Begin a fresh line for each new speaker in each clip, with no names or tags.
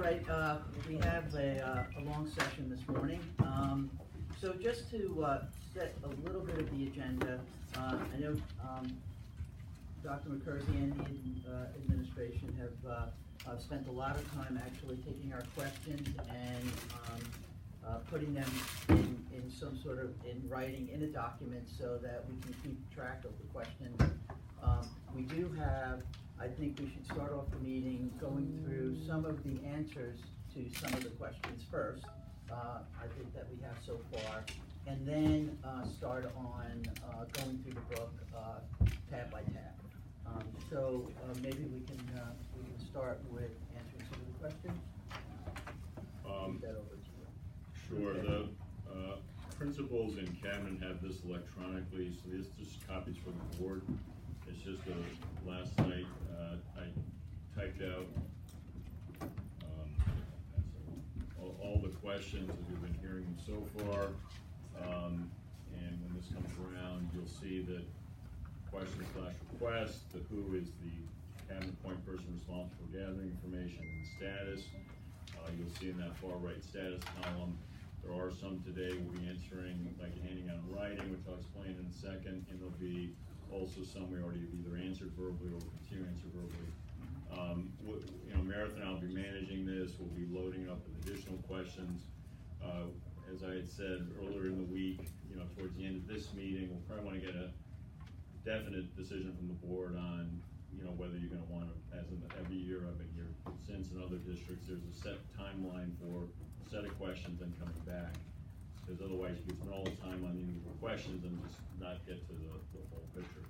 right, we have a long session this morning. So just to set a little bit of the agenda, I know Dr. McCursey and the administration have spent a lot of time actually taking our questions and putting them in some sort of in writing in a document so that we can keep track of the questions. We do have, I think we should start off the meeting going through some of the answers to some of the questions first. I think that we have so far, and then start on going through the book tab by tab. So maybe we can start with answering some of the questions. That over to you.
Sure. Okay. The principals in Cabinet have this electronically, so this is just copies for the board. It's just last night I typed out all the questions as we've been hearing them so far, and when this comes around, you'll see that question/request, the who is the cabinet point person responsible for gathering information and status. You'll see in that far right status column, there are some today we'll be answering, like handing out in writing, which I'll explain in a second, and there'll be also some we already have either answered verbally or continue to answer verbally. Meredith and I'll be managing this. We'll be loading it up with additional questions. As I had said earlier in the week, towards the end of this meeting, we'll probably want to get a definite decision from the board on, whether you're going to want to, as in every year I've been here since in other districts, there's a set timeline for a set of questions and coming back. Because otherwise you could spend all the time on the individual questions and just not get to the whole picture.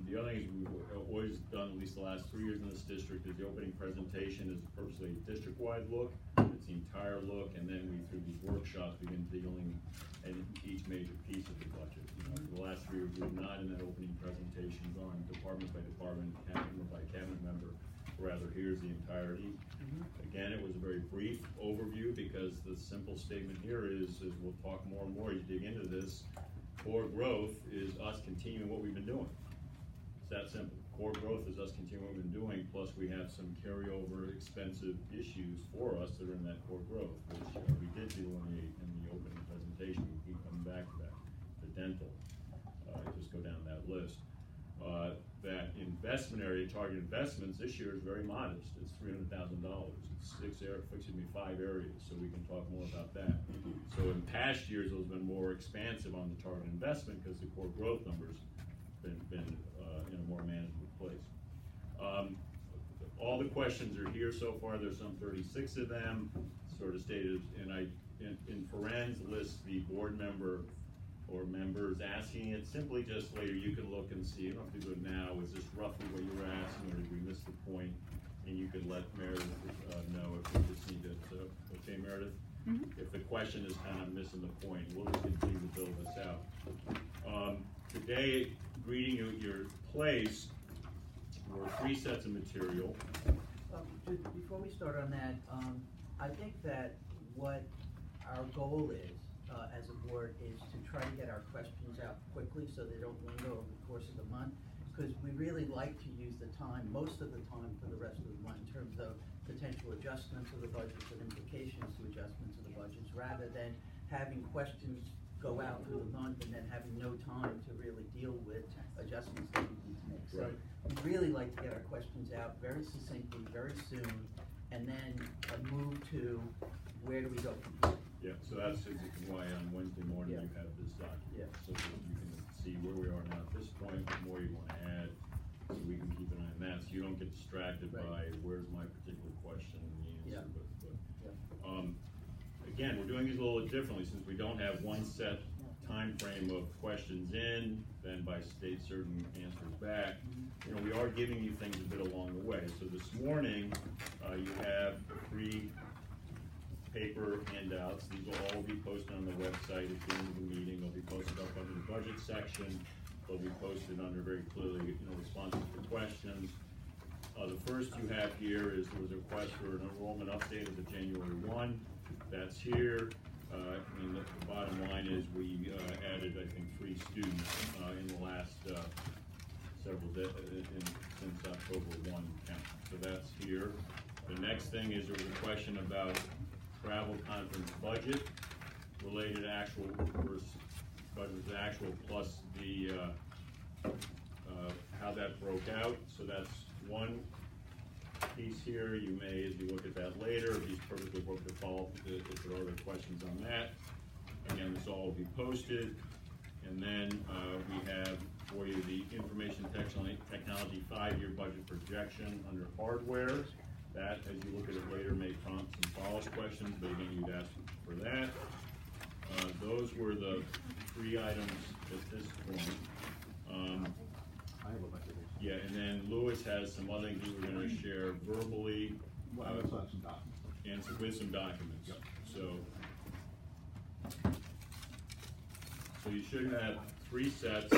The other thing is we've always done, at least the last 3 years in this district, is the opening presentation is purposely a district-wide look. It's the entire look, and then we, through these workshops, begin dealing in each major piece of the budget. For the last 3 years, we've not in that opening presentation gone department by department, cabinet by cabinet member. Rather, here's the entirety. Again, it was a very brief overview because the simple statement here is we'll talk more and more as you dig into this. Core growth is us continuing what we've been doing. It's that simple. Core growth is us continuing what we've been doing, plus we have some carryover expensive issues for us that are in that core growth, which we did do in the opening presentation. We keep coming back to that. The dental, just go down that list. That investment area, target investments this year is very modest. It's $300,000. It's 5 areas, so we can talk more about that. So in past years, those have been more expansive on the target investment because the core growth numbers been in a more manageable place. All the questions are here so far. There's some 36 of them, sort of stated, and in Ferenz lists the board member or members asking it. Simply just later you can look and see. You don't have to do it now. Is this roughly what you were asking, or did we miss the point? And you could let Meredith know if we just need it. Okay, Meredith? If the question is kind of missing the point, we'll just continue to build this out. Today, greeting you at your place were 3 sets of material.
Before we start on that, I think that what our goal is as a board is to try to get our questions out quickly so they don't linger over the course of the month, because we really like to use the time, most of the time, for the rest of the month in terms of potential adjustments of the budgets and implications to adjustments of the budgets, rather than having questions go out through the month and then having no time to really deal with adjustments that we need to make. So we really like to get our questions out very succinctly, very soon, and then move to where do we go from here.
Yeah, so that's why on Wednesday morning you have this document, so that you can see where we are now at this point, what more you want to add, so we can keep an eye on that, so you don't get distracted by where's my particular question and the answer. Again, we're doing these a little differently since we don't have one set time frame of questions in, then by state certain answers back. We are giving you things a bit along the way. So this morning, you have 3 paper handouts. These will all be posted on the website at the end of the meeting. They'll be posted up under the budget section. They'll be posted under very clearly, responses to questions. The first you have here is there was a request for an enrollment update as of January 1. That's here. And the bottom line is we added, I think, 3 students in the last several days since October 1 count. So that's here. The next thing is there was a question about travel conference budget related to actual versus budget to actual plus the how that broke out. So that's one piece here. You may, as you look at that later, be perfectly appropriate to follow up if there are other questions on that. Again, this all will be posted. And then we have for you the information technology 5-year budget projection under hardware. That, as you look at it later, may prompt some follow-up questions, but again, you'd ask for that. Those were the 3 items at this point.
I have a bunch of these.
Yeah, and then Louis has some other things we were going to share verbally.
Well, I also have some documents.
And with some documents.
Yep.
So you should have 3 sets.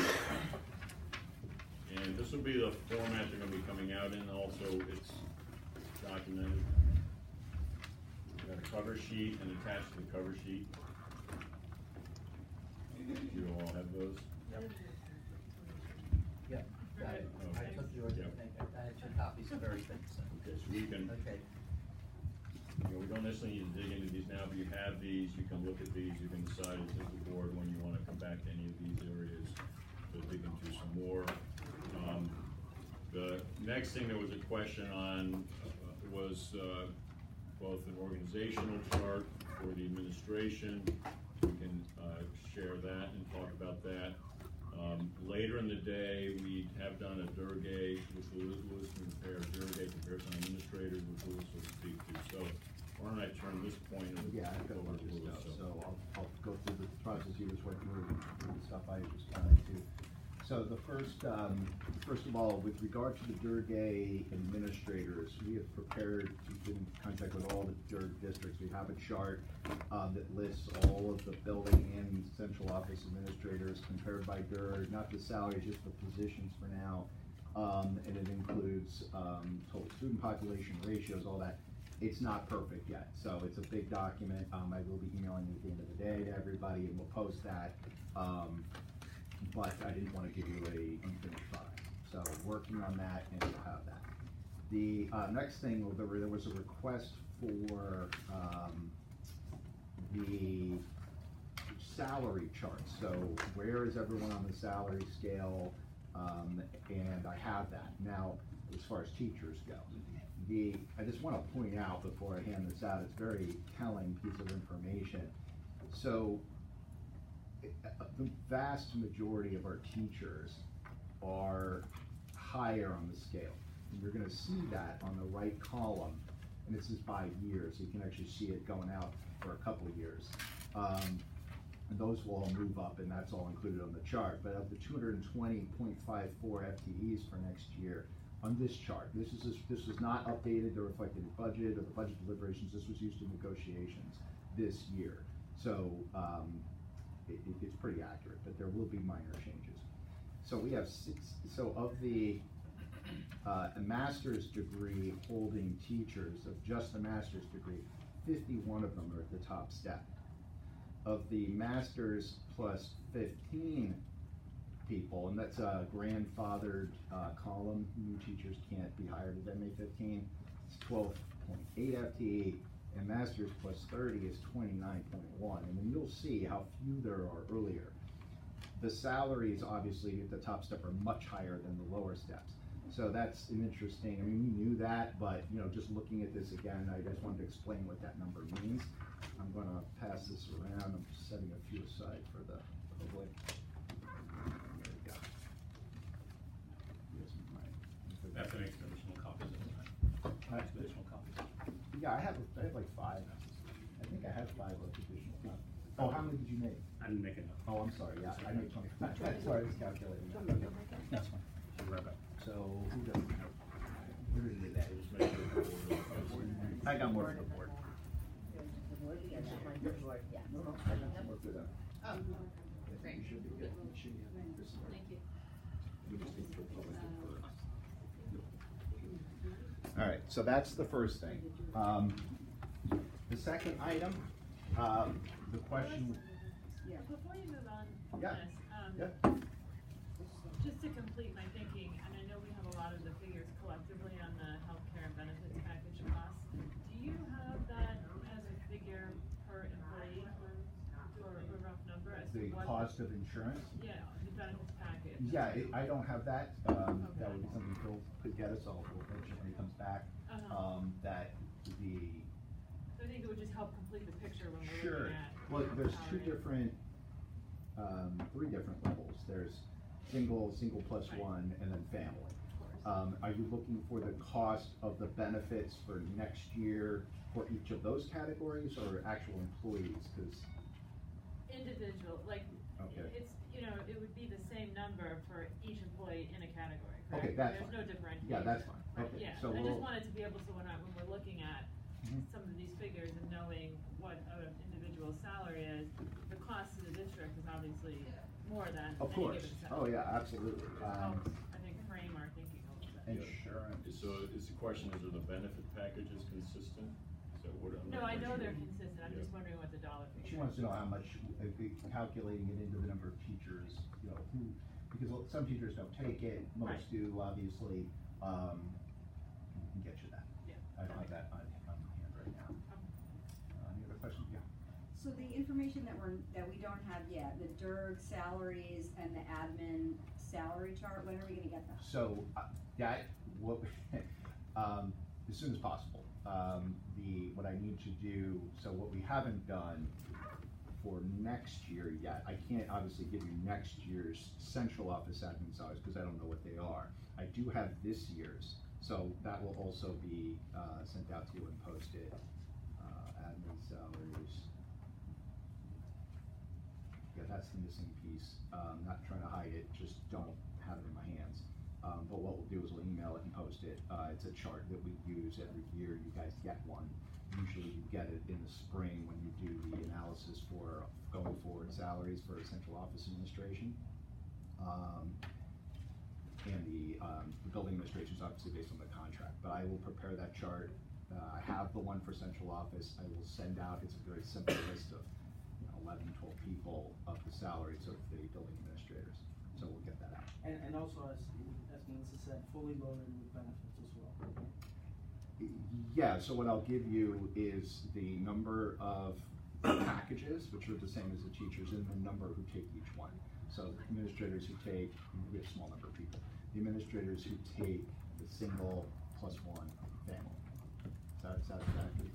And this will be the format they're going to be coming out in. Also, it's documented. We've got a cover sheet, and attached to the cover sheet. You all have those?
Yep, got it. I
Okay.
took yours, I think, I had 2 copies of everything, so.
Okay, so we can,
Okay,
we don't necessarily need to dig into these now, but you have these, you can look at these, you can decide as the board when you want to come back to any of these areas to dig into some more. The next thing there was a question on was both an organizational chart for the administration. We can share that and talk about that. Later in the day, we have done a Durgay, which Louis can compare, Durgay comparison on administrators, which Louis will speak to. So why don't I turn this point
Yeah, I've got a
over
bunch
to
of
Louis.
stuff, so I'll go through the process you just went through, the stuff I just got into. So the first of all, with regard to the Durgay administrators, we have prepared, we've been in contact with all the DURG districts. We have a chart that lists all of the building and central office administrators compared by DURG, not the salaries, just the positions for now. And it includes total student population ratios, all that. It's not perfect yet, so it's a big document. I will be emailing it at the end of the day to everybody, and we'll post that. But I didn't want to give you a unfinished product. So working on that, and you'll have that. The next thing, there was a request for the salary chart. So where is everyone on the salary scale? And I have that. Now, as far as teachers go, I just want to point out before I hand this out, it's a very telling piece of information. So the vast majority of our teachers are higher on the scale. And you're going to see that on the right column, and this is by years. So you can actually see it going out for a couple of years. And those will all move up, and that's all included on the chart. But of the 220.54 FTEs for next year, on this chart, this was not updated to reflect the budget or the budget deliberations. This was used in negotiations this year. So it's pretty accurate, but there will be minor changes. So we have of the a master's degree holding teachers, of just a master's degree, 51 of them are at the top step. Of the master's plus 15 people, and that's a grandfathered column, new teachers can't be hired at MA 15, it's 12.8 FTE, and master's plus 30 is 29.1, and then you'll see how few there are earlier. The salaries, obviously, at the top step are much higher than the lower steps. So that's an interesting, I mean, we knew that, but, just looking at this again, I just wanted to explain what that number means. I'm gonna pass this around. I'm just setting a few aside for the public. There we go.
That's an additional copies of that. Additional copies.
Yeah, I have like 5. I think I have 5 additional copies. Oh, how many did you make?
I didn't make enough.
Oh, I'm sorry, yeah, I made 25. Sorry, I was calculating.
That's fine. I'll be right back.
So, who doesn't have? Where did it at?
Just make sure the board
I got more for the board.
Yeah.
I got more for them.
Oh,
You
great.
should be good. You should have this.
Thank you.
We just need to publish it first. All right, so that's the first thing. The second item, the question.
Yeah, before you move on from
Yeah.
this, just to complete my thinking, and I know we have a lot of the figures collectively on the healthcare and benefits package costs,
cost of insurance?
Yeah, the benefits package.
Yeah, I don't have that, that would be
Okay.
something Phil could get us, I'll mention when he comes back, that the.
So I think it would just help complete the picture when we're
Sure,
looking at.
well, there's two
salary.
different, 3 different levels, there's single plus
Right.
one, and then family.
Of course.
Are you looking for the cost of the benefits for next year for each of those categories, or actual employees, cause?
Individual, like,
Okay.
it's, it would be the same number for each employee in a category, correct?
Okay, that's
There's
fine.
no differentiation.
Yeah, that's fine.
Right,
Okay,
yeah,
so
I
we'll-
just wanted to be able to, when we're looking at
Mhm.
some of these figures and knowing what an individual's salary is, the cost to the district is obviously more than
Of
any
course,
given salary.
oh yeah, absolutely.
It helps, I think, frame our thinking a little bit.
Insurance.
So is the question, are the benefit packages consistent? Is that what I'm
No,
not
I know
sure.
they're consistent, I'm
Yeah.
just wondering what the dollar figure is.
She wants to know how much, calculating it into the number of teachers, who, because some teachers don't take it, most
Right.
do, obviously, we can get you that.
Yeah.
I have that on hand right now. Any other questions? Yeah.
So the information that we don't have yet, the DIRG salaries and the admin salary chart, when are we gonna get that?
So, that, what, as soon as possible. What I need to do, so what we haven't done for next year yet, I can't obviously give you next year's central office admin salaries, because I don't know what they are. I do have this year's, so that will also be, sent out to you and posted, admin salaries. Yeah, that's the missing piece, not trying to hide it, just don't have it in my hands. But what we'll do is we'll email it and post it. It's a chart that we use every year. You guys get one. Usually you get it in the spring when you do the analysis for going forward salaries for central office administration. And the building administration is obviously based on the contract, but I will prepare that chart. I have the one for central office. I will send out, it's a very simple list of 11, 12 people of the salaries of the building administrators. So we'll get that out.
And also, as Melissa said, fully loaded with benefits as well.
Yeah, so what I'll give you is the number of packages, which are the same as the teachers, and the number who take each one. So administrators who take, we have a small number of people, the administrators who take the single plus one family. Is that accurate?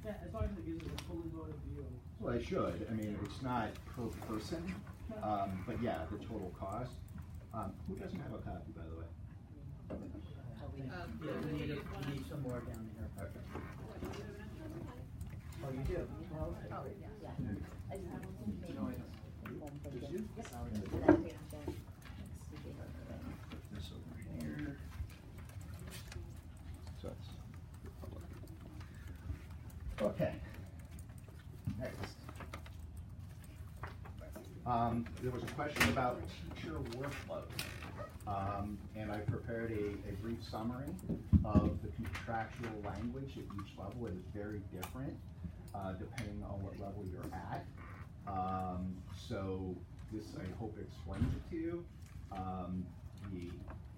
Yeah, as long as it gives us a fully loaded view.
Well, I should. I mean, it's not per person, but yeah, the total cost. Who doesn't have a copy, by the way?
Yeah, we need some more down here.
Okay.
Oh, you do? Well, okay.
This over here. So it's okay. Next. There was a question about teacher workload. And I prepared a brief summary of the contractual language at each level. It is very different, depending on what level you're at. So this, I hope, explains it to you.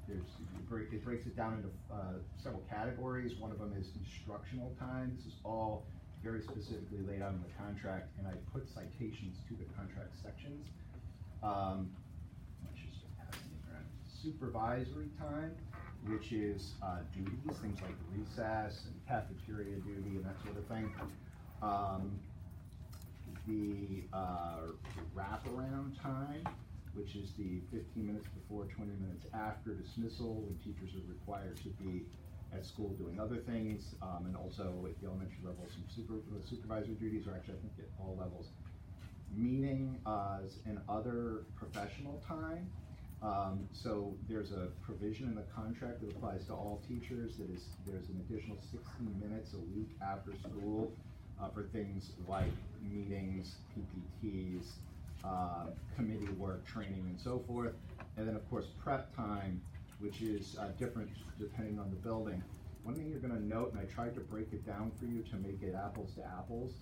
It breaks it down into several categories. One of them is instructional time. This is all very specifically laid out in the contract, and I put citations to the contract sections. Let's just pass it around. Supervisory time, which is duties, things like recess and cafeteria duty and that sort of thing. The wraparound time, which is the 15 minutes before, 20 minutes after dismissal, when teachers are required to be at school doing other things, and also at the elementary level, some supervisory duties, or actually I think at all levels. Meetings and other professional time. So there's a provision in the contract that applies to all teachers that is, there's an additional 60 minutes a week after school for things like meetings, PPTs, committee work, training, and so forth. And then of course prep time, which is different depending on the building. One thing you're gonna note, and I tried to break it down for you to make it apples to apples,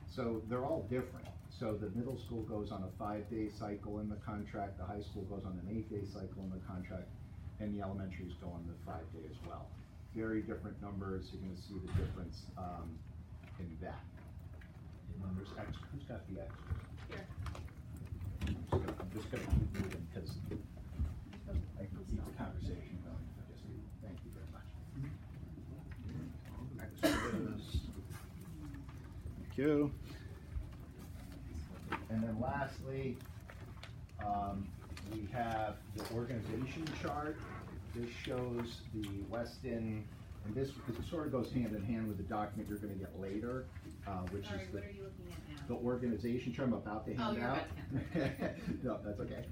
so they're all different. So the middle school goes on a 5-day cycle in the contract, the high school goes on an 8-day cycle in the contract, and the elementaries go on the 5-day as well. Very different numbers, you're gonna see the difference in that. And then there's extra, who's got the extras?
Here.
I'm just gonna Thank you. And then lastly, we have the organization chart. This shows the Weston, and this sort of goes hand in hand with the document you're going to get later, which
Sorry,
is
what are you looking at
the
now?
organization chart I'm about to hand
you're
out.
about to hand it.
No, that's okay.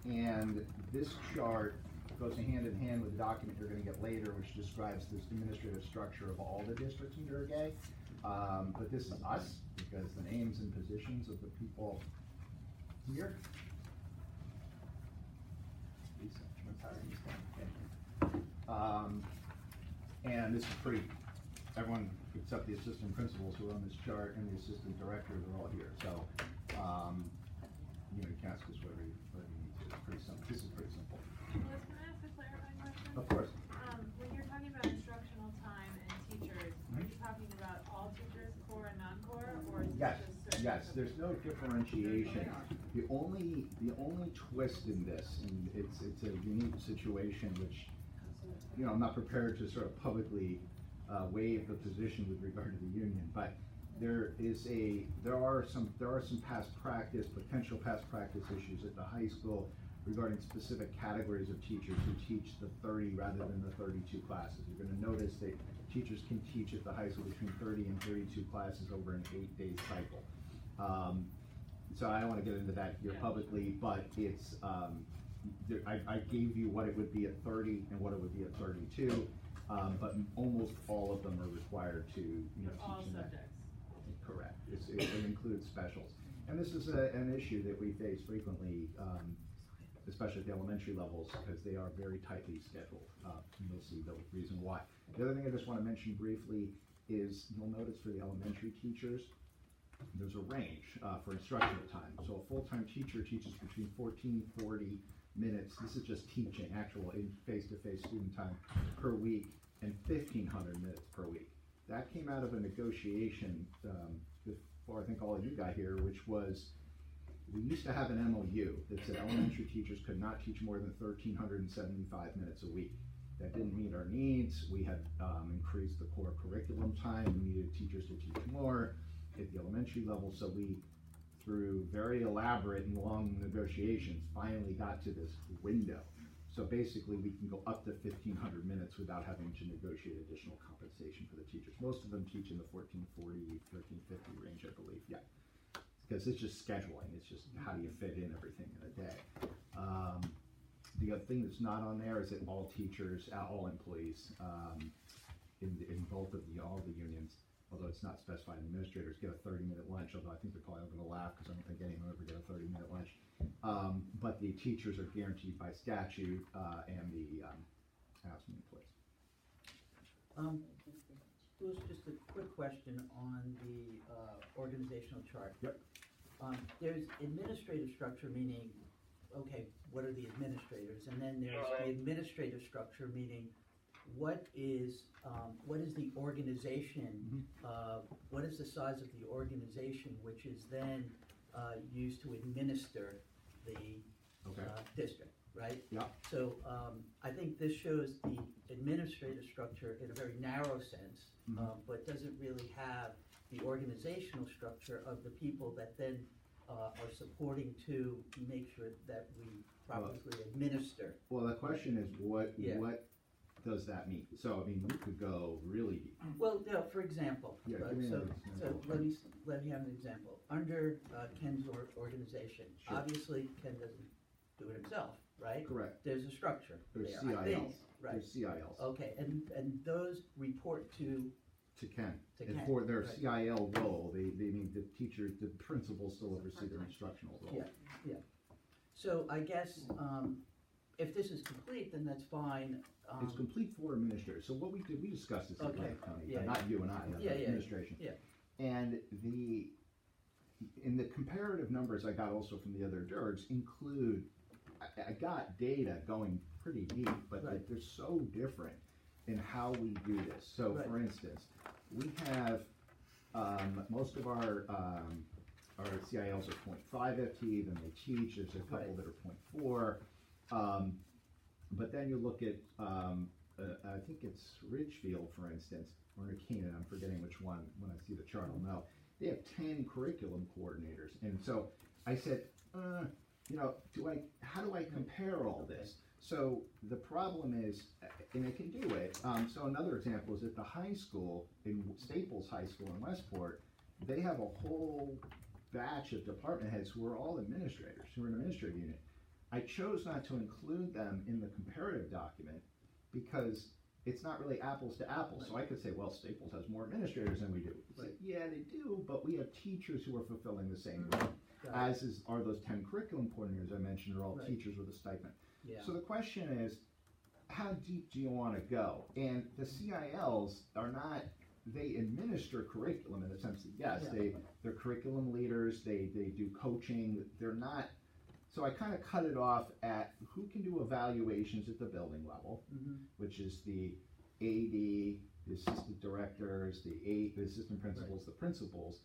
And this chart goes hand in hand with the document you're going to get later, which describes this administrative structure of all the districts in Durgay. But this is us, because the names and positions of the people here. And this is pretty, everyone except the assistant principals who are on this chart and the assistant directors are all here. So, you know, you can ask us whatever you need to. It's pretty simple. This is pretty simple.
Liz, can I ask a clarifying question?
Of course.
When you're talking about instructional time and teachers, are you talking about all teachers, core and non-core, or is it
Yes,
just certain?
yes, there's no differentiation. The only twist in this, and it's a unique situation which, you know, I'm not prepared to sort of publicly waive the position with regard to the union, but there are some potential past practice issues at the high school regarding specific categories of teachers who teach the 30 rather than the 32 classes. You're going to notice that teachers can teach at the high school between 30 and 32 classes over an 8-day cycle. So I don't want to get into that here publicly, but it's, I gave you what it would be at 30 and what it would be at 32, but almost all of them are required to, you know,
All
teach in that.
subjects.
Correct. It includes specials. And this is an issue that we face frequently, especially at the elementary levels, because they are very tightly scheduled. And you'll see the reason why. The other thing I just want to mention briefly is you'll notice for the elementary teachers, there's a range for instructional time. So a full-time teacher teaches between 40 minutes. This is just teaching, actual face-to-face student time per week, and 1,500 minutes per week. That came out of a negotiation before I think all of you got here, which was, we used to have an MOU that said elementary teachers could not teach more than 1,375 minutes a week. That didn't meet our needs. We had increased the core curriculum time. We needed teachers to teach more at the elementary level, so we, through very elaborate and long negotiations, finally got to this window. So basically, we can go up to 1,500 minutes without having to negotiate additional compensation for the teachers. Most of them teach in the 1,440, 1,350 range, I believe, yeah. Because it's just scheduling, it's just how do you fit in everything in a day. The other thing that's not on there is that all teachers, all employees, in both of all the unions, although it's not specified, administrators get a 30-minute lunch, although I think they're probably all gonna laugh because I don't think anyone will ever get a 30-minute lunch. But the teachers are guaranteed by statute, and the housing employees.
Louis, just a quick question on the organizational chart.
Yep.
There's administrative structure, meaning, okay, what are the administrators? And then there's the administrative structure, meaning what is the organization, what is the size of the organization, which is then used to administer the district, right?
Yeah.
So I think this shows the administrative structure in a very narrow sense, but doesn't really have the organizational structure of the people that then are supporting to make sure that we properly administer.
Well, the question is, what does that mean? So, I mean, we could go really deep.
Well, no, for example,
Yeah, give me
so
an example.
let me have an example. Under Ken's organization,
Sure.
obviously Ken doesn't do it himself, right?
Correct.
There's a structure
There's
there, I think,
CILs.
right?
There's CILs.
Okay, and those report to
Ken.
To
And
Ken,
for their
right.
CIL role, they mean the teacher, the principal still oversee their instructional role.
Yeah. So I guess, if this is complete, then that's fine.
It's complete for administrators. So what we did, we discussed this in
Okay,
Atlantic County,
yeah,
not you and I,
Yeah,
the
yeah,
administration.
yeah.
And in the comparative numbers I got also from the other DERGs include, I got data going pretty deep, but
Right.
they're so different in how we do this. So
Right.
for instance, we have, most of our CILs are 0.5 FTE, then they teach, there's a couple
Right.
that are 0.4. But then you look at, I think it's Ridgefield, for instance, or New Canaan, I'm forgetting which one, when I see the chart I'll know, they have 10 curriculum coordinators. And so I said, how do I compare all this? So the problem is, and I can do it, so another example is at the high school, in Staples High School in Westport, they have a whole batch of department heads who are all administrators, who are an administrative unit. I chose not to include them in the comparative document because it's not really apples to apples. So I could say, well, Staples has more administrators than we do. It's like, yeah, they do, but we have teachers who are fulfilling the same role, are those 10 curriculum coordinators I mentioned are all teachers with a stipend.
Yeah.
So the question is, how deep do you want to go? And the CILs are not, they administer curriculum in the sense that, yes, they're curriculum leaders, they do coaching, they're not, so I kind of cut it off at who can do evaluations at the building level, which is the AD, the assistant directors, the assistant principals, the principals,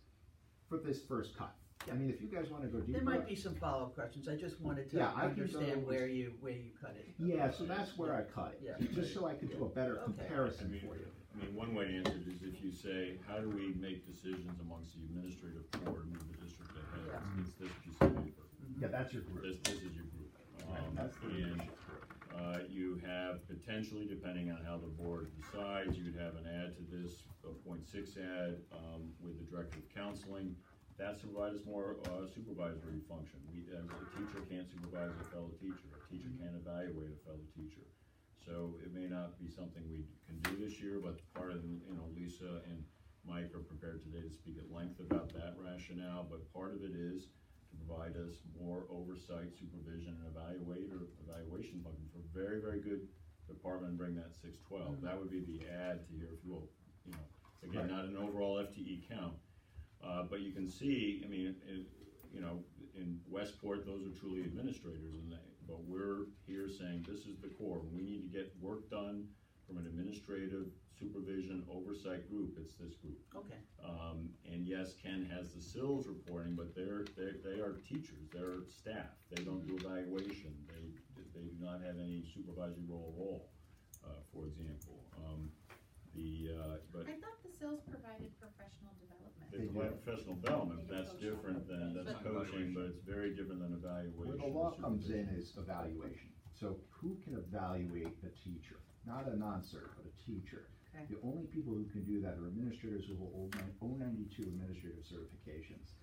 for this first cut. I mean, if you guys want to go deeper.
There might be some follow-up questions. I just wanted to understand where you cut it.
Yeah, so that's where I cut it, just so I could do a better comparison for you.
I mean, one way to answer it is if you say, how do we make decisions amongst the administrative board and move the district ahead? It's this piece of paper.
Yeah, that's your group.
This is your group.
That's the leadership group.
You have potentially, depending on how the board decides, you could have an add to this, a .6 ad with the director of counseling. That's to provide us more supervisory function. A teacher can't supervise a fellow teacher. A teacher can't evaluate a fellow teacher. So it may not be something we can do this year, but part of, Lisa and Mike are prepared today to speak at length about that rationale, but part of it is to provide us more oversight, supervision, and evaluation function for very, very good department, bring that 612. That would be the add to here, if you will. Again, not an overall FTE count. But you can see, I mean, in Westport, those are truly administrators, but we're here saying this is the core. When we need to get work done from an administrative supervision oversight group, it's this group.
Okay.
And yes, Ken has the SILs reporting, but they are teachers, they're staff. They don't do evaluation. They do not have any supervisory role at all, for example. But
I thought the SILs provided professional development.
they provide professional development. That's different than, that's coaching, but it's very different than evaluation.
Where the law comes in is evaluation. So who can evaluate a teacher? Not a non-cert, but a teacher.
Okay.
The only people who can do that are administrators who hold 092 administrative certifications.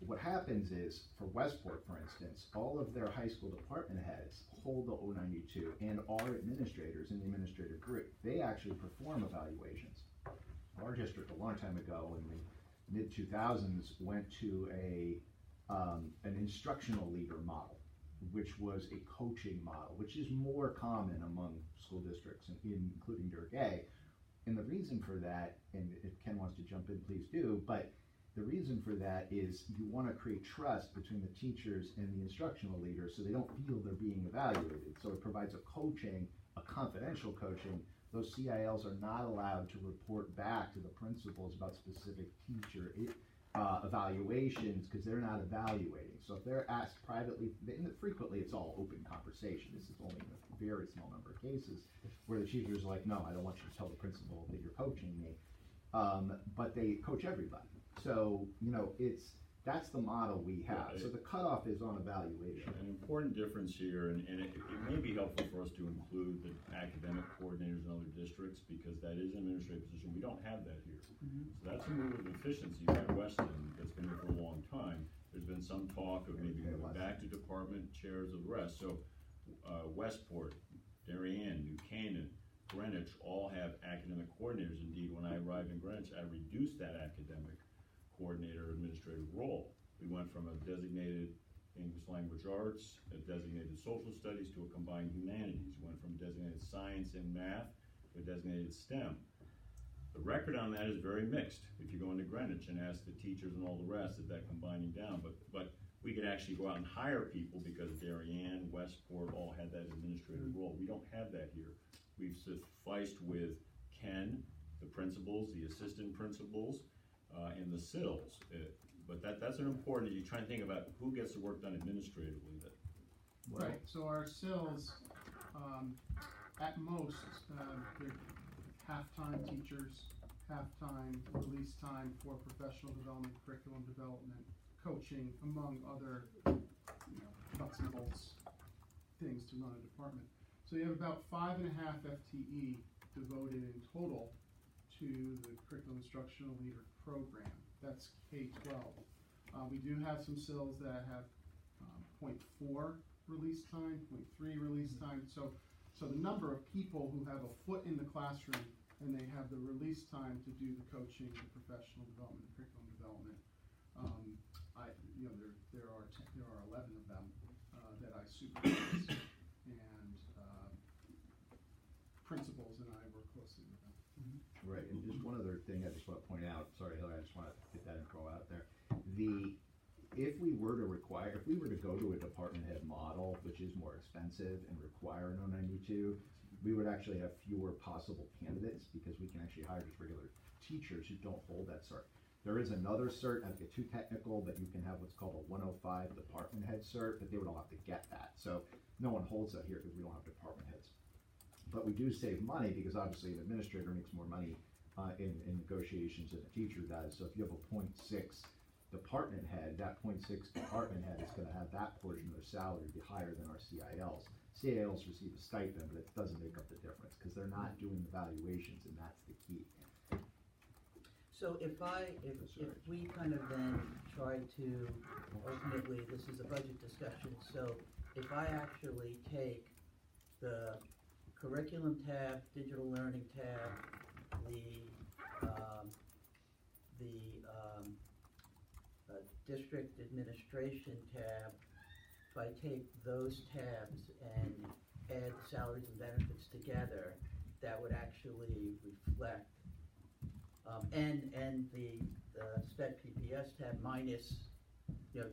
What happens is, for Westport, for instance, all of their high school department heads hold the 092 and are administrators in the administrative group. They actually perform evaluations. Our district, a long time ago, in the mid-2000s, went to an instructional leader model, which was a coaching model, which is more common among school districts, including Durg A. And the reason for that, and if Ken wants to jump in, please do, but the reason for that is you want to create trust between the teachers and the instructional leaders so they don't feel they're being evaluated. So it provides a coaching, a confidential coaching. Those CILs are not allowed to report back to the principals about specific teacher evaluations because they're not evaluating. So if they're asked privately, frequently it's all open conversation. This is only in a very small number of cases where the teacher's like, no, I don't want you to tell the principal that you're coaching me. But they coach everybody. So, that's the model we have. So the cutoff is on evaluation.
An important difference here, and it may be helpful for us to include the academic coordinators in other districts because that is an administrative position. We don't have that here. So that's a move of efficiency by Weston that's been here for a long time. There's been some talk of maybe going back to department chairs of the rest. So Westport, Darien, New Canaan, Greenwich all have academic coordinators. Indeed, when I arrived in Greenwich, I reduced that academic coordinator administrative role. We went from a designated English language arts, a designated social studies to a combined humanities. We went from designated science and math to a designated STEM. The record on that is very mixed. If you go into Greenwich and ask the teachers and all the rest, is that combining down? But we could actually go out and hire people because Darien, Westport all had that administrative role. We don't have that here. We've sufficed with Ken, the principals, the assistant principals, and the SILs. But that's an important, you try and think about who gets the work done administratively.
Right, so our SILs, at most, half-time teachers, half-time release time for professional development, curriculum development, coaching, among other, nuts and bolts things to run a department. So you have about 5.5 FTE devoted in total to the curriculum instructional leader program. That's K-12. We do have some SILs that have 0.4 release time, 0.3 release time. So the number of people who have a foot in the classroom and they have the release time to do the coaching, the professional development, the curriculum development. There are 11 of them that I supervise, and principals and I work closely with them.
Right, and just one other thing I just want to point out, sorry Hillary, I just want to get that info out there. If we were to go to a department head model, which is more expensive and require an 092, we would actually have fewer possible candidates because we can actually hire just regular teachers who don't hold that cert. There is another cert, not to get too technical, but you can have what's called a 105 department head cert, but they would all have to get that. So no one holds that here because we don't have department heads. But we do save money because obviously an administrator makes more money in negotiations than a teacher does. So if you have a 0.6 department head, that 0.6 department head is going to have that portion of their salary be higher than our CILs. CILs receive a stipend, but it doesn't make up the difference because they're not doing the valuations, and that's the key.
So if we kind of then try to, ultimately, this is a budget discussion, so if I actually take the curriculum tab, digital learning tab, district administration tab, if I take those tabs and add the salaries and benefits together, that would actually reflect, and the SPED PPS tab minus,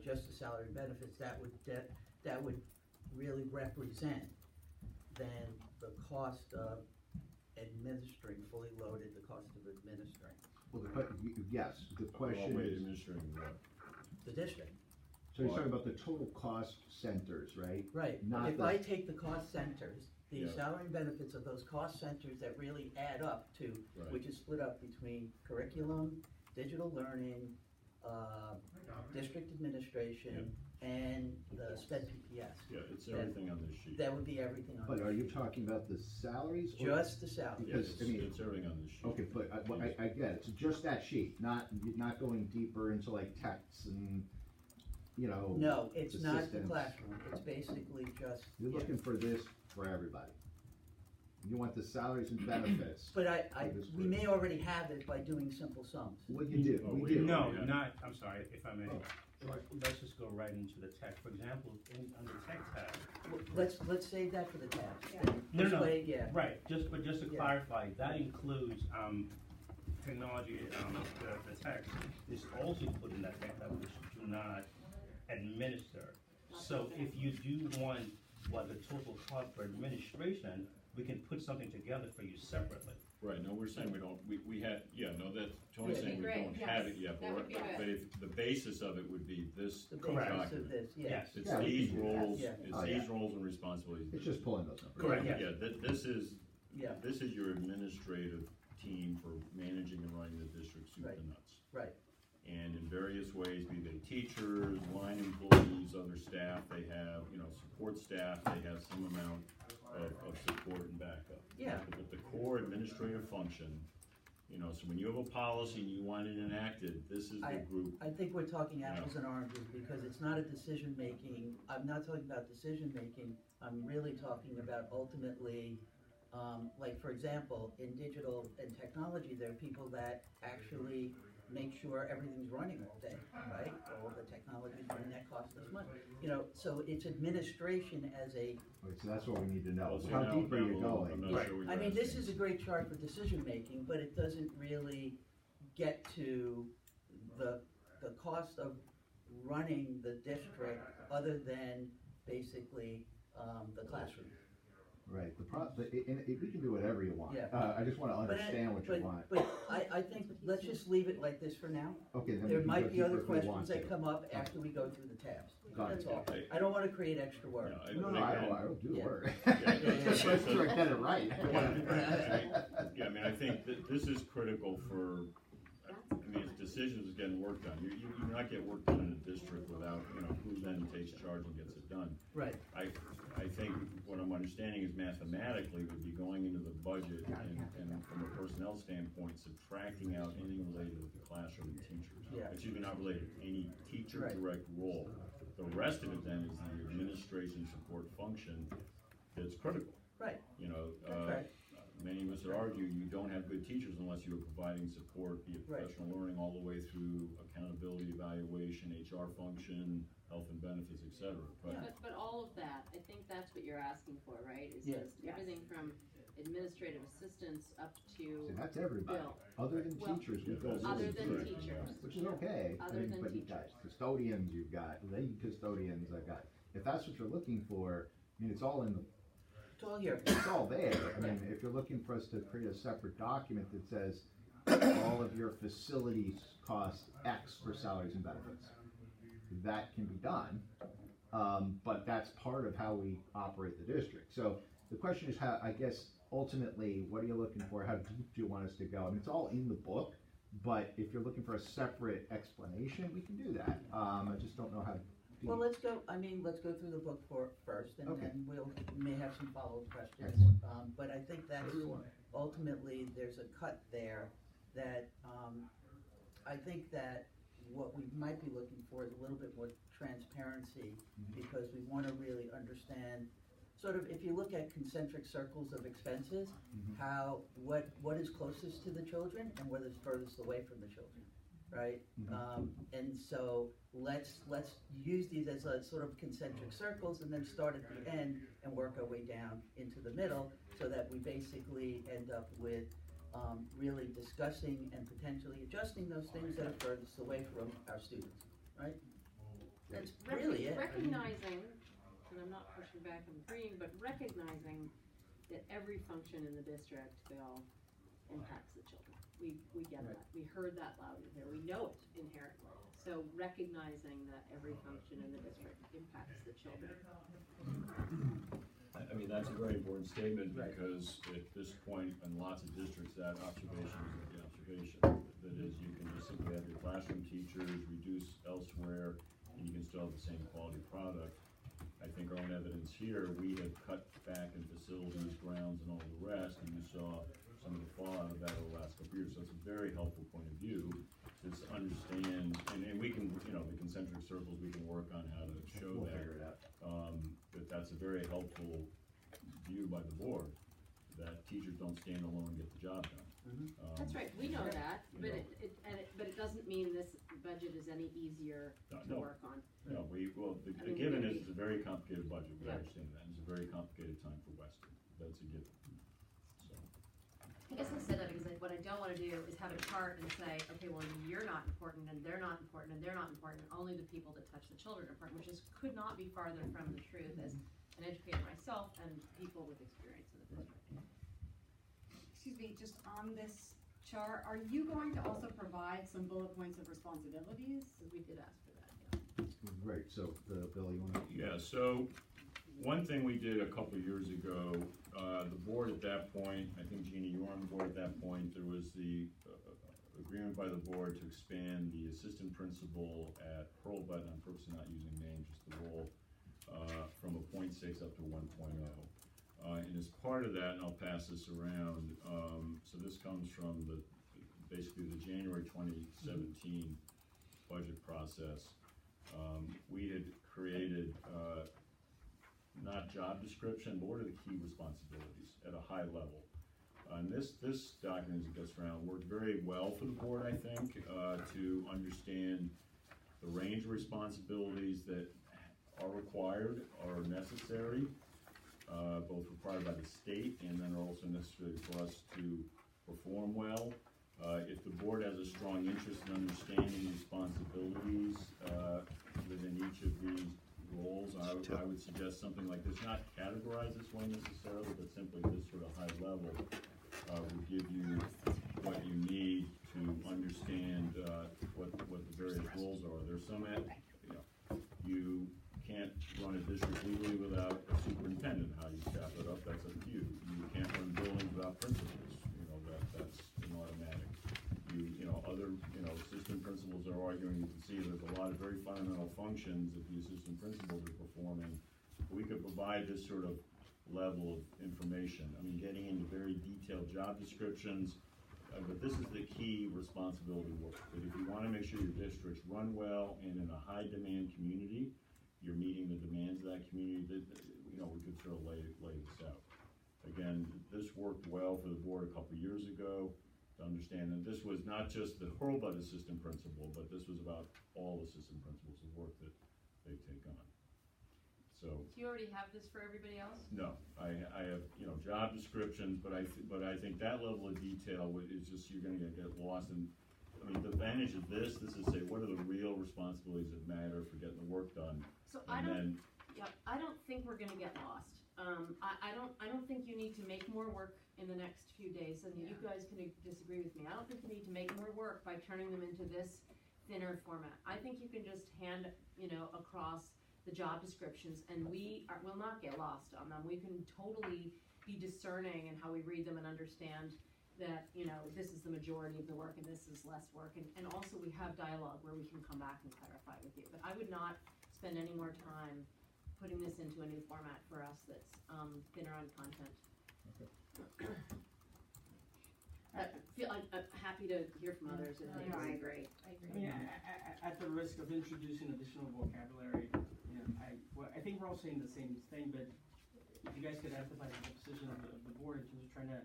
just the salary and benefits, that would really represent then the cost of administering, fully loaded, the cost of administering.
Well, yes, the question
Wait,
is,
administering what?
The district.
so you're talking about the total cost centers, right?
Right.
Not
If
the-
I take the cost centers, the
Yeah.
salary and benefits of those cost centers that really add up to,
Right.
which is split up between curriculum, digital learning, district administration, and the SPED PPS.
Yeah, it's everything on this sheet.
That would be everything on
But
the
are you
sheet.
talking about the salaries? Or
Just the salary.
Yeah,
because, I mean-
it's everything on this sheet.
Okay, but I get it, so just that sheet, not going deeper into like texts and,
No, it's not the
assistants.
classroom, it's basically just.
You're
yeah.
looking for this for everybody. You want the salaries and benefits.
But
for this
we
group.
may already have it by doing simple sums.
Well, you do,
Oh,
we
we
do.
do.
No,
yeah.
not, I'm sorry, if I may.
Oh,
Let's just go right into the text. For example, on the text tab.
Let's save that for the tabs.
Yeah.
This way, yeah.
Right, just to
Yeah.
clarify, that includes, technology, the text is also included in that text that we do not administer. So if you do want what the total cost for administration, we can put something together for you separately.
Right, no, we're saying we don't, we had, that's, Tony's
That'd be
saying we
great,
don't
yes.
have it yet,
That would be good.
but if, the basis of it would be this
The
Correct.
basis
document.
of this, yeah.
Yes.
It's
Yeah, we
these
can do that.
roles,
Yeah.
it's
Oh,
these
yeah.
roles and responsibilities.
It's just pulling those numbers.
Correct.
Yeah, this is,
Yeah,
this is your administrative team for managing and running the district soup
Right.
and nuts.
right.
And in various ways, be they teachers, line employees, other staff, they have, support staff, they have some amount of support and backup.
Yeah.
But the core administrative function, so when you have a policy and you want it enacted, this is the group.
I think we're talking apples and oranges because it's not a decision-making, I'm not talking about decision-making, I'm really talking about ultimately, like for example, in digital and technology, there are people that actually make sure everything's running all day, right? All the technology's running, that costs us money. So it's administration as a,
Okay, so that's what we need to know.
Well, see,
How
now-
deep are
now
you
I'm
going?
not sure what
I
you're
mean, this
asking.
is a great chart for decision-making, but it doesn't really get to the cost of running the district other than basically, the classroom.
Right, we can do whatever you want.
Yeah.
I just wanna understand what you want.
But I think, let's just leave it like this for now.
Okay, then we
There
can
might
go
be
deeper
other
if we want
questions that
to.
come up after we go through the tabs.
Got it.
That's all. I don't wanna create extra work.
Yeah,
No, I don't do the
Yeah.
work.
Yeah.
Just make sure I get it right.
Yeah, I mean, I think that this is critical for, I mean, if decisions is getting work done, you not get work done in a district without, who then takes charge and gets it done.
Right.
I think what I'm understanding is mathematically would be going into the budget and from a personnel standpoint, subtracting out anything related to the classroom and teachers.
Yeah.
It's usually not related to any teacher
Right.
direct role. The rest of it then is the administration support function that's critical.
Right.
That's
right.
Many of us would argue you don't have good teachers unless you are providing support, be it
Right.
professional learning all the way through accountability, evaluation, HR function, health and benefits, et cetera.
But all of that, I think that's what you're asking for, right? Is
Yes.
just everything from administrative assistants up to
See, that's everybody,
Bill.
other than
Well,
teachers, we go.
other
really
than
deep,
teachers.
which is okay,
Other than
but you've got
teachers.
custodians, you've got lady custodians, if that's what you're looking for, I mean, it's all
It's all here.
it's all there. I mean, if you're looking for us to create a separate document that says all of your facilities cost X for salaries and benefits, that can be done. But that's part of how we operate the district. So the question is how, I guess, ultimately, what are you looking for? How deep do you want us to go? I mean, it's all in the book, but if you're looking for a separate explanation, we can do that. I just don't know how deep.
Well, let's go through the book first, and
Okay.
then we may have some follow-up questions.
Excellent.
But I think that's, ultimately, there's a cut there that, I think that what we might be looking for is a little bit more transparency, because we wanna really understand, sort of, if you look at concentric circles of expenses, how, what is closest to the children and what is furthest away from the children, right? And so let's use these as a sort of concentric circles and then start at the end and work our way down into the middle, so that we basically end up with really discussing and potentially adjusting those things that are furthest away from our students, right? That's really it.
Recognizing, and I'm not pushing back, I'm agreeing, but recognizing that every function in the district, Bill, impacts the children. We get that, we heard that loud and clear, we know it inherently. So recognizing that every function in the district impacts the children.
I mean, that's a very important statement, because at this point, in lots of districts, that observation is the observation. That is, you can just simply have your classroom teachers, reduce elsewhere, and you can still have the same quality product. I think our own evidence here, we have cut back in facilities, grounds, and all the rest, and you saw some of the fallout of that over the last couple of years. So it's a very helpful point of view to understand, and we can, the concentric circles, we can work on how to show
We'll
that.
figure it out.
But that's a very helpful view by the board, that teachers don't stand alone and get the job done.
That's right, we know that, but
know.
but it doesn't mean this budget is any easier to
No.
work on.
No, the
I mean,
given
we-
is it's a very complicated budget, we
Yeah.
understand that, it's a very complicated time for Weston, that's a given. So,
I guess I said that because what I don't wanna do is have a chart and say, okay, well, you're not important, and they're not important, and they're not important, and only the people that touch the children are important, which could not be farther from the truth as an educator myself and people with experience in the district.
Excuse me, just on this chart, are you going to also provide some bullet points of responsibilities?
We did ask for that, yeah.
Right, so, Bill, you wanna?
yeah, so, one thing we did a couple of years ago, the board at that point, I think Jeannie, you were on the board at that point, there was the agreement by the board to expand the assistant principal at Hurlbut, and I'm purposely not using names, just the role, from a 0.6 up to 1.0. And as part of that, and I'll pass this around, so this comes from basically the January 2017 budget process. We had created, not job description, but what are the key responsibilities at a high level? And this document, as it gets around, worked very well for the board, I think, to understand the range of responsibilities that are required, are necessary, both required by the state and then are also necessary for us to perform well. If the board has a strong interest in understanding responsibilities within each of these, roles. I would suggest something like this, not categorized this way necessarily, but simply this sort of high level will give you what you need to understand what the various roles are. There's some, you can't run a district legally without a superintendent. How you staff it up, that's up to you. You can't run buildings without principals. That's an automatic. Other assistant principals are arguing. You can see there's a lot of very fundamental functions that the assistant principals are performing. We could provide this sort of level of information. I mean, getting into very detailed job descriptions, but this is the key responsibility work. That if you want to make sure your districts run well and in a high demand community, you're meeting the demands of that community, we could sort of lay this out. Again, this worked well for the board a couple of years ago to understand that this was not just the Hurlbut assistant principal, but this was about all assistant principals, the work that they take on. So.
Do you already have this for everybody else?
No, I have, job descriptions, but I think that level of detail is just, you're gonna get lost in. I mean, the advantage of this is say, what are the real responsibilities that matter for getting the work done?
So I don't think we're gonna get lost. I don't think you need to make more work in the next few days, and you guys can disagree with me. I don't think you need to make more work by turning them into this thinner format. I think you can just hand, across the job descriptions, and will not get lost on them. We can totally be discerning in how we read them and understand that, this is the majority of the work and this is less work. And also we have dialogue where we can come back and clarify with you. But I would not spend any more time putting this into a new format for us that's thinner on content.
Okay.
I'm happy to hear from others.
I agree.
I mean, at the risk of introducing additional vocabulary, I think we're all saying the same thing, but if you guys could emphasize the position of the board in terms of trying to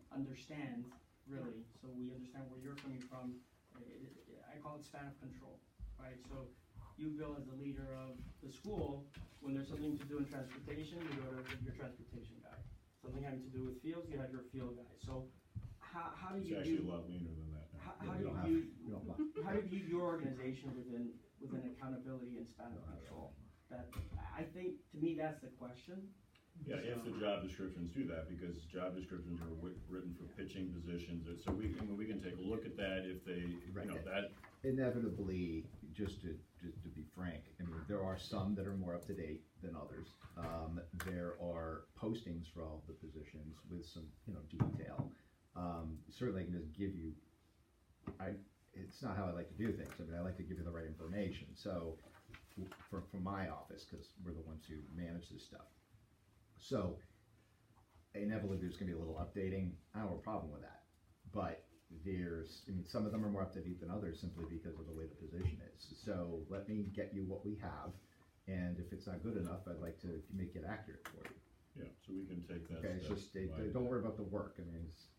understand, really, so we understand where you're coming from. I call it span of control, right? So you, Bill, as the leader of the school, when there's something to do in transportation, you go to your transportation guy. Something having to do with fields, you have your field guy. So how do you
It's actually a lot leaner than that.
how do you view your organization within accountability and span of control? That, I think, to me, that's the question.
Yeah, if the job descriptions do that, because job descriptions are written for pitching positions, so we can take a look at that if they, that.
Inevitably, just to be frank, I mean, there are some that are more up to date than others. There are postings for all of the positions with some, detail. Certainly I can just give you, it's not how I like to do things. I mean, I like to give you the right information. So, from my office, because we're the ones who manage this stuff. So, inevitably there's going to be a little updating. I don't have a problem with that. But some of them are more up to date than others simply because of the way the position is. So, let me get you what we have. And if it's not good enough, I'd like to make it accurate for you.
Yeah, so we can take that.
Okay, it's just, don't worry about the work. I mean, it's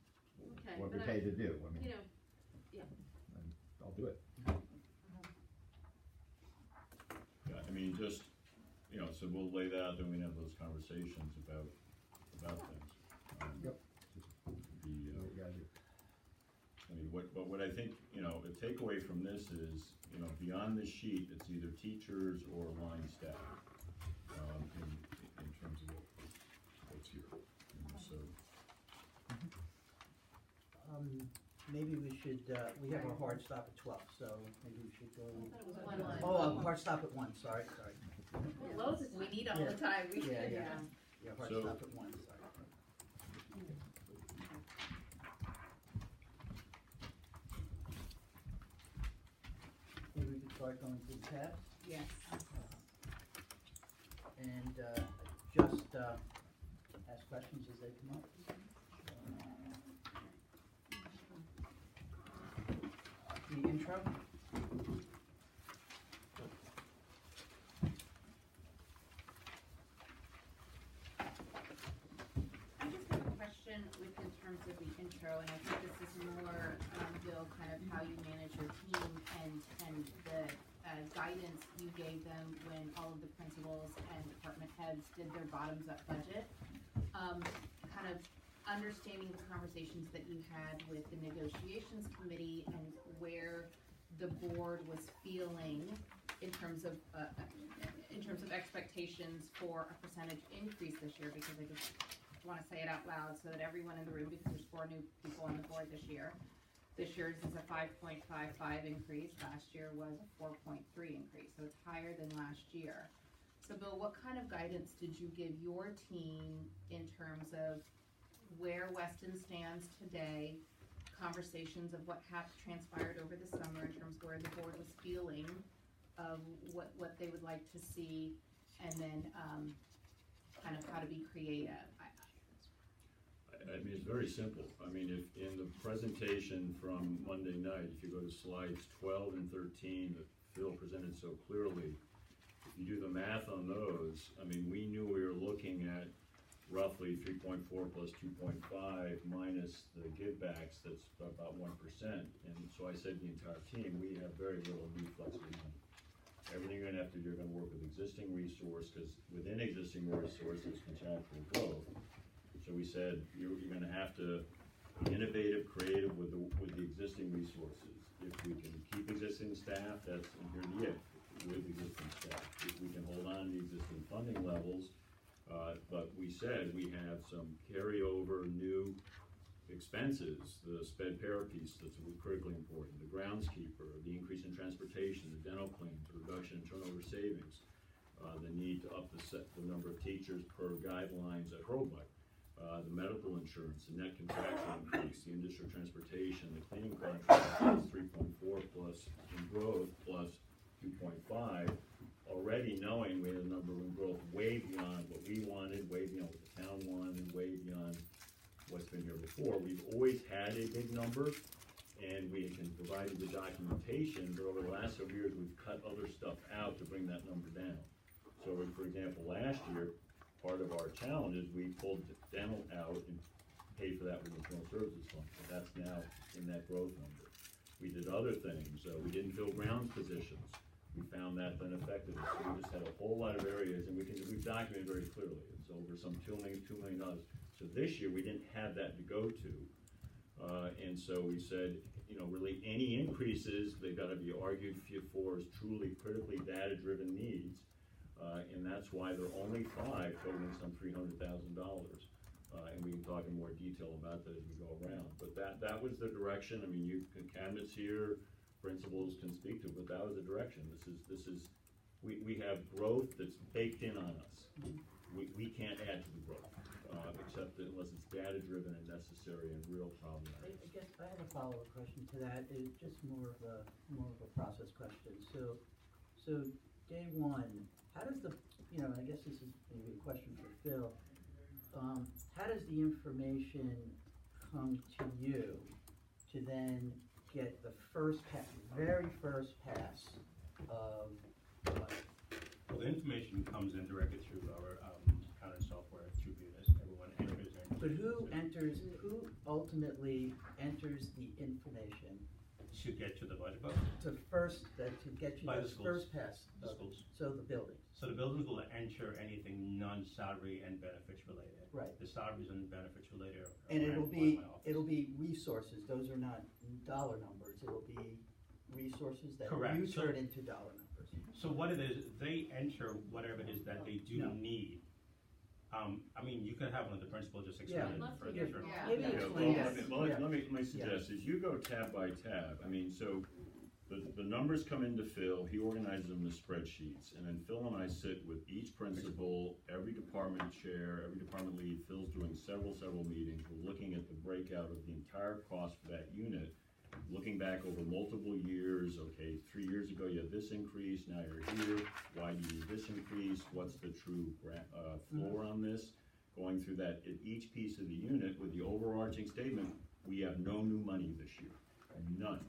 what we're paid to do. I mean, I'll do it.
Yeah, I mean, just, so we'll lay that out, then we can have those conversations about things.
Yep.
I mean, what I think, the takeaway from this is, beyond this sheet, it's either teachers or line staff, in terms of what's here. So.
Maybe we should, we have our hard stop at 12, so maybe we should go. Hard stop at 1, sorry.
Loads we need all the time.
Yeah, hard
So,
stop at 1, sorry. Maybe we could start going through the tabs.
Yes.
And just ask questions as they come up. The intro.
I just have a question in terms of the intro, and I think this is more, Bill, kind of how you manage your team and the guidance you gave them when all of the principals and department heads did their bottoms-up budget. Kind of understanding the conversations that you had with the negotiations committee and where the board was feeling in terms of in terms of expectations for a percentage increase this year, because I just wanna say it out loud so that everyone in the room, because there's 4 new people on the board this year. This year's is a 5.55 increase, last year was a 4.3 increase, so it's higher than last year. So Bill, what kind of guidance did you give your team in terms of where Weston stands today, conversations of what transpired over the summer in terms of where the board was feeling of what they would like to see, and then kind of how to be creative?
I mean, it's very simple. I mean, if in the presentation from Monday night, if you go to slides 12 and 13 that Phil presented so clearly, if you do the math on those, I mean, we knew we were looking at roughly 3.4 plus 2.5 minus the givebacks, that's about 1%. And so I said to the entire team, we have very little new flexibility. Everything you're gonna have to do, you're gonna work with existing resource, because within existing resources, contractual growth. So we said, you're gonna have to be innovative, creative with the existing resources. If we can keep existing staff, that's, and here's the if, with existing staff. If we can hold on to the existing funding levels, but we said we have some carryover new expenses, the sped para piece that's critically important, the groundskeeper, the increase in transportation, the dental claims, the reduction in turnover savings, the need to up the number of teachers per guidelines at Hurlbut. The medical insurance, the net contractual increase, the industrial transportation, the cleaning contract is 3.4 plus in growth plus 2.5. Already knowing we had a number in growth way beyond what we wanted, way beyond what the town wanted, and way beyond what's been here before. We've always had a big number, and we can provide the documentation, but over the last several years, we've cut other stuff out to bring that number down. So, for example, last year, part of our challenge is we pulled dental out and paid for that with the internal services function. That's now in that growth number. We did other things. We didn't fill grounds positions. We found that ineffective. So we just had a whole lot of areas, and we've documented very clearly. It's over some $2 million. So this year we didn't have that to go to, and so we said, really any increases, they've got to be argued for as truly critically data-driven needs. And that's why there are only 5 totaling some $300,000. And we can talk in more detail about that as we go around. But that was the direction. I mean, cabinets here, principals can speak to, but that was the direction. We have growth that's baked in on us. We can't add to the growth, except unless it's data-driven and necessary and real problematic.
I guess I have a follow-up question to that. It's just more of a process question. So day one, how does I guess this is maybe a question for Phil. How does the information come to you to then get the very first pass of what?
Well, the information comes in directly through our accounting software, through Venus. Everyone enters their information.
But who ultimately enters the information?
To get to the budget book?
To get you
By
the
the schools.
first pass.
The schools.
So the buildings.
So the buildings will enter anything non-salary and benefits related.
Right.
The salaries and benefits related are
And
ran by my office.
it'll be resources. Those are not dollar numbers. It'll be resources that
Correct.
you turn into dollar numbers.
So what it is, they enter whatever it is that they do
No.
need. I mean, you could have one of the principals just explain
Yeah.
it
I'd love to
further.
hear
Sure.
from
Maybe
Yeah,
explain
well,
that.
let me suggest is you go tab by tab. I mean, so the numbers come into Phil, he organizes them in spreadsheets, and then Phil and I sit with each principal, every department chair, every department lead. Phil's doing several meetings. We're looking at the breakout of the entire cost for that unit, looking back over multiple years. Okay, 3 years ago you had this increase, now you're here. Why do you need this increase? What's the true floor on this? Going through that at each piece of the unit with the overarching statement, we have no new money this year, none,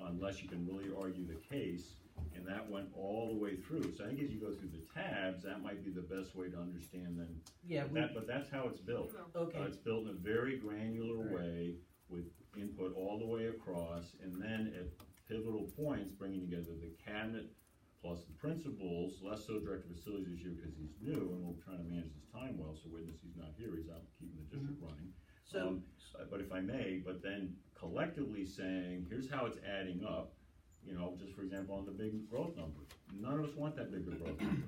unless you can really argue the case, and that went all the way through. So I think as you go through the tabs, that might be the best way to understand them.
Yeah.
But that's how it's built.
Okay.
It's built in a very granular way with input all the way across, and then at pivotal points, bringing together the cabinet plus the principals, less so director of facilities this year because he's new and we're trying to manage his time well, so witness he's not here, he's out keeping the district running.
So,
But if I may, but then collectively saying, here's how it's adding up, just for example, on the big growth number. None of us want that bigger growth number.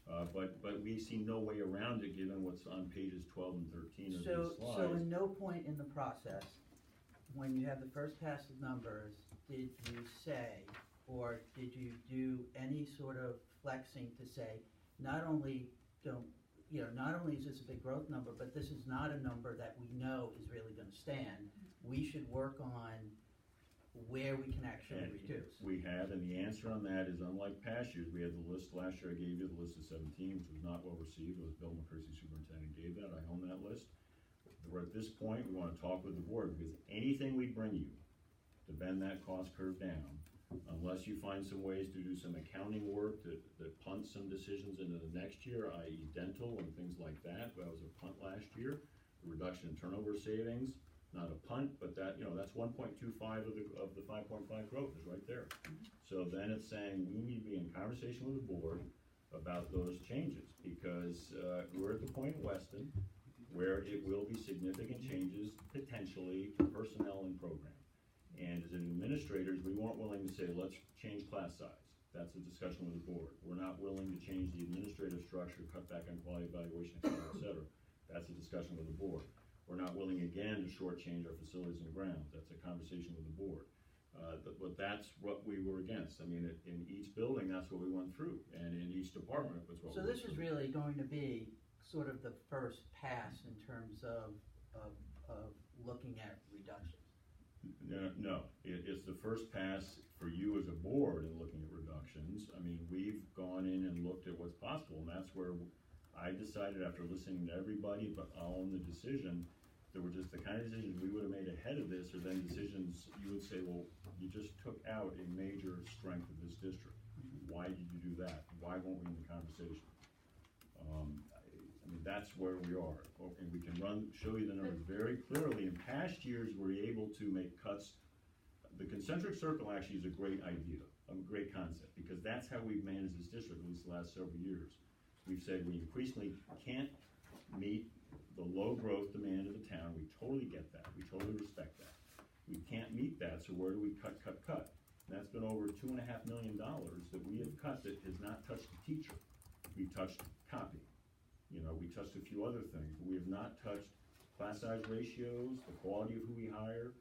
But we see no way around it, given what's on pages 12 and 13 of
So,
these slides.
so in no point in the process, when you have the first pass of numbers, did you say, or did you do any sort of flexing to say, not only not only is this a big growth number, but this is not a number that we know is really gonna stand. We should work on where we can actually
And
reduce.
we have, and the answer on that is, unlike past years, we had the list last year. I gave you the list of 17, which was not well received. It was Bill McCarthy, superintendent, gave that. I own that list. We're at this point, we want to talk with the board, because anything we bring you to bend that cost curve down, unless you find some ways to do some accounting work that punt some decisions into the next year, i.e. dental and things like that. That was a punt last year. The reduction in turnover savings, not a punt, but that, that's 1.25 of the 5.5 growth is right there. So then it's saying we need to be in conversation with the board about those changes, because we're at the point in Weston where it will be significant changes potentially to personnel and program. And as administrators, we weren't willing to say, let's change class size. That's a discussion with the board. We're not willing to change the administrative structure, cut back on quality evaluation, et cetera. That's a discussion with the board. We're not willing again to shortchange our facilities and grounds. That's a conversation with the board. But that's what we were against. I mean, in each building, that's what we went through, and in each department, that's what we
So
went
this is
through.
really going to be sort of the first pass in terms of looking at reductions.
No, it's the first pass for you as a board in looking at reductions. I mean, we've gone in and looked at what's possible, and that's where I decided, after listening to everybody, but I'll own the decision, there were just the kind of decisions we would have made ahead of this, or then decisions you would say, well, you just took out a major strength of this district. Why did you do that? Why weren't we in the conversation? I mean, that's where we are, and we can show you the numbers very clearly. In past years, we were able to make cuts. The concentric circle actually is a great idea, a great concept, because that's how we've managed this district at least the last several years. We've said we increasingly can't meet the low growth demand of the town. We totally get that. We totally respect that. We can't meet that, so where do we cut? And that's been over $2.5 million that we have cut that has not touched the teacher. We've touched copy. We touched a few other things, but we have not touched class size ratios, the quality of who we hire,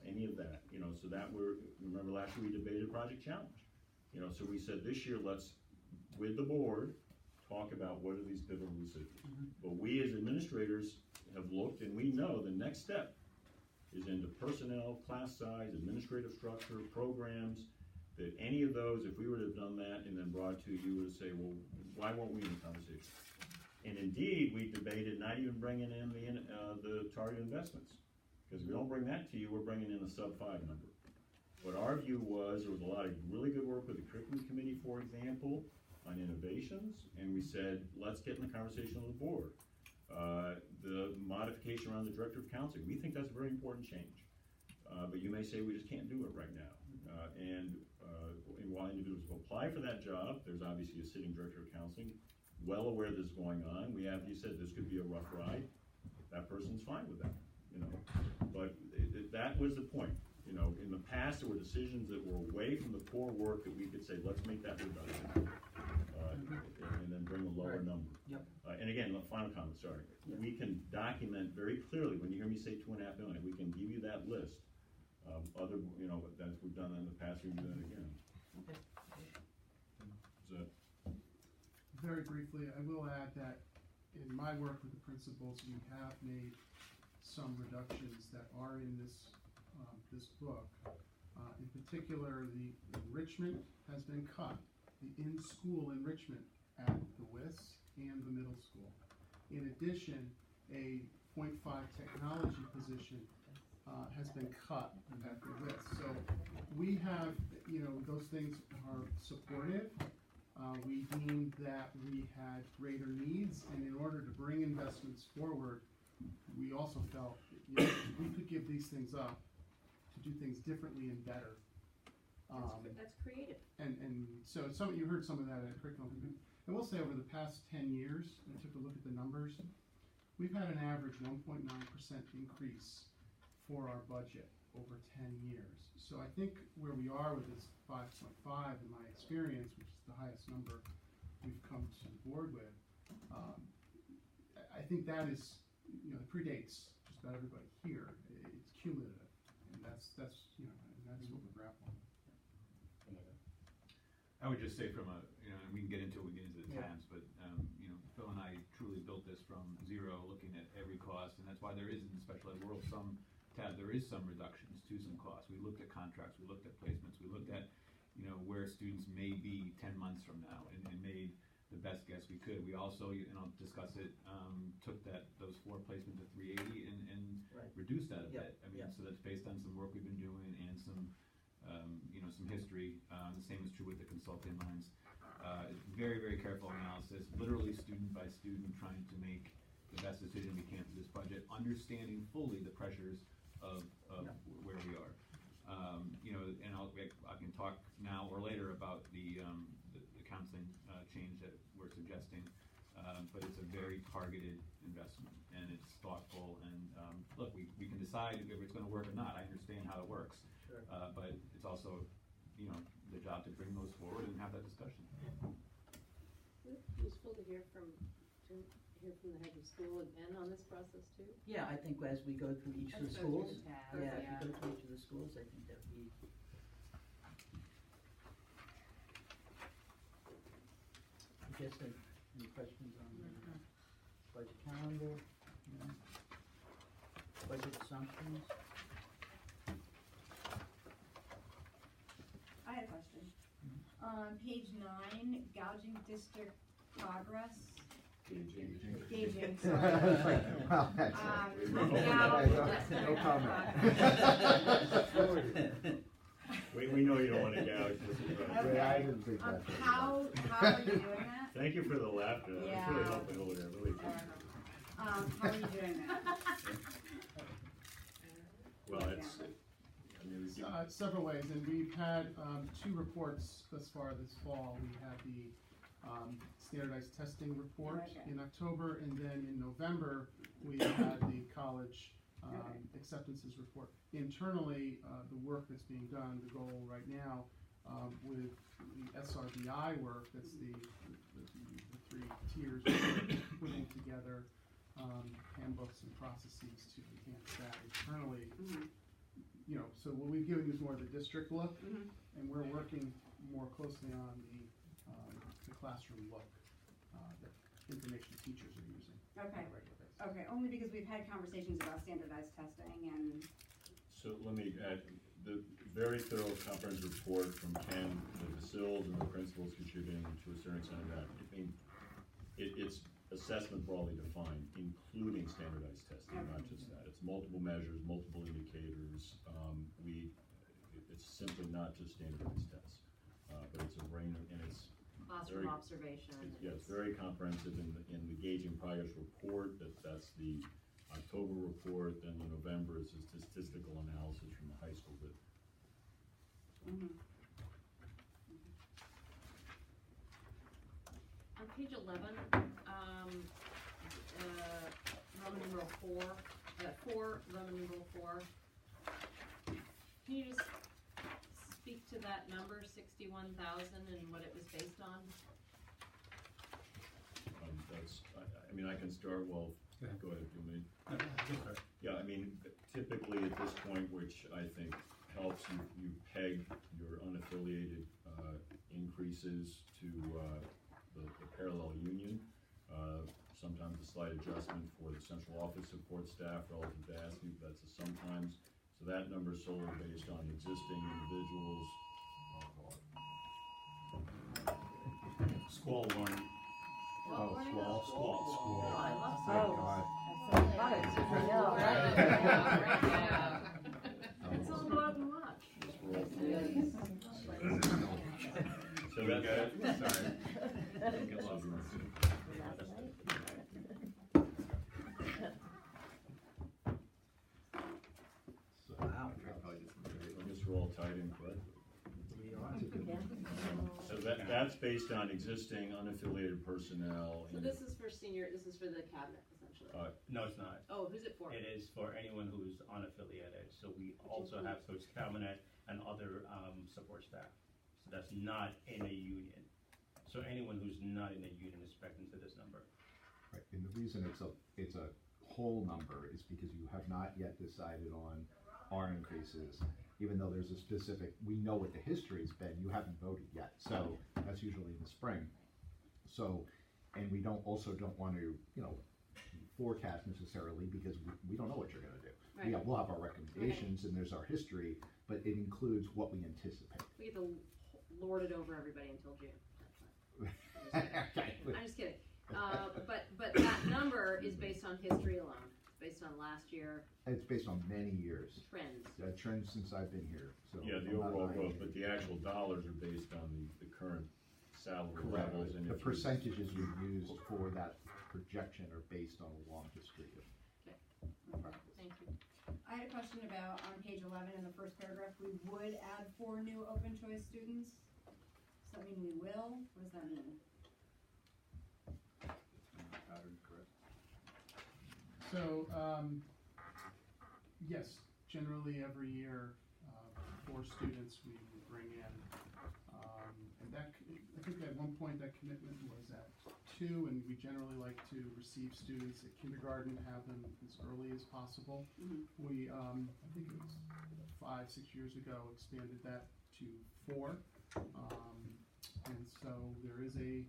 any of that. So that remember last year we debated Project Challenge. So we said this year, let's, with the board, talk about what are these pivotal decisions. But we as administrators have looked, and we know the next step is into personnel, class size, administrative structure, programs, that any of those, if we would have done that and then brought it to you, would say, well, why weren't we in the conversation? And indeed, we debated not even bringing in the target investments, because if we don't bring that to you, we're bringing in a sub-5 number. But our view was, there was a lot of really good work with the curriculum committee, for example, on innovations, and we said, let's get in the conversation with the board. The modification around the director of counseling, we think that's a very important change. But you may say we just can't do it right now. And while individuals will apply for that job, there's obviously a sitting director of counseling, well aware this is going on. We have, you said this could be a rough ride. That person's fine with that, But that was the point. In the past, there were decisions that were away from the core work that we could say, let's make that reduction, and then bring a lower number.
Yep.
And again, the final comment, sorry.
Yeah.
We can document very clearly, when you hear me say $2.5 million, we can give you that list of other, that we've done in the past, we can do that again.
Okay.
Is that?
Very briefly, I will add that in my work with the principals, we have made some reductions that are in this book. In particular, the enrichment has been cut, the in-school enrichment at the WIS and the middle school. In addition, a .5 technology position has been cut at the WIS. So we have, those things are supportive. We deemed that we had greater needs, and in order to bring investments forward, we also felt that, we could give these things up to do things differently and better.
That's creative.
And so you heard some of that at curriculum. And we'll say over the past 10 years, I took a look at the numbers, we've had an average 1.9% increase for our budget over 10 years. So I think where we are with this 5.5, in my experience, which is the highest number, we've come to the board with, I think that is, predates just about everybody here. It's cumulative, and that's what we're grappling with.
I would just say from a, and we can get into the tabs, but, Phil and I truly built this from zero, looking at every cost, and that's why there is in the special ed world there is some reductions to some costs. We looked at contracts, we looked at placements, we looked at, where students may be 10 months from now, and made the best guess we could. We also, discuss it, took those 4 placements to 380 and
Right.
reduced that a
Yep,
bit. I mean,
yep.
so that's based on some work we've been doing and some history. The same is true with the consulting lines. Very, very careful analysis, literally student by student, trying to make the best decision we can for this budget, understanding fully the pressures of where we are. And I can talk now or later about the counseling change that we're suggesting, but it's a very targeted investment, and it's thoughtful, and look, we can decide if it's going to work or not. I understand how it works,
Sure.
But it's also, the job to bring those forward and have that discussion.
Is it useful to hear from the head of school again on this process too?
Yeah, I think as we go through each of the
Let's go through
schools,
the tabs,
if
yeah.
we go through each of the schools, I think that would be. I guess, any questions on the budget calendar, budget assumptions?
I had a question. Page 9, gouging district progress. Gauging, sorry.
Well, that's no comment.
We know you don't want to gouge this.
Okay.
I didn't think that.
How are you doing that?
Thank you for the laughter. That was
Yeah.
really helping over there, really.
How are you doing that?
Well, it's,
Several ways, and we've had 2 reports thus far this fall. We had the standardized testing report
Okay.
in October, and then in November, we had the college acceptances report. Internally, the work that's being done, the goal right now, with the SRBI work, that's the 3 tiers we're putting together, handbooks and processes to enhance that internally. So what we've given you is more of the district look, and we're working more closely on the classroom look, that information teachers are using on
Okay.
a regular basis.
Okay, only because we've had conversations about standardized testing and.
so let me add, the very thorough comprehensive report from Ken, the facilities and the principals contributing to a certain extent of that. I mean, it's assessment broadly defined, including standardized testing, not just that. It's multiple measures, multiple indicators. It's simply not just standardized tests, but it's a range, and it's
Classroom
very,
observation.
It's very comprehensive in the gauging progress report. That's the October report. Then in November is a statistical analysis from the high school. But
On page 11, Roman numeral 4, Roman numeral 4. Can you just speak to that number, 61,000, and what it was based on?
I can start. Well, go ahead, do me. Yeah, typically at this point, which I think helps, you peg your unaffiliated increases to the parallel union. Sometimes a slight adjustment for the central office support staff relative to asking, but that's a sometimes. So that number is solely based on existing individuals.
Squall warning.
Oh, squall.
Oh, I love
Thank God.
It's all go out and watch.
So that's,
Sorry.
get lost in this.
Wow.
I guess we're all tied in correctly.
We are.
So that's based on existing unaffiliated personnel.
So this is for the cabinet essentially.
No, it's not.
Oh, who's it for?
It is for anyone who's unaffiliated, so we also have coach cabinet and other support staff. So that's not in a union. So anyone who's not in a union is backed into this number.
Right, and the reason it's a whole number is because you have not yet decided on our increases, even though there's a specific, we know what the history's been, you haven't voted yet, so that's usually in the spring. So, and we don't want to, forecast necessarily, because we don't know what you're gonna do.
Right.
Yeah, we'll have our recommendations and there's our history, but it includes what we anticipate.
We get to lord it over everybody until June. I'm just kidding. But that number is based on history alone, based on last year
It's based on many years,
trends.
trends since I've been here, so.
Yeah, the
I'm not
overall
lying.
growth, but the actual dollars are based on the current salary
Correct.
levels and
The
if you-
percentages we used for that projection are based on a long history of practice.
Thank you.
I had a question about, on page 11 in the first paragraph, we would add 4 new open choice students. Does that mean we will? What does that mean?
So, yes, generally every year, 4 students we bring in. And that, I think at one point that commitment was at 2, and we generally like to receive students at kindergarten, have them as early as possible. We, I think it was 5, 6 years ago, expanded that to 4. And so there is a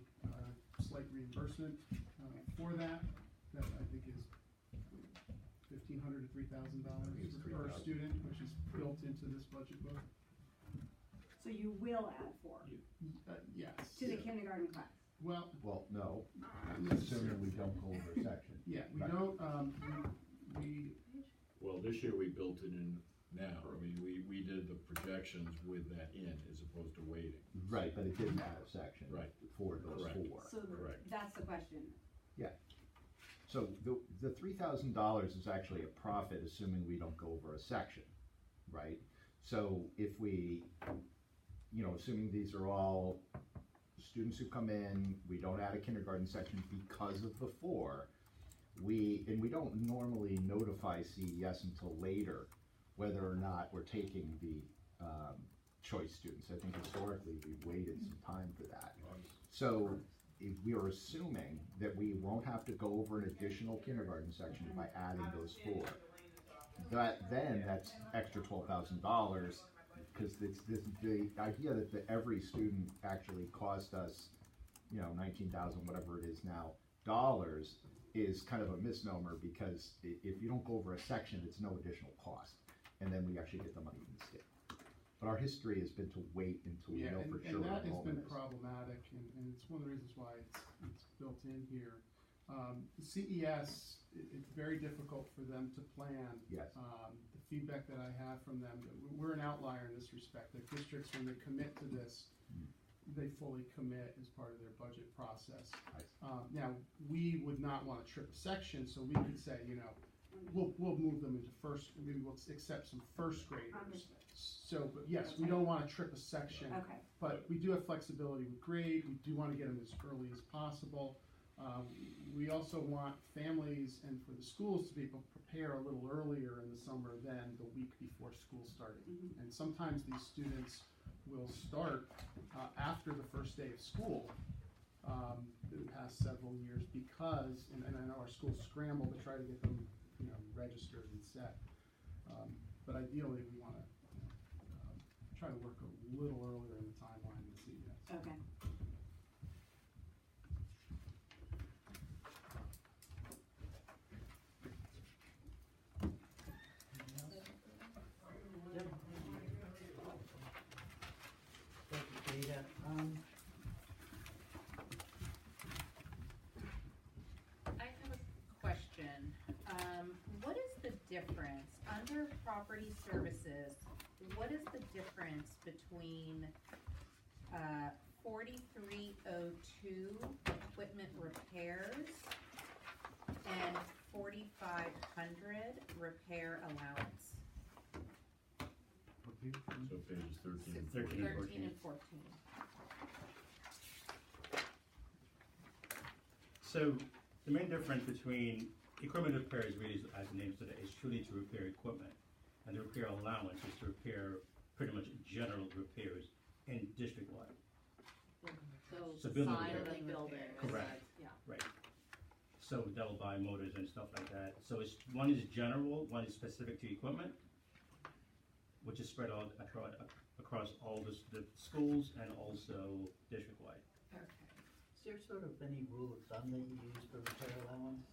slight reimbursement for that I think is $1,500 to $3,000 per student, which is built into this budget book.
So you will add 4
Yes.
to the kindergarten class?
Well, no, assuming we don't go over a section.
Yeah, we
Right.
don't, we,
Well, this year we built it in now, I mean, we did the projections with that in as opposed to waiting.
Right, but it didn't add a section.
Right.
For those
Correct.
4.
So
Correct.
that's the question.
So the $3,000 is actually a profit, assuming we don't go over a section, right? So if we, assuming these are all students who come in, we don't add a kindergarten section because of the 4, we don't normally notify CES until later whether or not we're taking the choice students. I think historically we've waited some time for that. So if we are assuming that we won't have to go over an additional kindergarten section by adding those 4. That's extra $12,000, because it's the idea that every student actually cost us, $19,000, whatever it is now, dollars is kind of a misnomer, because if you don't go over a section, it's no additional cost, and then we actually get the money from the state. But our history has been to wait until we know for sure
and
what
that has
enrollment
been
is.
problematic, and it's one of the reasons why it's built in here. CES, it's very difficult for them to plan.
Yes.
The feedback that I have from them, we're an outlier in this respect. The districts, when they commit to this, they fully commit as part of their budget process. Now, we would not want to trip a section, so we could say, we'll move them into maybe we'll accept some first graders. So, but yes, we don't want to trip a section.
Okay.
But we do have flexibility with grade. We do want to get them as early as possible. We also want families and for the schools to be able to prepare a little earlier in the summer than the week before school started. And sometimes these students will start after the first day of school in the past several years because, and I know our schools scramble to try to get them registered and set. But ideally, we want to try to work a little earlier in the timeline than CES.
Okay.
Thank you, Jada.
I have a question. What is the difference, under property services, what is the difference between, 4302 equipment repairs and 4500 repair allowance?
So pages 13 and
13 and
13 and 14.
So the main difference between equipment repair is really, as the name said, is truly to repair equipment. And the repair allowance is to repair pretty much general repairs in district-wide.
So
So building
side of the
repair.
building.
Correct.
Yeah.
Right. So they'll buy motors and stuff like that. So it's, one is general, one is specific to equipment, which is spread out across all the schools and also district-wide.
Is there sort of any rule of thumb that you use for repair allowance?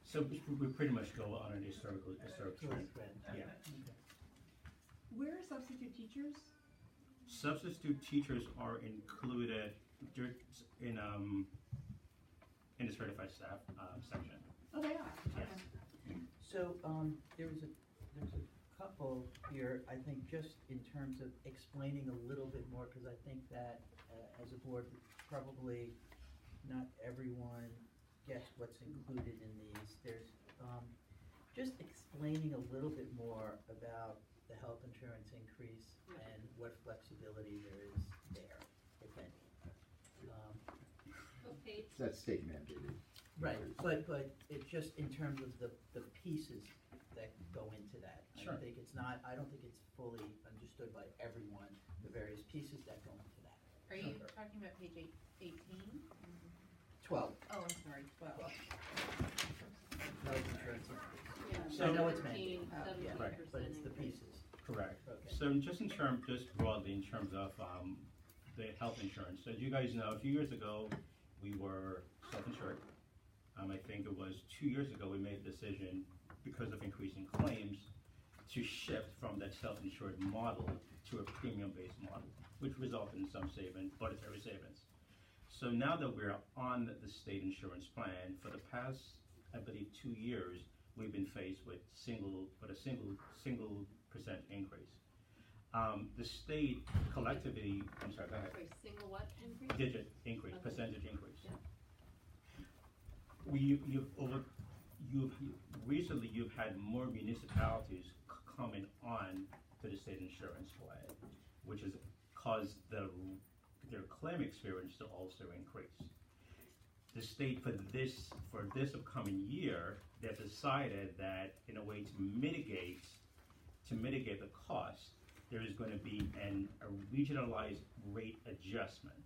So we pretty much go on an historical trend. Yeah.
Okay.
Where are substitute teachers?
Substitute teachers are included in the certified staff section.
Oh, they are?
Yes.
Okay.
So, there's a couple here, I think, just in terms of explaining a little bit more, because I think that, as a board, probably not everyone gets what's included in these. There's, just explaining a little bit more about the health insurance increase and what flexibility there is there, if any.
Okay.
That's state mandated.
Right, but it's just in terms of the pieces that go into that.
Sure.
I don't think it's fully understood by everyone, the various pieces that go into that.
Are you talking about page 18?
12,
Oh, I'm sorry, 12.
health insurance increase.
Yeah.
So I know it's
17%
mandated, yeah,
Right.
but it's the
increase.
pieces.
Correct.
Okay.
So just broadly in terms of the health insurance. So as you guys know, a few years ago, we were self-insured. I think it was 2 years ago, we made a decision, because of increasing claims, to shift from that self-insured model to a premium-based model, which resulted in some budgetary savings. So now that we're on the state insurance plan, for the past, I believe, 2 years, we've been faced with a single percent increase. The state collectively, I'm sorry, go ahead.
Sorry, single what increase?
Digit increase,
Okay.
percentage increase.
Yeah.
Recently you've had more municipalities coming on to the state insurance plan, which has caused their claim experience to also increase. The state for this upcoming year, they've decided that in a way to mitigate the cost, there is going to be a regionalized rate adjustment.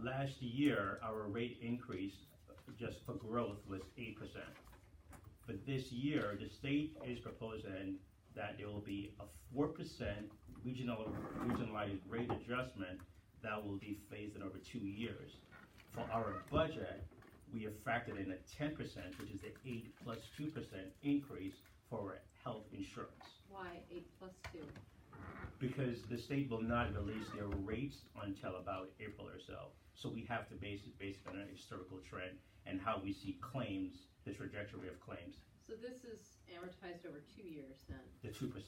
Last year, our rate increase just for growth was 8%. But this year, the state is proposing that there will be a 4% regionalized rate adjustment that will be phased in over 2 years. For our budget, we have factored in a 10%, which is the 8 plus 2% increase for health insurance.
Why 8 plus 2?
Because the state will not release their rates until about April or so. So we have to base it on a historical trend and how we see claims, the trajectory of claims.
So this is amortized over 2 years then?
The 2% is.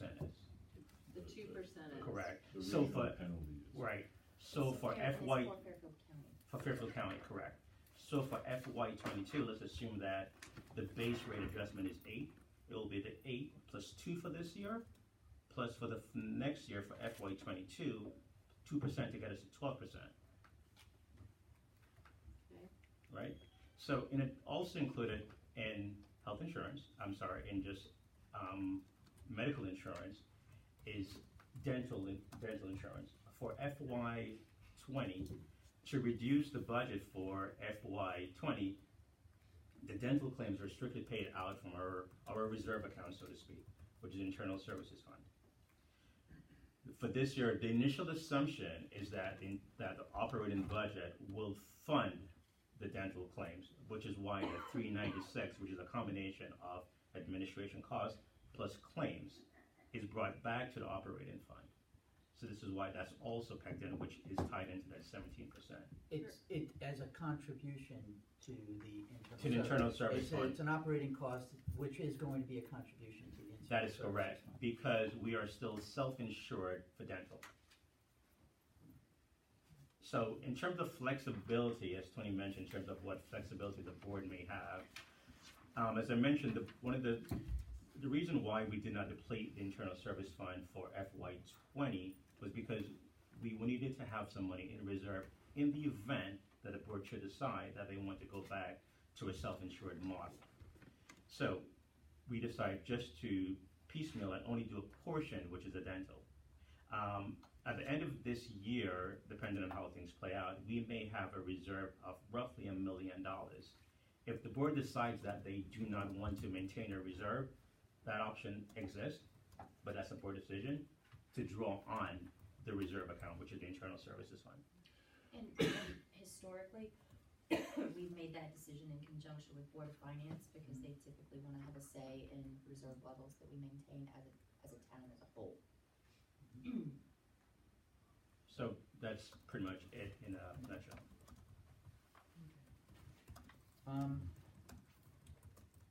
The 2% is?
Correct.
The
So
regional
for,
penalty is.
right, so for
It's
FY,
for Fairfield County.
for Fairfield County, correct. So for FY '22, let's assume that the base rate adjustment is 8. It will be the 8 plus 2 for this year, plus for the next year for FY '22, 2% to get us to 12%.
Okay.
Right? So, and it also included in health insurance, in just medical insurance, is dental insurance. For FY '20, to reduce the budget for FY '20, the dental claims are strictly paid out from our reserve account, so to speak, which is Internal Services Fund. For this year, the initial assumption is that the operating budget will fund the dental claims, which is why the 396, which is a combination of administration costs plus claims, is brought back to the operating fund. So this is why that's also packed in, which is tied into that 17%.
It's as a contribution to the internal.
To the internal service fund.
It's an operating cost, which is going to be a contribution to the internal.
That is
services
correct,
fund.
because we are still self-insured for dental. So in terms of flexibility, as Tony mentioned, in terms of what flexibility the board may have, as I mentioned, the reason why we did not deplete the internal service fund for FY '20 was because we needed to have some money in reserve in the event that the board should decide that they want to go back to a self-insured model. So we decided just to piecemeal and only do a portion, which is a dental. At the end of this year, depending on how things play out, we may have a reserve of roughly $1 million. If the board decides that they do not want to maintain a reserve, that option exists, but that's a board decision to draw on the reserve account, which is the internal services fund.
And historically, we've made that decision in conjunction with Board of Finance because they typically want to have a say in reserve levels that we maintain as a town as a whole.
So that's pretty much it in a nutshell.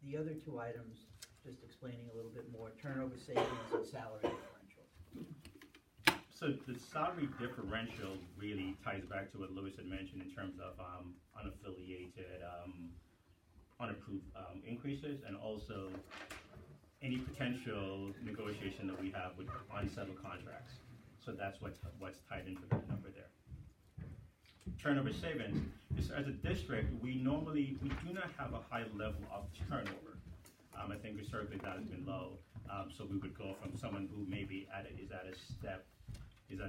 The other two items, just explaining a little bit more, turnover savings and salary differential.
So the salary differential really ties back to what Louis had mentioned in terms of unaffiliated, unapproved increases, and also any potential negotiation that we have with unsettled contracts. So that's what's tied into that number there. Turnover savings is, as a district, we do not have a high level of turnover. I think historically that has been low. So we would go from someone who maybe is at a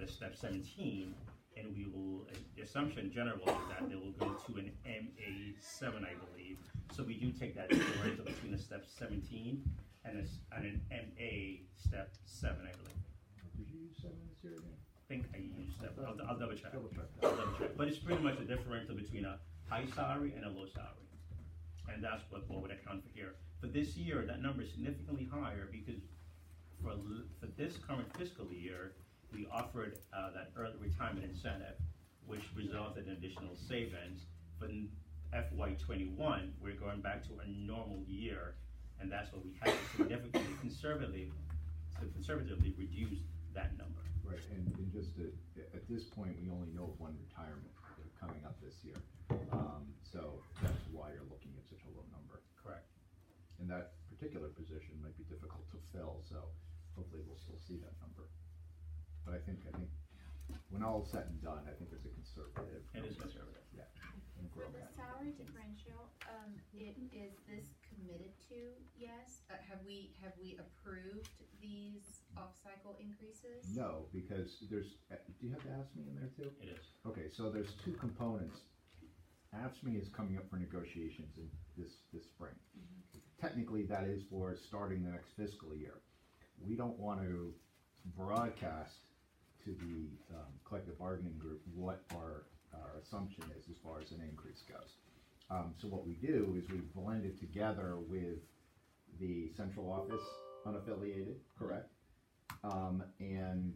step 17, and we will, the assumption generally is that they will go to an MA7, I believe. So we do take that differential between a step 17 and an MA step 7, I believe.
Did you use 7 this year again?
I think I used step, I'll double check.
Double check.
I'll double check. But it's pretty much a differential between a high salary and a low salary. And that's what would account for here. For this year, that number is significantly higher because for this current fiscal year, we offered that early retirement incentive, which resulted in additional savings. For FY21, we're going back to a normal year, and that's what we had to significantly conservatively reduce that number.
Right, and just at this point, we only know of one retirement coming up this year. So that's why you're looking at such a low number.
Correct.
And that particular position might be difficult to fill, so hopefully we'll still see that number. But I think when all is said and done, I think it's a conservative.
It is conservative.
Yeah.
For the salary differential, is this committed to? Yes. Have we approved these off-cycle increases?
No, because do you have the AFSCME in there too?
It is.
Okay, so there's two components. AFSCME is coming up for negotiations in this spring. Technically, that is for starting the next fiscal year. We don't want to broadcast to the collective bargaining group what our assumption is as far as an increase goes. So what we do is we blend it together with the central office unaffiliated, correct? And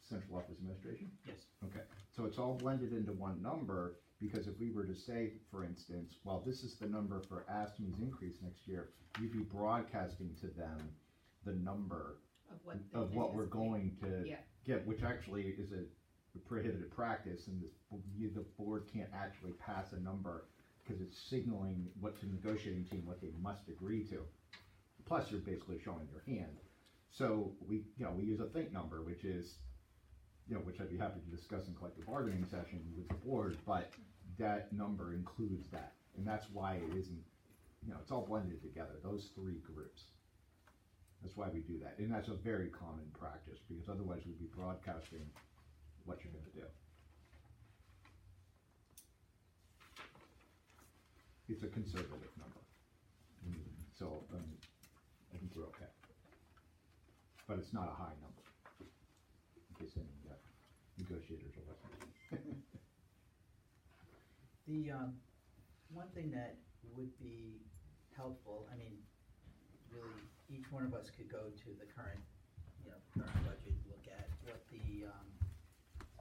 central office administration?
Yes.
Okay, so it's all blended into one number, because if we were to say, for instance, well, this is the number for AFSCME's increase next year, you'd be broadcasting to them the number of what we're going to get, which actually is a prohibited practice, and the board can't actually pass a number because it's signaling what the negotiating team what they must agree to. Plus, you're basically showing your hand. So we use a think number, which is, which I'd be happy to discuss in collective bargaining session with the board, but that number includes that, and that's why it isn't, it's all blended together, those three groups. That's why we do that, and that's a very common practice, because otherwise we'd be broadcasting what you're going to do. It's a conservative number, so I think we're okay. But it's not a high number, in case any negotiators are listening.
The one thing that would be helpful, really, each one of us could go to the current budget, look at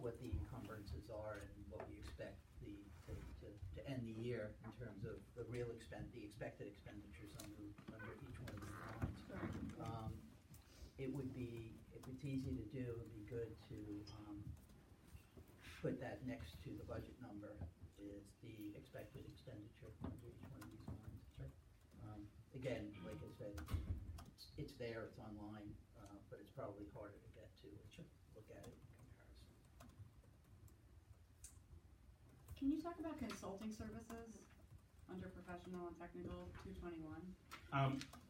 what the encumbrances are and what we expect to end the year in terms of the expected expenditures under each one of these lines. If it's easy to do, it'd be good to put that next to the budget number, is the expected expenditure under each one of these lines. Sure. Again, like I said, it's there, it's online, but it's probably harder to get to. Sure. Look at it in comparison.
Can you talk about consulting services under professional and technical 221?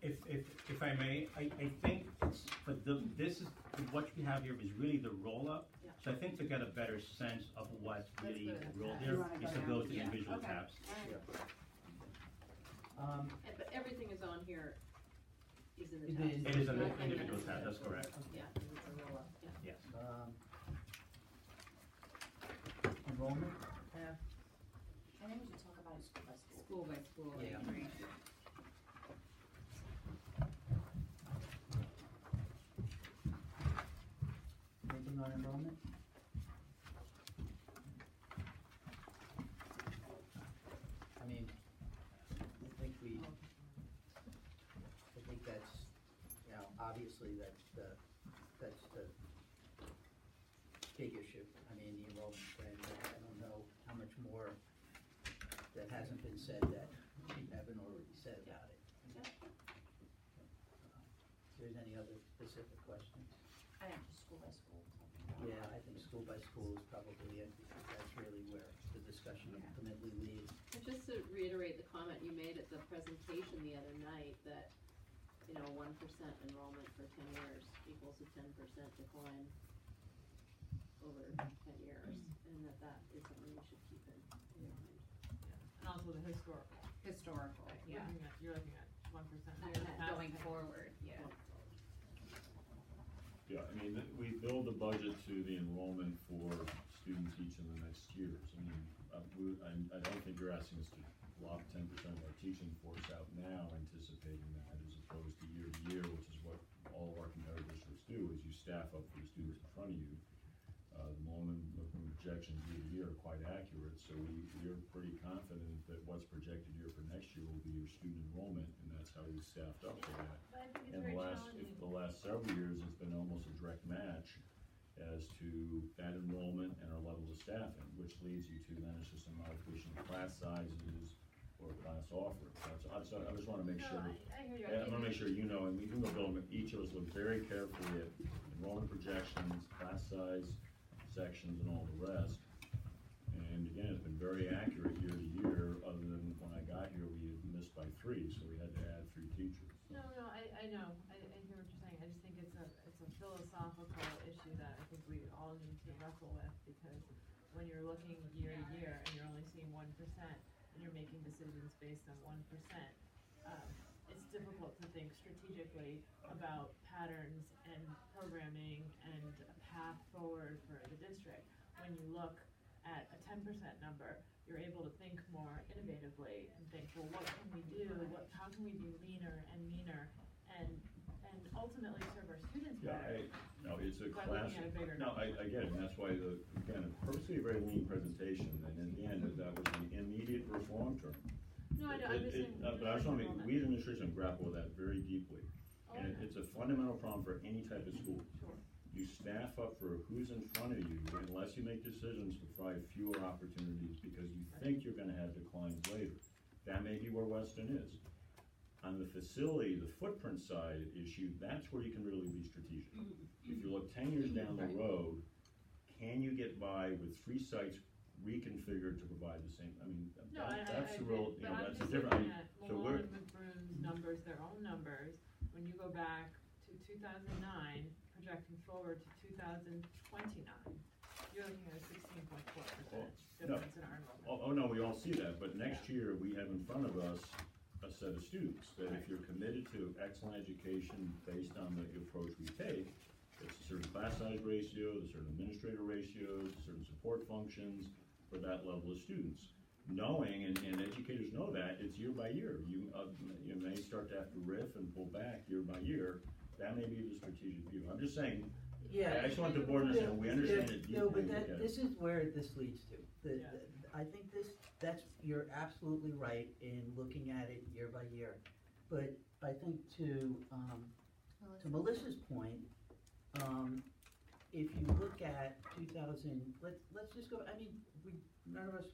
If I may, I think for this is what we have here is really the roll up.
Yeah.
So I think to get a better sense of what
Let's
really
go to the
role
tabs.
there
You wanna
is
go
to
down?
go to
Yeah.
individual
Okay.
tabs.
But everything is on here, is in the
It
tabs.
is.
It is an
Not
individual
in
tab, that's correct.
Yeah, because it's a roll up, yeah.
Yes.
Enrollment?
I think we should talk about it school by school.
School by school, I
Yeah.
agree.
Anything on enrollment? I mean, I think that's, you know, obviously that's the big issue. I mean, the enrollment trend, I don't know how much more that hasn't been said that we haven't already said about it. If there's any other specific questions?
I think just school by school.
Yeah, I think school by school is probably it, because that's really where the discussion ultimately leads.
And just to reiterate the comment you made at the presentation the other night, that, 1% enrollment for 10 years equals a 10% decline over 10 years, and that is something we should keep in mind.
And also the historical.
Historical, yeah.
You're looking at 1%.
Going forward, yeah.
Yeah, I mean, we build the budget to the enrollment for students each in the next years. I mean, I don't think you're asking us to lock 10% of our teaching force out now, anticipating that, as opposed to year, which is what all of our competitor districts do, is you staff up for the students in front of you. The moment the projections year to year are quite accurate, so we're pretty confident that what's projected here for next year will be your student enrollment, and that's how we staffed up for that.
But I think it's
And
very
the
challenging.
last several years, it's been almost a direct match as to that enrollment and our level of staffing, which leads you to then it's just a modification of class sizes or class offerings. So I just wanna make
No,
sure,
I hear you.
I wanna make sure you know, and we do go build, each of us look very carefully at enrollment projections, class size, sections, and all the rest. And again, it's been very accurate year to year, other than when I got here, we had missed by 3, so we had to add 3 teachers.
No, I know, I hear what you're saying, I just think it's a philosophical issue that I think we all need to wrestle with, because when you're looking year to year and you're only seeing 1%, and you're making decisions based on 1%, it's difficult to think strategically about patterns and programming and a path forward for the district. When you look at a 10% number, you're able to think more innovatively and think, well, what can we do? How can we be leaner and meaner and ultimately serve our students
Yeah,
better?
no, it's a
By
class.
looking at a bigger
No, I get it, and that's why again, purposely a very lean presentation, and in the end, that was the immediate versus long term.
No, I know, I'm just saying.
But I just wanna make, we as an administration grapple with that very deeply. And it's a fundamental problem for any type of school.
Sure.
You staff up for who's in front of you, unless you make decisions to provide fewer opportunities because you think you're gonna have declines later. That may be where Weston is. On the facility, the footprint side issue, that's where you can really be strategic. If you look 10 years down the road, can you get by with 3 sites reconfigured to provide the same, I mean,
No,
that's the
I
real,
agree,
you know,
but I'm
that's the
just
difference.
looking at
So we're,
Malone and McBroom's numbers, their own numbers, when you go back to 2009, projecting forward to 2029, you're looking at a 16.4% difference in our enrollment.
oh, no, we all see that, but next year, we have in front of us a set of students, that if you're committed to excellent education based on the approach we take, it's a certain class size ratio, there's certain administrator ratios, certain support functions for that level of students. Knowing, and educators know that, it's year by year. You may start to have to riff and pull back year by year. That may be the strategic view. I'm just saying,
Yeah.
I just want the board to understand, we understand it deeply.
No, but
we get it.
this is where this leads to. I think you're absolutely right in looking at it year by year. But I think to Melissa's point, if you look at 2000, let's just go, I mean, none of us,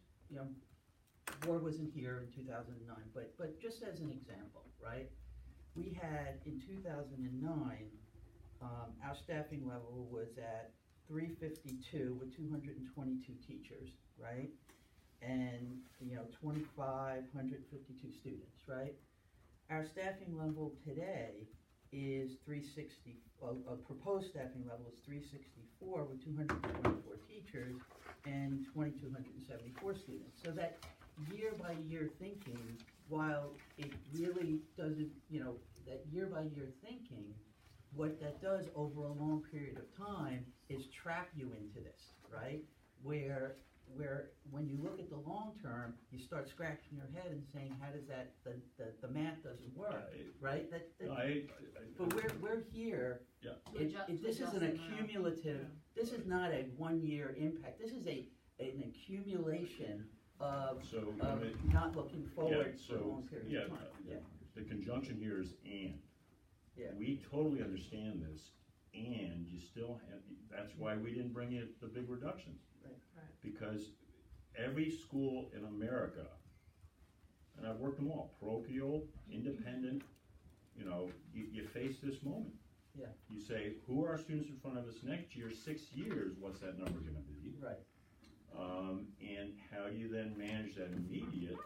board wasn't here in 2009, but just as an example, right? We had, in 2009, our staffing level was at 352 with 222 teachers, right? And, 2,552 students, right? Our staffing level today is 360, a proposed staffing level is 364 with 224 teachers and 2,274 students. So that year by year thinking, while it really doesn't, that year by year thinking, what that does over a long period of time is trap you into this, right? Where when you look at the long term, you start scratching your head and saying, how does that, the math doesn't work, right? But we're here,
Yeah.
This is an accumulative, this is not a 1 year impact, this is an accumulation of not looking forward for a long period of time.
The conjunction here is and.
Yeah.
We totally understand this, and you still have, that's why we didn't bring in the big reductions.
Right.
Because every school in America, and I've worked them all, parochial, independent, you face this moment.
Yeah.
You say, who are our students in front of us next year, 6 years, what's that number gonna be?
Right.
And how do you then manage that immediate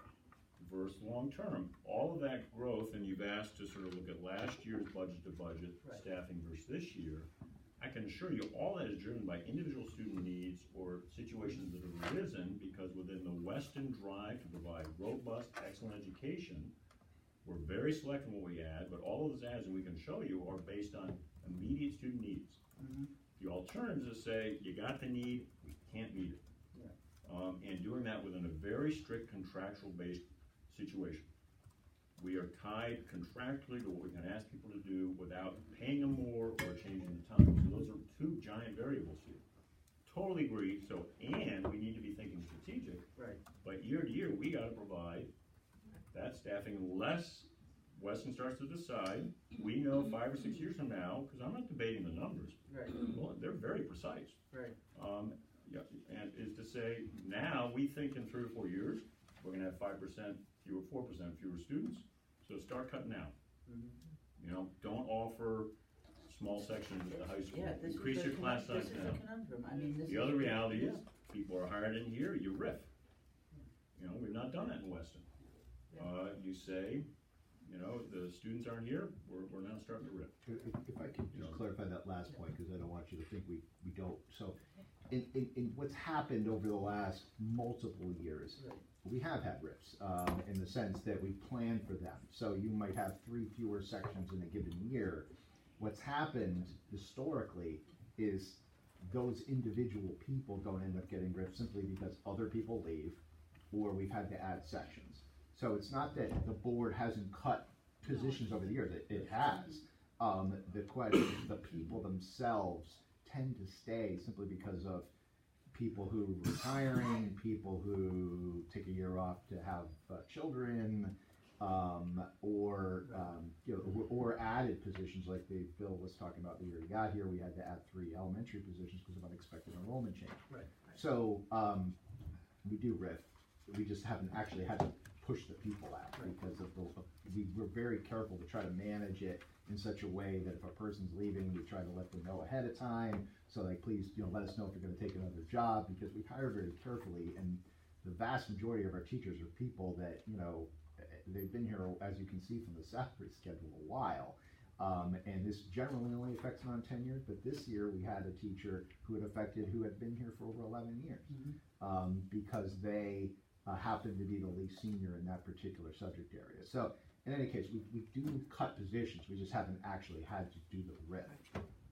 versus long-term? All of that growth, and you've asked to sort of look at last year's budget to budget staffing versus this year, I can assure you all that is driven by individual student needs or situations that have arisen because within the Weston drive to provide robust, excellent education, we're very selective in what we add, but all of those adds that we can show you are based on immediate student needs.
Mm-hmm.
The alternatives is say, you got the need, we can't meet it. And doing that within a very strict contractual-based situation. We are tied contractually to what we can ask people to do without paying them more or changing the time. So those are two giant variables here. Totally agree. So, and we need to be thinking strategic.
Right.
But year to year, we got to provide that staffing unless Weston starts to decide. We know 5 or 6 years from now, because I'm not debating the numbers.
Right.
Well, they're very precise.
Right.
And is to say, now we think in 3 or 4 years, we're gonna have 5% fewer, 4% fewer students, so start cutting out.
Mm-hmm.
Don't offer small sections at the high school.
Yeah,
Increase your class size
this is
down.
a conundrum. I mean,
The other reality is, people are hired in here, you riff. We've not done that in Weston. You say, the students aren't here, we're now starting to riff.
If I could just clarify that last point, because I don't want you to think we don't. So, in what's happened over the last multiple years, we have had riffs, in the sense that we plan for them. So you might have 3 fewer sections in a given year. What's happened historically is those individual people don't end up getting riffs simply because other people leave, or we've had to add sections. So it's not that the board hasn't cut positions over the years, it has. The question, the people themselves tend to stay simply because of people who are retiring, people who take a year off to have children, or added positions like Bill was talking about the year he got here. We had to add 3 elementary positions because of unexpected enrollment change.
Right.
So we do riff. We just haven't actually had to push the people out because of we're very careful to try to manage it in such a way that if a person's leaving, we try to let them know ahead of time. So please, let us know if you're going to take another job, because we hire very carefully, and the vast majority of our teachers are people that, they've been here, as you can see from the salary schedule, a while. And this generally only affects non-tenured, but this year we had a teacher who had been here for over 11 years, because they happened to be the least senior in that particular subject area. So in any case, we do cut positions, we just haven't actually had to do the RIF,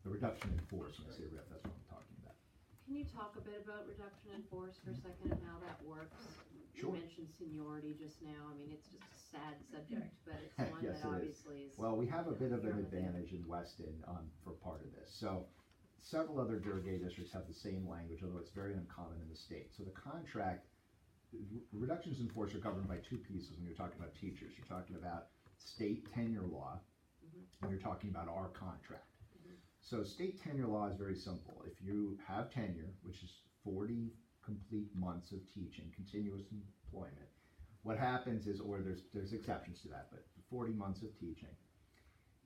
the reduction in force. When I say RIF, that's what I'm talking about.
Can you talk a bit about reduction in force for a second and how that works?
Sure.
You mentioned seniority just now. I mean, it's just a sad subject, but it's one
Yes,
that
it
obviously is.
Well, we have a bit of an
here on the
advantage in Weston for part of this. So several other Durgay districts have the same language, although it's very uncommon in the state. So the contract, reductions in force are governed by 2 pieces when you're talking about teachers. You're talking about state tenure law, and you're talking about our contract. So state tenure law is very simple. If you have tenure, which is 40 complete months of teaching, continuous employment, what happens is, or there's exceptions to that, but 40 months of teaching,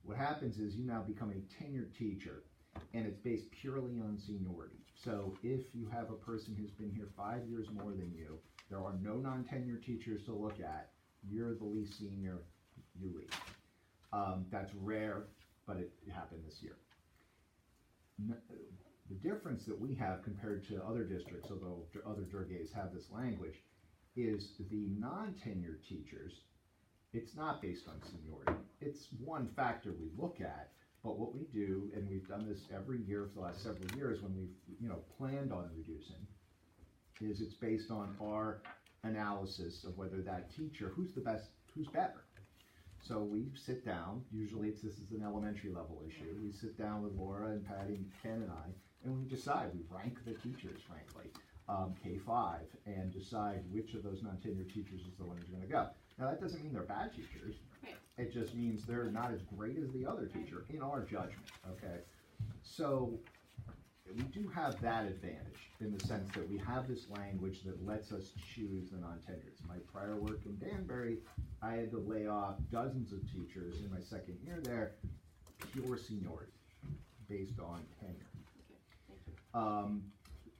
what happens is you now become a tenured teacher, and it's based purely on seniority. So if you have a person who's been here 5 years more than you, there are no non-tenured teachers to look at, you're the least senior, you leave. That's rare, but it happened this year. The difference that we have compared to other districts, although other Durgays have this language, is the non-tenured teachers, it's not based on seniority. It's one factor we look at, but what we do, and we've done this every year for the last several years when we've planned on reducing, is it's based on our analysis of whether that teacher, who's the best, who's better. So we sit down, usually this is an elementary level issue, we sit down with Laura and Patty, Ken and I, and we decide, we rank the teachers, frankly, K-5, and decide which of those non-tenured teachers is the one who's gonna go. Now, that doesn't mean they're bad teachers, it just means they're not as great as the other teacher, in our judgment, okay? So, we do have that advantage, in the sense that we have this language that lets us choose the non-tenured. My prior work in Danbury, I had to lay off dozens of teachers in my second year there, pure seniority, based on tenure.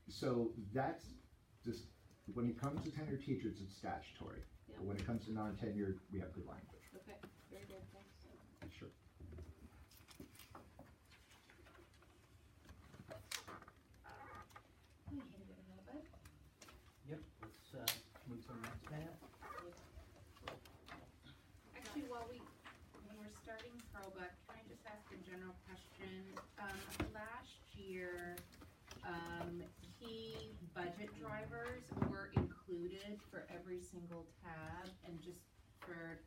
So that's just, when it comes to tenured teachers, it's statutory.
Yeah.
But when it comes to non-tenured, we have good language.
Okay, very good, thanks.
Sure.
Yep, let's move to the next tab.
Actually, when we're starting Pearlbuck, can I just ask a general question? Last year, key budget drivers were included for every single tab, and just for,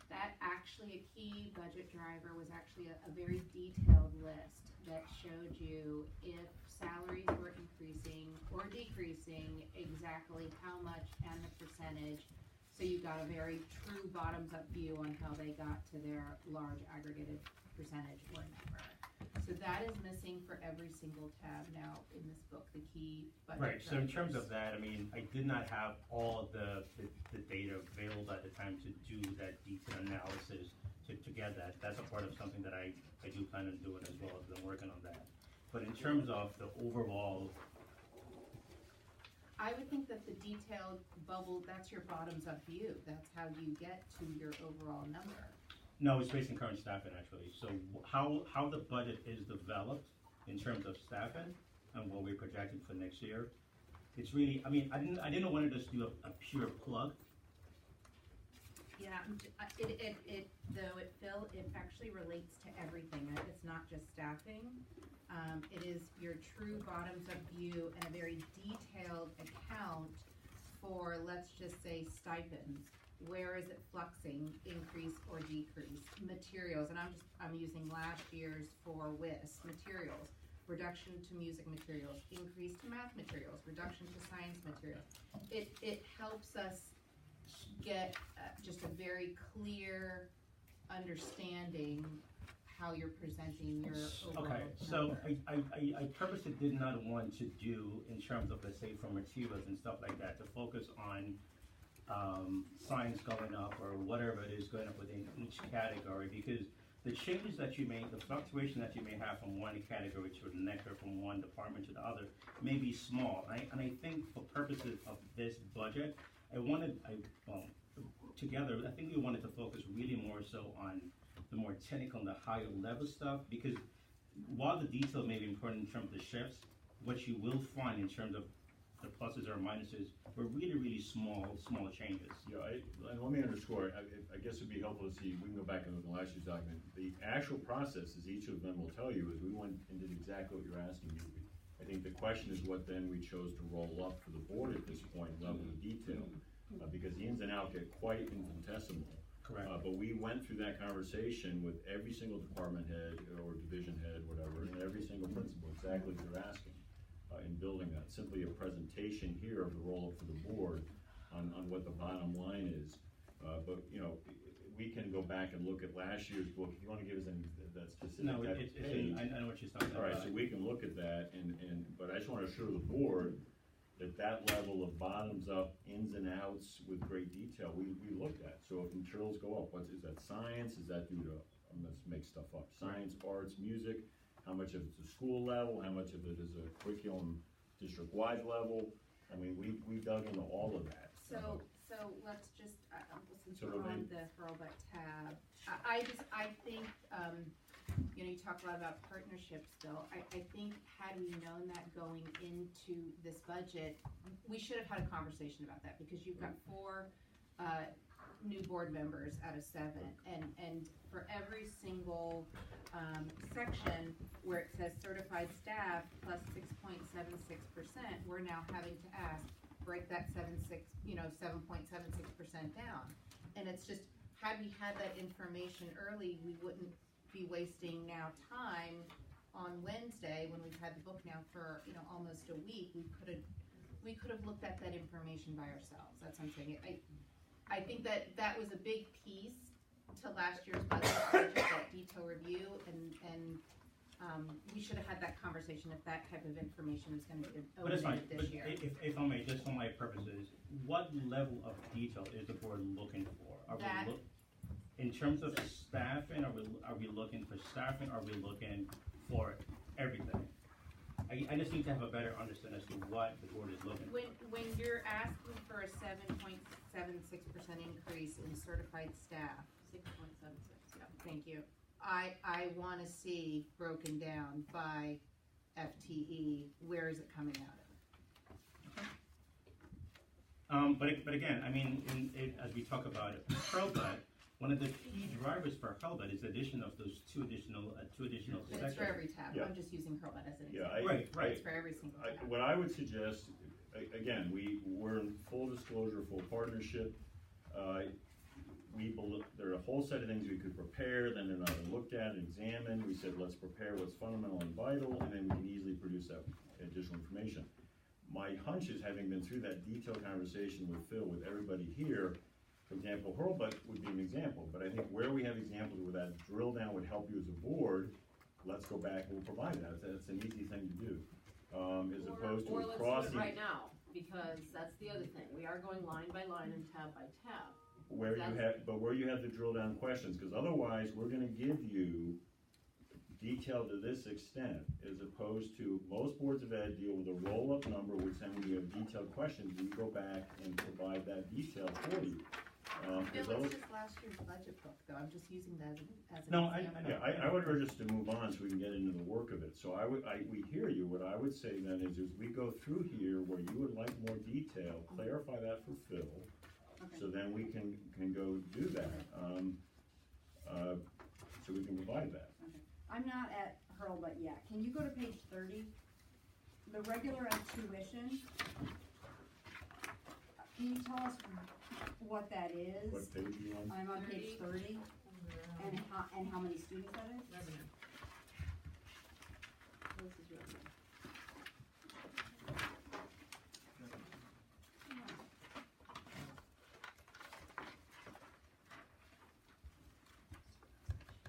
that actually, a key budget driver was actually a very detailed list that showed you if salaries were increasing or decreasing, exactly how much and the percentage. So you got a very true bottoms-up view on how they got to their large aggregated percentage or number. So that is missing for every single tab now in this book, the key budget
Right, so in terms
drivers.
of that, I mean, I did not have all the data available at the time to do that detailed analysis to get that. That's a part of something that I do plan on doing as well, as I'm working on that. But in terms of the overall,
I would think that the detailed bubble, that's your bottoms-up view. That's how you get to your overall number.
no, it's based on current staffing actually. So how the budget is developed in terms of staffing and what we're projecting for next year, it's really, I mean, I didn't want to just do a pure plug.
Yeah, it actually relates to everything. It's not just staffing. It is your true bottoms-up view and a very detailed account for, let's just say, stipends. Where is it fluxing, increase or decrease? Materials, and I'm using last year's for WIS, materials. Reduction to music materials, increase to math materials, reduction to science materials. It helps us get just a very clear understanding how you're presenting your overall
Okay, so I purposely did not want to do in terms of, let's say, for materials and stuff like that, to focus on science going up or whatever it is going up within each category, because the changes that you make, the fluctuation that you may have from one category to the next or from one department to the other may be small. And I think for purposes of this budget, together, I think we wanted to focus really more so on the more technical and the higher level stuff, because while the detail may be important in terms of the shifts, what you will find in terms of the pluses or minuses were really, really small changes.
Yeah, and let me underscore, I guess it'd be helpful to see, we can go back and look at last year's document. The actual process, as each of them will tell you, is we went and did exactly what you're asking me. I think the question is what then we chose to roll up for the board at this point, level of detail, because the ins and outs get quite infinitesimal.
Correct.
But we went through that conversation with every single department head or division head, whatever, and every single principal, exactly what they're asking. In building that, simply a presentation here of the roll-up for the board on what the bottom line is. But we can go back and look at last year's book. If you want to give us any that specific
No,
page.
I know what you're talking about.
All right, so we can look at that, but I just want to assure the board that level of bottoms up, ins and outs with great detail, we looked at. So if materials go up, is that science? Is that due to, let's make stuff up, science, arts, music? How much of it's a school level? How much of it is a curriculum district-wide level? I mean, we dug into all of that.
So So let's just, since
So
we're on
Lorraine-
the Hurlbut tab, I think, you know, you talk a lot about partnerships still. I think had we known that going into this budget, we should have had a conversation about that, because you've got 4, new board members out of 7, and for every single, section where it says certified staff plus 6.76%, we're now having to ask, break that 7.76% down. And it's just, had we had that information early, we wouldn't be wasting now time on Wednesday when we've had the book now for, you know, almost a week. We could have looked at that information by ourselves. That's what I'm saying. I think that was a big piece to last year's budget, that detail review, and we should have had that conversation if that type of information was going to be
But it's fine,
omitted
but
this year.
if I may, just for my purposes, what level of detail is the board looking for? In terms of staffing, are we looking for staffing, are we looking for everything? I just need to have a better understanding as to what the board is looking for.
When you're asking for a 7.76% increase in certified staff,
6.76, yeah.
thank you, I want to see broken down by FTE, where is it coming out of?
But again, I mean, as we talk about Hurlbut, one of the key drivers for Hurlbut is the addition of those two additional sections.
It's for every tab,
Yeah.
I'm just using Hurlbut as an
Yeah,
example.
Right.
It's for every single tab.
What I would suggest, again, we're in full disclosure, full partnership. There are a whole set of things we could prepare, then they're not looked at, examined. We said, let's prepare what's fundamental and vital, and then we can easily produce that additional information. My hunch is, having been through that detailed conversation with Phil, with everybody here, for example, Hurlbut would be an example, but I think where we have examples where that drill down would help you as a board, let's go back and we'll provide that. That's an easy thing to do. As opposed to
Or let's
crossing.
do it right now, because that's the other thing, we are going line by line and tab by tab.
Where you have the drill down questions, because otherwise we're gonna give you detail to this extent, as opposed to most boards of ed deal with a roll-up number, which then when you have detailed questions, we go back and provide that detail for you.
Bill, it's just last year's budget book, though, I'm just using that as an
No,
example.
I would urge us to move on so we can get into the work of it. So we hear you. What I would say then is we go through here where you would like more detail, clarify that for Phil, so then we can go do that. So we can provide that.
Okay. I'm not at Hurlbut yet. Can you go to page 30? The regular ed tuition. Can you tell us what that is?
What page are you on?
I'm on page 30. And how many students that is?
Revenue.
This is revenue.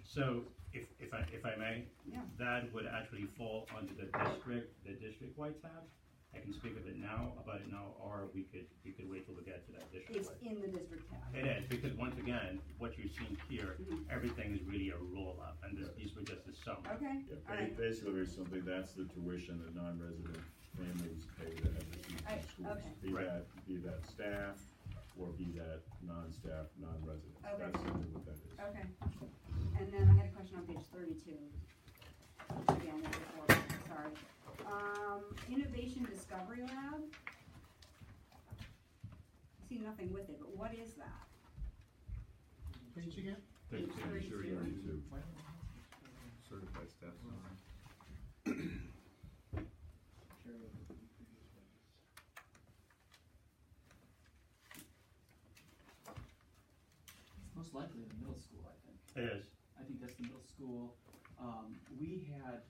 So, if I may,
Yeah.
that would actually fall under the district-wide tab. I can speak about it now, or we could wait till we get to that
It's
district-wide.
in the district tab.
It is, because once again, what you're seeing here, everything is really a roll-up, and these were just the sum.
Okay,
Yeah,
all right.
basically, there's something, that's the tuition that non-resident families pay that have received from schools.
Okay.
Be that staff, or be that non-staff, non-resident.
Okay.
That's simply what that is.
Okay. And then I had a question on page 32. Again, before, sorry. Innovation Discovery Lab. I see nothing with it, but what is that?
Page again?
Page 32.
Certified staff.
It's most likely the middle school, I think.
It is.
I think that's the middle school. We had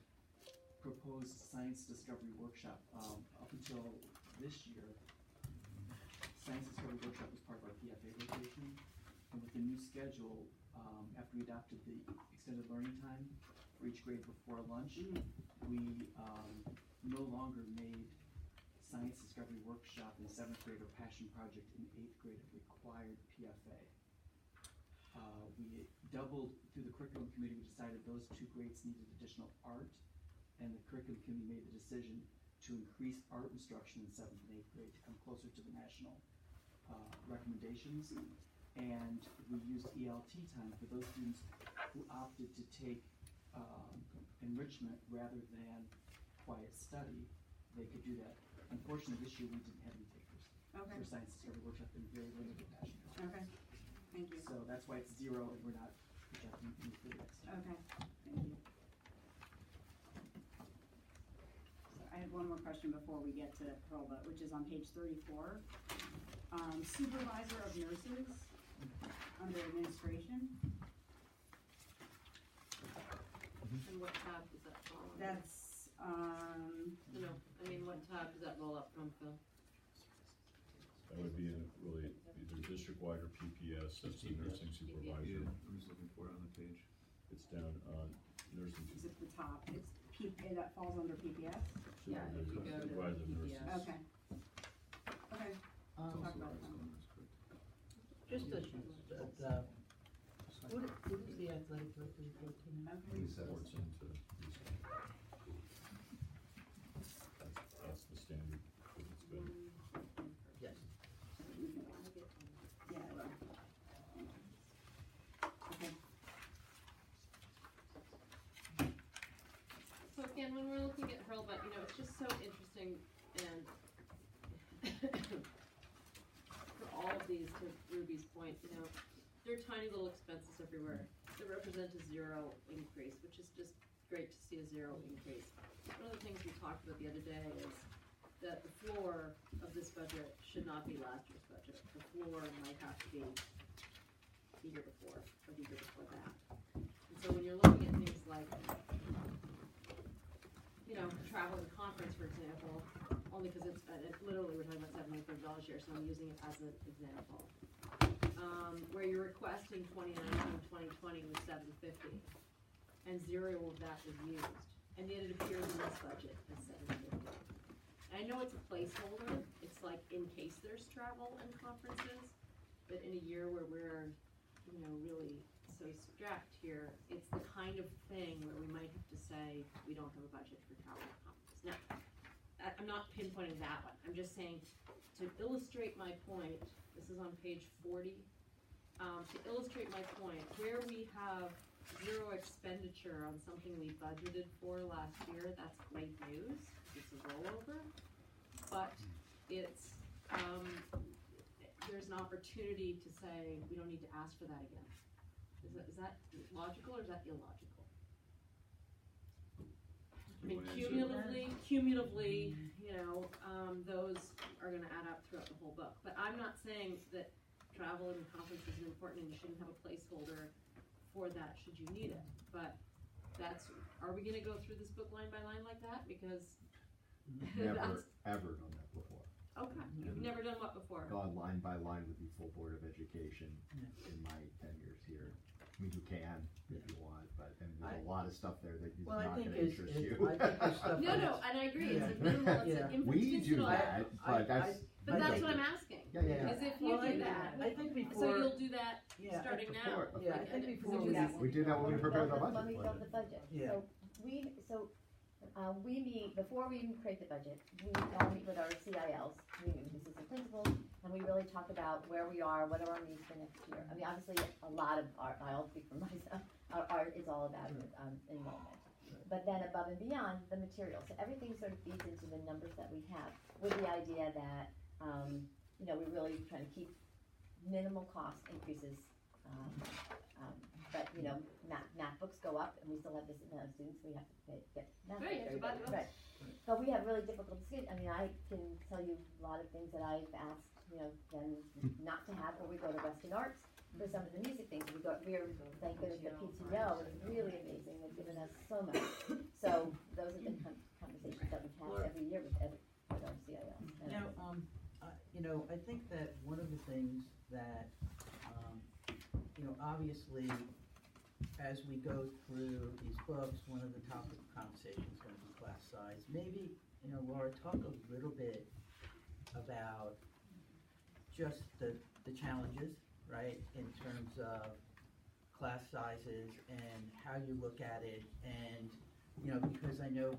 proposed science discovery workshop, up until this year. Science discovery workshop was part of our PFA rotation, and with the new schedule, after we adopted the extended learning time for each grade before lunch, we, no longer made science discovery workshop in 7th grade or passion project in 8th grade a required PFA. We doubled through the curriculum committee. We decided those 2 grades needed additional art, and the curriculum committee made the decision to increase art instruction in 7th and 8th grade to come closer to the national recommendations, and we used ELT time for those students who opted to take enrichment rather than quiet study. They could do that. Unfortunately, this year we didn't have any takers
Okay.
for science discovery workshop and very limited passion.
Okay, thank you.
So that's why it's 0 and we're not projecting any for the next year.
Okay, thank you. So I have one more question before we get to Hurlbut, which is on page 34. Supervisor of nurses, under administration.
And what tab does that fall on?
That's,
No, I mean, what tab does that roll up from, Phil?
That would be really either district-wide or PPS, that's the nursing supervisor.
Yeah, I'm just looking for it on the page.
It's down, nursing
it's at the top, it's that falls under PPS?
Yeah, if you go to
supervisor of
PPS.
nurses.
Okay. Okay,
It's
talk
also
about
right
that.
on this, correct?
Just what is the athletic director report to now?
Okay.
Reports into these. That's the standard, that it's been.
Yes.
Yeah, I will. Okay.
So again, when we're looking at Hurlbut, it's just so interesting, and for all of these, to Ruby's point, there are tiny little expenses everywhere that represent a 0 increase, which is just great to see a 0 increase. One of the things we talked about the other day is that the floor of this budget should not be last year's budget. The floor might have to be the year before, or the year before that. And so when you're looking at things like, travel and conference, for example, only because it's literally, we're talking about $730 here, so I'm using it as an example. Where you're requesting 2019, 2020 was $750, and 0 of that was used, and yet it appears in this budget as $750. And I know it's a placeholder, it's like in case there's travel and conferences, but in a year where we're, really so strapped here, it's the kind of thing where we might have to say, we don't have a budget for travel and conferences. Now, I'm not pinpointing that one, I'm just saying, to illustrate my point, this is on page 40, to illustrate my point, where we have 0 expenditure on something we budgeted for last year, that's great news, it's a rollover, but it's, there's an opportunity to say, we don't need to ask for that again. Is that logical or is that illogical? I mean, cumulatively, those are gonna add up throughout the whole book, but I'm not saying that travel and conferences is important and you shouldn't have a placeholder for that should you need it, but are we gonna go through this book line by line like that? Because
Never, ever done that before.
okay, you've never done what before?
Gone line by line with the full Board of Education in my 10 years here. I mean, you can if you want, but and there's a lot of stuff there that is
Well, I
not
think
going to interest you.
I think there's stuff
No, and I agree, it's minimal, it's
Yeah.
an
We do
infinitesimal.
that, but that's.
But
I
that's
think-
what I'm asking,
Yeah.
is if you do that,
I think
so
before,
you'll do that
yeah,
starting
Of
now.
course.
Yeah, I think before
So
we-
just-
We did that when we prepared our
When
budget.
we built the budget.
Yeah.
We meet, before we even create the budget, we all meet with our CILs, community assistant principals, and we really talk about where we are, what are our needs for next year. I mean, obviously, a lot of I'll speak for myself, our art is all about enrollment. But then above and beyond, the material. So everything sort of feeds into the numbers that we have, with the idea that, we're really trying to keep minimal cost increases. But, math books go up, and we still have this amount of students, we have to get math
Right,
books,
you have to buy
everybody,
the
right. But we have really difficult decisions. I mean, I can tell you a lot of things that I've asked, them not to have, or we go to Western Arts for some of the music things. We're, thank goodness, the PTO is really amazing, they've given us so much. So those are the conversations that we've had every year with our CIO.
now, I think that one of the things that, obviously, as we go through these books, one of the topic of conversation is going to be class size. Maybe, Laura, talk a little bit about just the challenges, right, in terms of class sizes and how you look at it, and because I know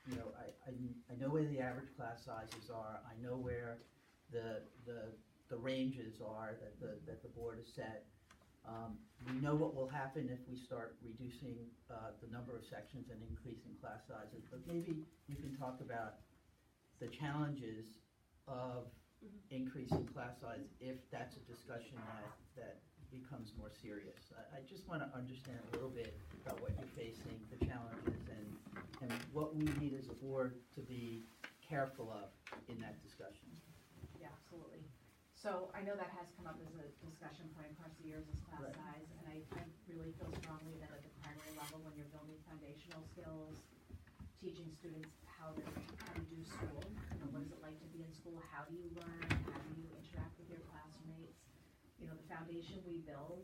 I know where the average class sizes are. I know where the the ranges are that the board has set. We know what will happen if we start reducing the number of sections and increasing class sizes, but maybe you can talk about the challenges of increasing class size if that's a discussion that becomes more serious. I just want to understand a little bit about what you're facing, the challenges, and what we need as a board to be careful of in that discussion.
Yeah, absolutely. So I know that has come up as a discussion point across the years as class
Right.
size, and I really feel strongly that at the primary level, when you're building foundational skills, teaching students how to do school, what is it like to be in school, how do you learn, how do you interact with your classmates, the foundation we build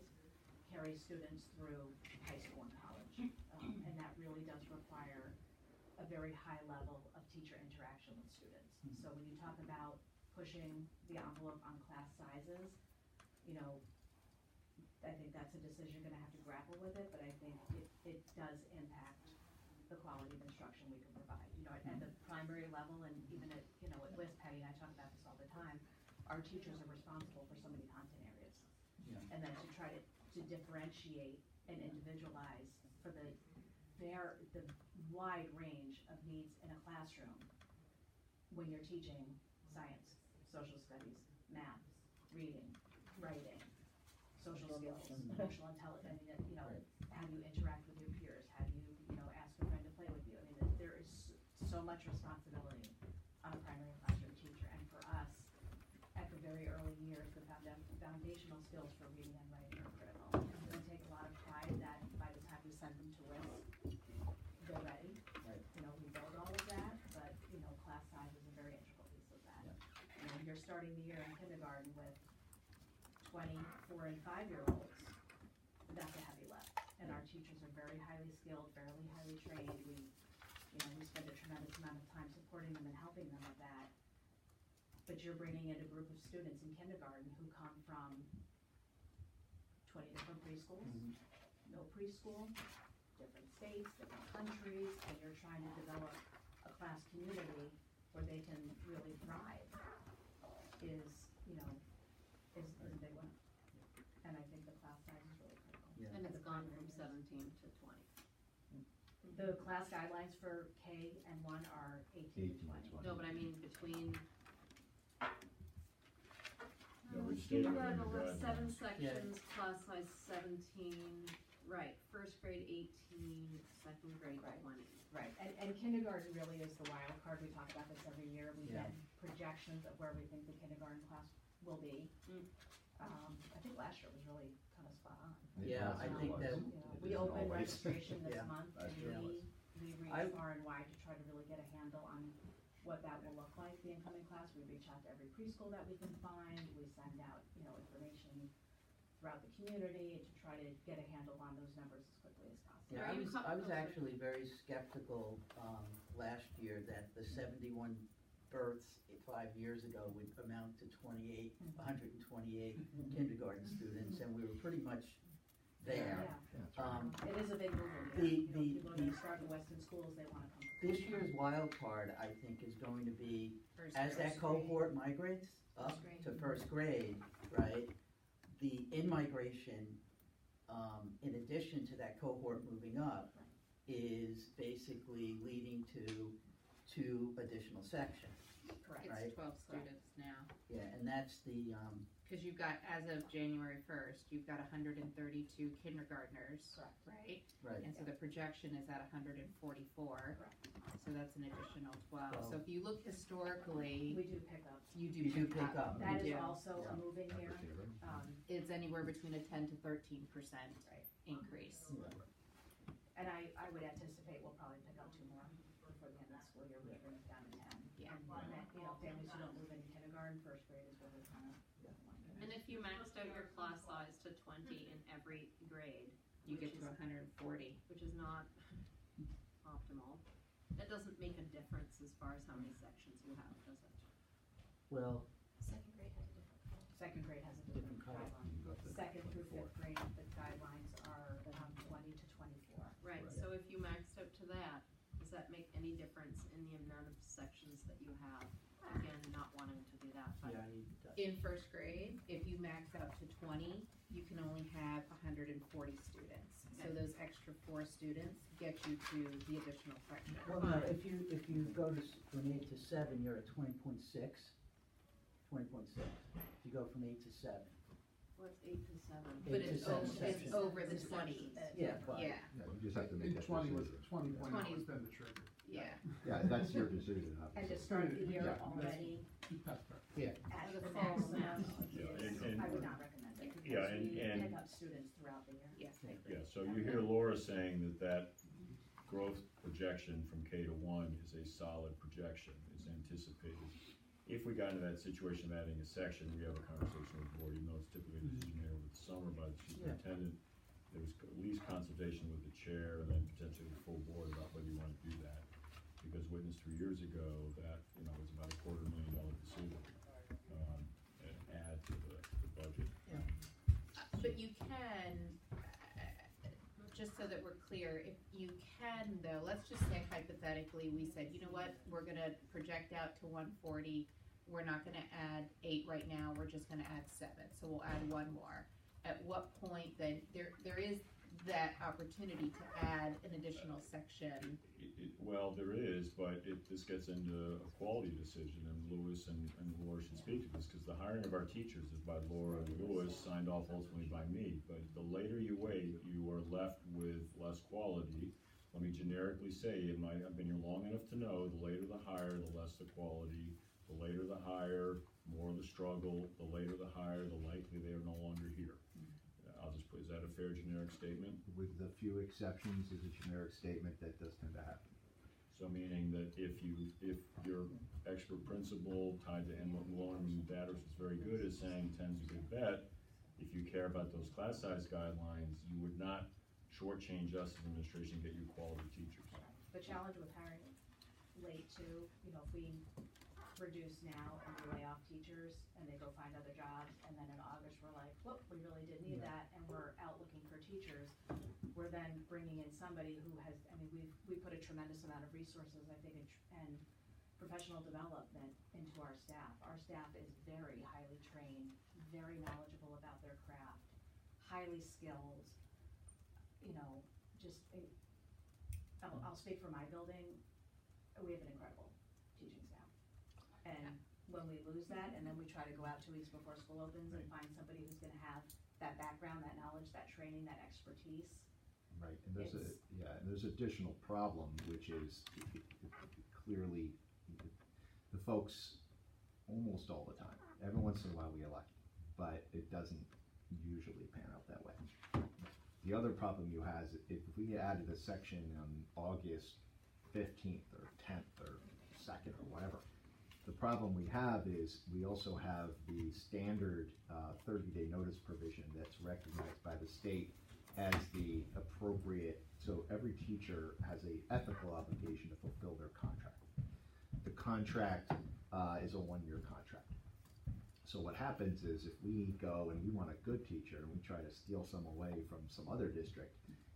carries students through high school and college, and that really does require a very high level of teacher interaction with students. So when you talk about pushing the envelope on class sizes, I think that's a decision you're gonna have to grapple with it, but I think it does impact the quality of instruction we can provide. At the primary level, and even at WIS, Patty and I talk about this all the time, our teachers are responsible for so many content areas.
Yeah.
And then to try to differentiate and individualize for the wide range of needs in a classroom when you're teaching science, social studies, math, reading, writing, social skills, emotional intelligence, how do you interact with your peers, how do you, ask a friend to play with you. There is so much responsibility on a primary classroom teacher, and for us, at the very early years, the foundational skills for reading and writing are critical. We take a lot of pride that by the time we send them to WIS, they're ready.
Right.
We build all of that, but, class size is a very integral piece of that. When you're starting the year in kindergarten with 20, 4, and 5-year-olds, that's a heavy lift. And our teachers are very highly skilled, very highly trained. We spend a tremendous amount of time supporting them and helping them with that. But you're bringing in a group of students in kindergarten who come from 20 different preschools, no preschool, different states, different countries, and you're trying to develop a class community where they can really thrive is a big one. And I think the class size is really critical.
Yeah.
And it's gone from 17 to 20.
The class guidelines for K and 1 are 18 to 20.
No, but I mean between
No, we stated in
kindergarten
the
will have 7
guidelines.
sections, class size 17, right, first grade 18, second grade 20.
Right, and kindergarten really is the wild card. We talk about this every year. We
Yeah.
get projections of where we think the kindergarten class will be. I think last year was really kind of spot on.
Yeah, I think that.
We opened registration this
Yeah.
month, and we reached far and wide to try to really get a handle on what that will look like, the incoming class. We reach out to every preschool that we can find. We send out, information throughout the community to try to get a handle on those numbers as quickly as possible.
Yeah, I was actually very skeptical last year that the 71 births 5 years ago would amount to 128 kindergarten students, and we were pretty much there.
Yeah. It is a big movement. People are going to start in Western schools, they want to come.
This year's wild card, I think, is going to be, as that cohort migrates up to first grade, right? The in-migration, in addition to that cohort moving up, is basically leading to 2 additional sections.
Correct.
Right.
It's 12 students now.
Yeah, and that's the,
Because you've got, as of January 1st, you've got 132 kindergartners.
Correct.
Right?
right,
And so the projection is at 144.
Correct.
So that's an additional 12.
Well-
So if you look historically,
We do pick up.
you
you do pick up.
That
You
is
do.
also a moving year.
It's anywhere between a 10 to 13%
Right.
increase.
And I would anticipate we'll probably pick up 2 more before the end of the school year, which brings it down to 10.
Yeah.
And families who don't move into kindergarten, first grade is where they kind of.
And if you maxed out your class size to 20 in every grade,
You get to 140.
which is not optimal, that doesn't make a difference as far as how many sections you have, does it?
Well,
Second grade has a different color.
Second grade has a
Different
different
color.
guideline. Second through 5th grade, the guidelines are 20 to 24.
Right, so if you maxed out to that, does that make any difference in the amount of sections that you have? Again, not wanting to do that
Yeah, I need to touch.
In first grade, if you max out to 20, you can only have 140 students. So those extra 4 students get you to the additional section.
Well, no, if you go to, from 8 to 7, you're at 20.6. 20.6. If you go from 8 to 7.
What's 8 to 7?
But
8 to
it's
7
over,
sections.
it's over the 20.
Yeah, but.
Yeah,
Yeah, you just have to make that
Twenty was,
decision.
20.0 was then the trigger.
yeah.
Yeah, that's your decision,
And
obviously.
to start the year
Yeah.
already
That's correct.
Yeah.
at
The
the
full
maximum
Yeah,
is,
and-
I would not recommend it,
Yeah,
because we
and-
pick up students throughout the year.
Yes, I agree.
Yeah, so you hear Laura saying that growth projection from K to 1 is a solid projection, is anticipated. If we got into that situation of adding a section, we have a conversation with the board, even though it's typically a decision made over the summer by the superintendent. There was at least consultation with the chair and then potentially the full board about whether you want to do that. Because witness 3 years ago, that, was about $250,000 decision, and add to the budget.
But you can, just so that we're clear, if you can though, let's just say hypothetically, we said, you know what, we're gonna project out to 140, we're not gonna add 8 right now, we're just gonna add 7, so we'll add 1 more. At what point then, there is that opportunity to add an additional section?
Well, there is, but this gets into a quality decision, and Lewis and Laura should speak to this, because the hiring of our teachers is by Laura and Lewis, signed off ultimately by me. But the later you wait, you are left with less quality. Let me generically say, I've been here long enough to know, the later the hire, the less the quality. The later the hire, more the struggle. The later the hire, the likely they are no longer here. I'll just put, is that a fair generic statement?
With the few exceptions, is a generic statement that does tend to happen.
So meaning that if your expert principal tied to enrollment data, which is very good, is saying 10's a good bet, if you care about those class size guidelines, you would not shortchange us as administration, get you quality teachers.
The challenge with hiring late too, if we reduce now and we lay off teachers and they go find other jobs, and then in August we're like, whoop, we really did need that, and we're out looking for teachers, we're then bringing in somebody who has, we put a tremendous amount of resources, I think, and professional development into our staff. Our staff is very highly trained, very knowledgeable about their craft, highly skilled, I'll speak for my building, we have an incredible teaching staff. And when we lose that, and then we try to go out 2 weeks before school opens and find somebody who's gonna have that background, that knowledge, that training, that expertise.
Right, and there's additional problem, which is clearly the folks almost all the time. Every once in a while we get lucky, but it doesn't usually pan out that way. The other problem you have is if we added a section on August 15th or 10th or 2nd or whatever, the problem we have is we also have the standard 30-day notice provision that's recognized by the state as the appropriate, so every teacher has an ethical obligation to fulfill their contract. The contract is a 1-year contract. So what happens is if we go and we want a good teacher and we try to steal some away from some other district,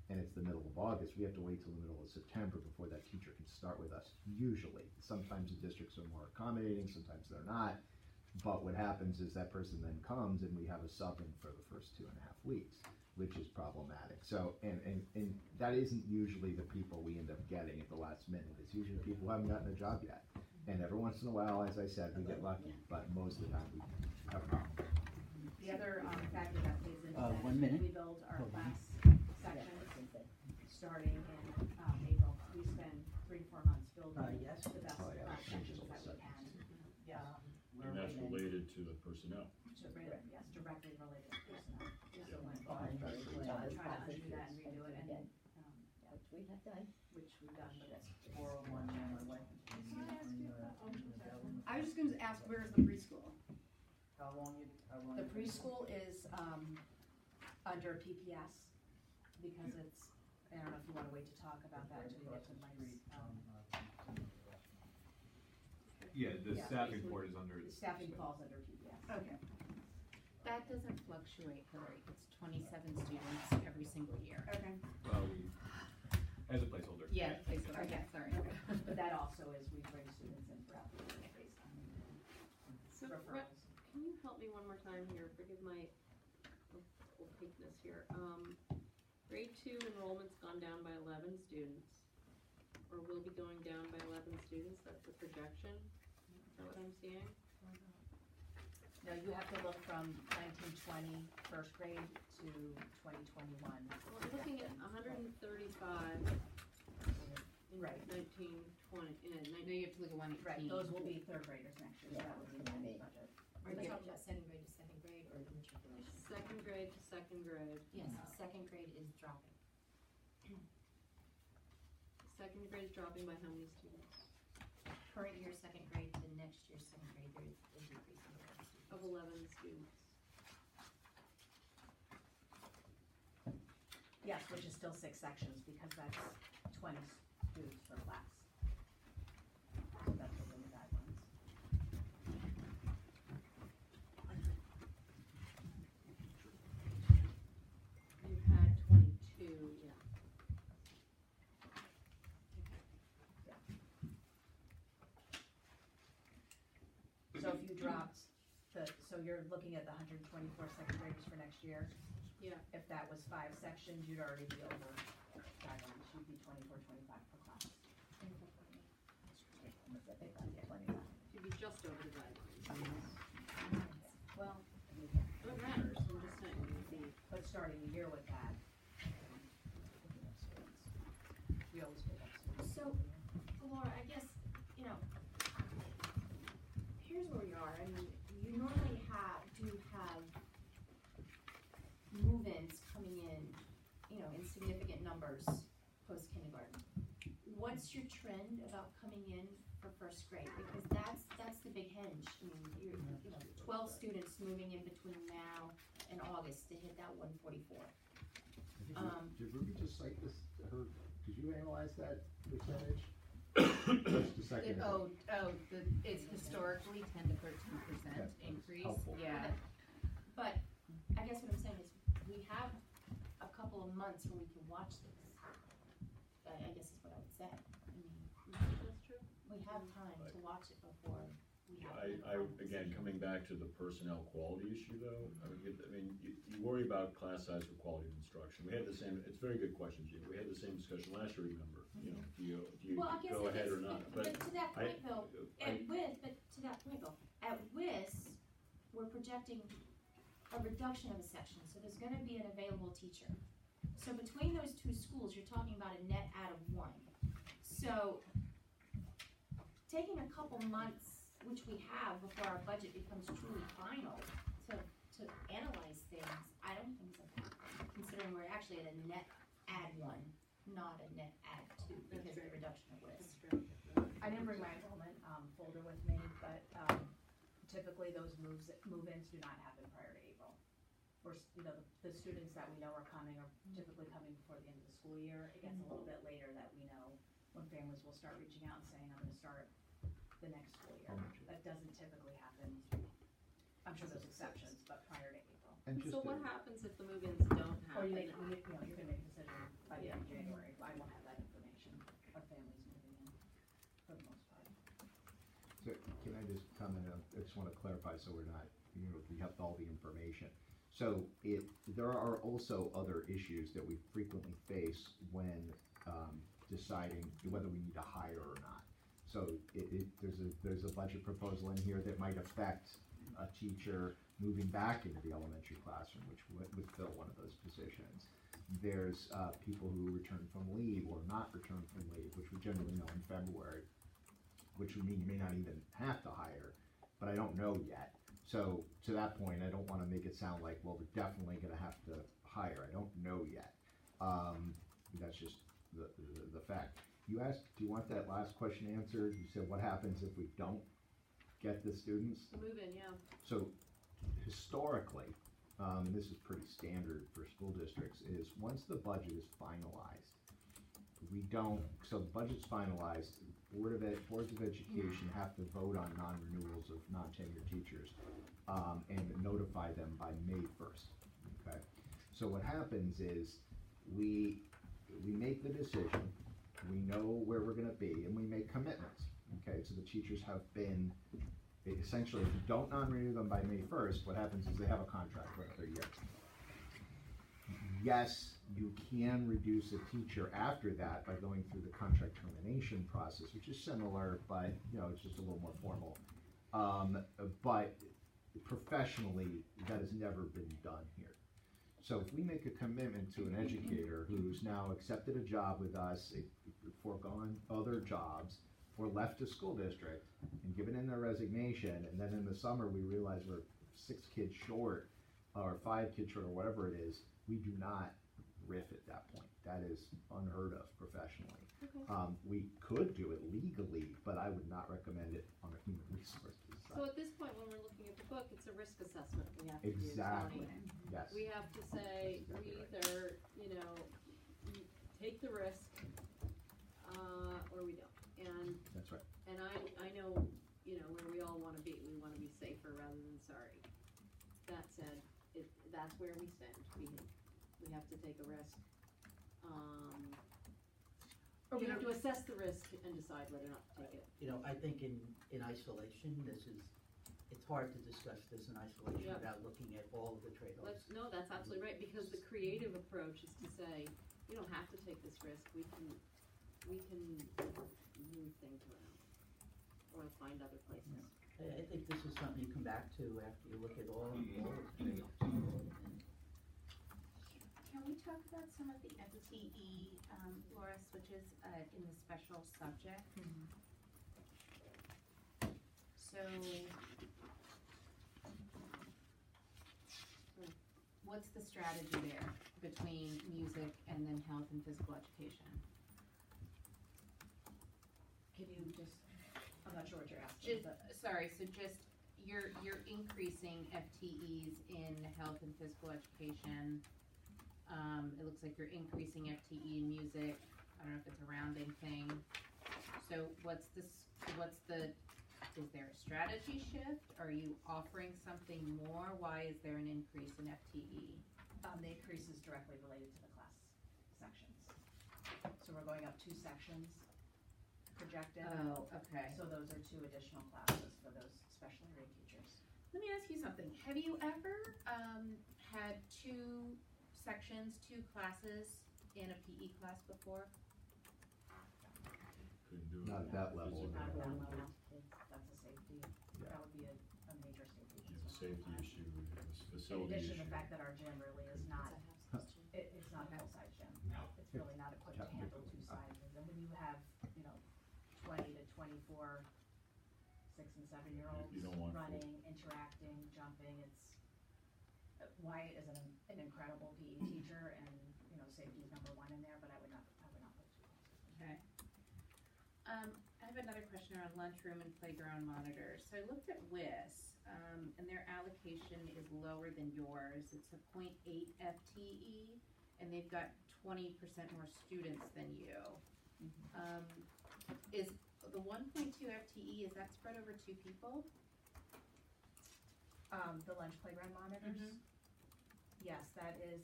and it's the middle of August, we have to wait till the middle of September before that teacher can start with us, usually. Sometimes the districts are more accommodating, sometimes they're not, but what happens is that person then comes and we have a sub in for the first 2.5 weeks, which is problematic. So, and that isn't usually the people we end up getting at the last minute. It's usually people who haven't gotten a job yet. And every once in a while, as I said, we get lucky, but most of the time we have a problem.
The other factor that plays into that
1 minute.
is we build our class sections starting in April. We spend 3 to 4 months building
Yes.
the best class sections that we can.
And that's related to the personnel.
Yes, directly related to personnel. So when
Fine.
try to undo that and redo it, and,
Which we have done.
which we've done, but it's.
401 on my way.
I was just gonna ask, where's the preschool?
How long
The preschool is, under PPS, because it's, I don't know if you wanna wait to talk about that until you get to Mike's,
Yeah, the
Yeah.
staffing report is under.
staffing falls under PPS. Okay.
That doesn't fluctuate, Hillary, it's 27 students every single year.
Okay.
As a placeholder.
Yeah, placeholder,
Okay.
sorry.
But that also is, we bring students in throughout the year based on.
So,
referrals.
Can you help me one more time here? Forgive my opaqueness here. Grade 2 enrollment's gone down by 11 students, or will be going down by 11 students. That's the projection. Is that what I'm seeing?
No, you have to look from 1920 first grade to 2021.
Well, I'm looking at 135 in
Right.
1920.
No, you have to look at 118.
Right, those will be third graders next year, so that would be the budget.
Are you talking about second grade to second grade or the matriculation?
Second grade to second grade.
Yes, second grade is dropping.
Second grade is dropping by how many students?
Current year second grade to next year second grade, there is a decrease in students.
Of 11 students.
Yes, which is still 6 sections, because that's 20 students per class. So that's within the guidelines.
You had 22, yeah.
So if you dropped so you're looking at the 124 second graders for next year.
Yeah.
If that was 5 sections, you'd already be over guidelines, you'd be 24, 25 per class.
You'd be just over the guidelines.
Well,
It matters, I'm just saying.
but starting the year with that, we always pick up students.
So, Laura, I guess, here's where we are. I mean, you normally have move-ins coming in, in significant numbers post-kindergarten. What's your trend about coming in for first grade? Because that's the big hinge. I mean, 12 students moving in between now and August to hit that 144.
Did Ruby just cite this, did you analyze that percentage? Just a second ago.
It's historically 10 to 13%
That's
increase,
helpful.
yeah.
But I guess what I'm saying is we have a couple of months where we can watch this. I guess is what I would say. I mean,
That's true.
we have time to watch it before we have.
Again, coming back to the personnel quality issue though, you worry about class size or quality of instruction. We had the same, it's a very good question, Gina. We had the same discussion last year, remember, do you
Well, I guess
go
it
ahead
is,
or not?
but to that point though, at WIS, we're projecting a reduction of a section, so there's gonna be an available teacher. So between those two schools, you're talking about a net out of 1. So, taking a couple months, which we have before our budget becomes truly final, to analyze things, I don't think so. Considering we're actually at a net add 1, not a net add 2, because of the reduction of WIS.
I didn't bring my enrollment folder with me, but typically those move-ins do not happen prior to April. The students that we know are coming are typically coming before the end of the school year. It gets a little bit later that we know when families will start reaching out and saying, I'm gonna start the next school year. That doesn't typically happen. I'm sure there's exceptions, but prior to April.
And just
So what
to-
happens if the move-ins don't
Or
happen?
you're gonna make a decision by the end of January. I won't have that information of families moving in for the most part.
So can I just comment, I just want to clarify so we're not, we have all the information. So there are also other issues that we frequently face when deciding whether we need to hire or not. So there's a budget proposal in here that might affect a teacher moving back into the elementary classroom, which would fill one of those positions. There's people who return from leave or not return from leave, which we generally know in February, which would mean you may not even have to hire, but I don't know yet. So to that point, I don't want to make it sound like, well, we're definitely going to have to hire. I don't know yet. That's just the fact. You asked, do you want that last question answered? You said, what happens if we don't get the students?
The move-in, yeah.
So historically, and this is pretty standard for school districts, is once the budget is finalized, so the budget's finalized, boards of education have to vote on non-renewals of non-tenured teachers and notify them by May 1st, okay? So what happens is we make the decision, we know where we're gonna be, and we make commitments, okay? So the teachers have been Essentially, if you don't non-renew them by May 1st, what happens is they have a contract for another year. Yes, you can reduce a teacher after that by going through the contract termination process, which is similar, but, it's just a little more formal. But professionally, that has never been done here. So if we make a commitment to an educator who's now accepted a job with us, foregone other jobs, or left a school district and given in their resignation, and then in the summer we realize we're 6 kids short, or 5 kids short, or whatever it is, we do not riff at that point. That is unheard of professionally.
Okay.
We could do it legally, but I would not recommend it on a human resources side.
So at this point, when we're looking at the book, it's a risk assessment we have to
Exactly.
do, Tony.
Yes.
We have to say,
That's
we
exactly
either, take the risk, or we don't. And
That's right.
And I know, where we all wanna be. We wanna be safer rather than sorry. That said, that's where we stand. We have to take a risk. Or we have to assess the risk and decide whether or not to take it.
I think in isolation, it's hard to discuss this in isolation
Yep.
without looking at all of the trade-offs.
No, that's absolutely right, because the creative approach is to say, you don't have to take this risk. We can move things around or find other places.
I think this is something you come back to after you look at all of the trade-offs.
Can we talk about some of the FTE, Laura, switches in the special subject? So, what's the strategy there between music and then health and physical education?
Can you just, I'm not sure what you're asking, but.
Sorry, so just, you're increasing FTEs in health and physical education. It looks like you're increasing FTE in music. I don't know if it's a rounding thing. So is there a strategy shift? Are you offering something more? Why is there an increase in FTE?
The increase is directly related to the class sections. So we're going up 2 sections projected.
Oh, okay.
So those are 2 additional classes for those special ed teachers.
Let me ask you something. Have you ever had 2 sections, 2 classes in a PE class before?
Couldn't do it.
Not at that level.
Not at that
no.
level. That's a safety, that would be a major safety issue.
It's a safety issue, it's a
In
facility
addition,
issue.
the fact that our gym really is not, it's not a full-size gym.
No.
It's really not equipped to handle 2 sizes, and when you have, 20 to 24 6 and 7-year-olds
You don't want
running, interacting, jumping, Wyatt is an incredible PE teacher, and, safety is number 1 in there, but I would not put 2 classes.
Okay. I have another question around lunchroom and playground monitors. So I looked at WIS, and their allocation is lower than yours. It's a 0.8 FTE, and they've got 20% more students than you. Is the 1.2 FTE, is that spread over 2 people?
The lunch playground monitors? Yes, that is,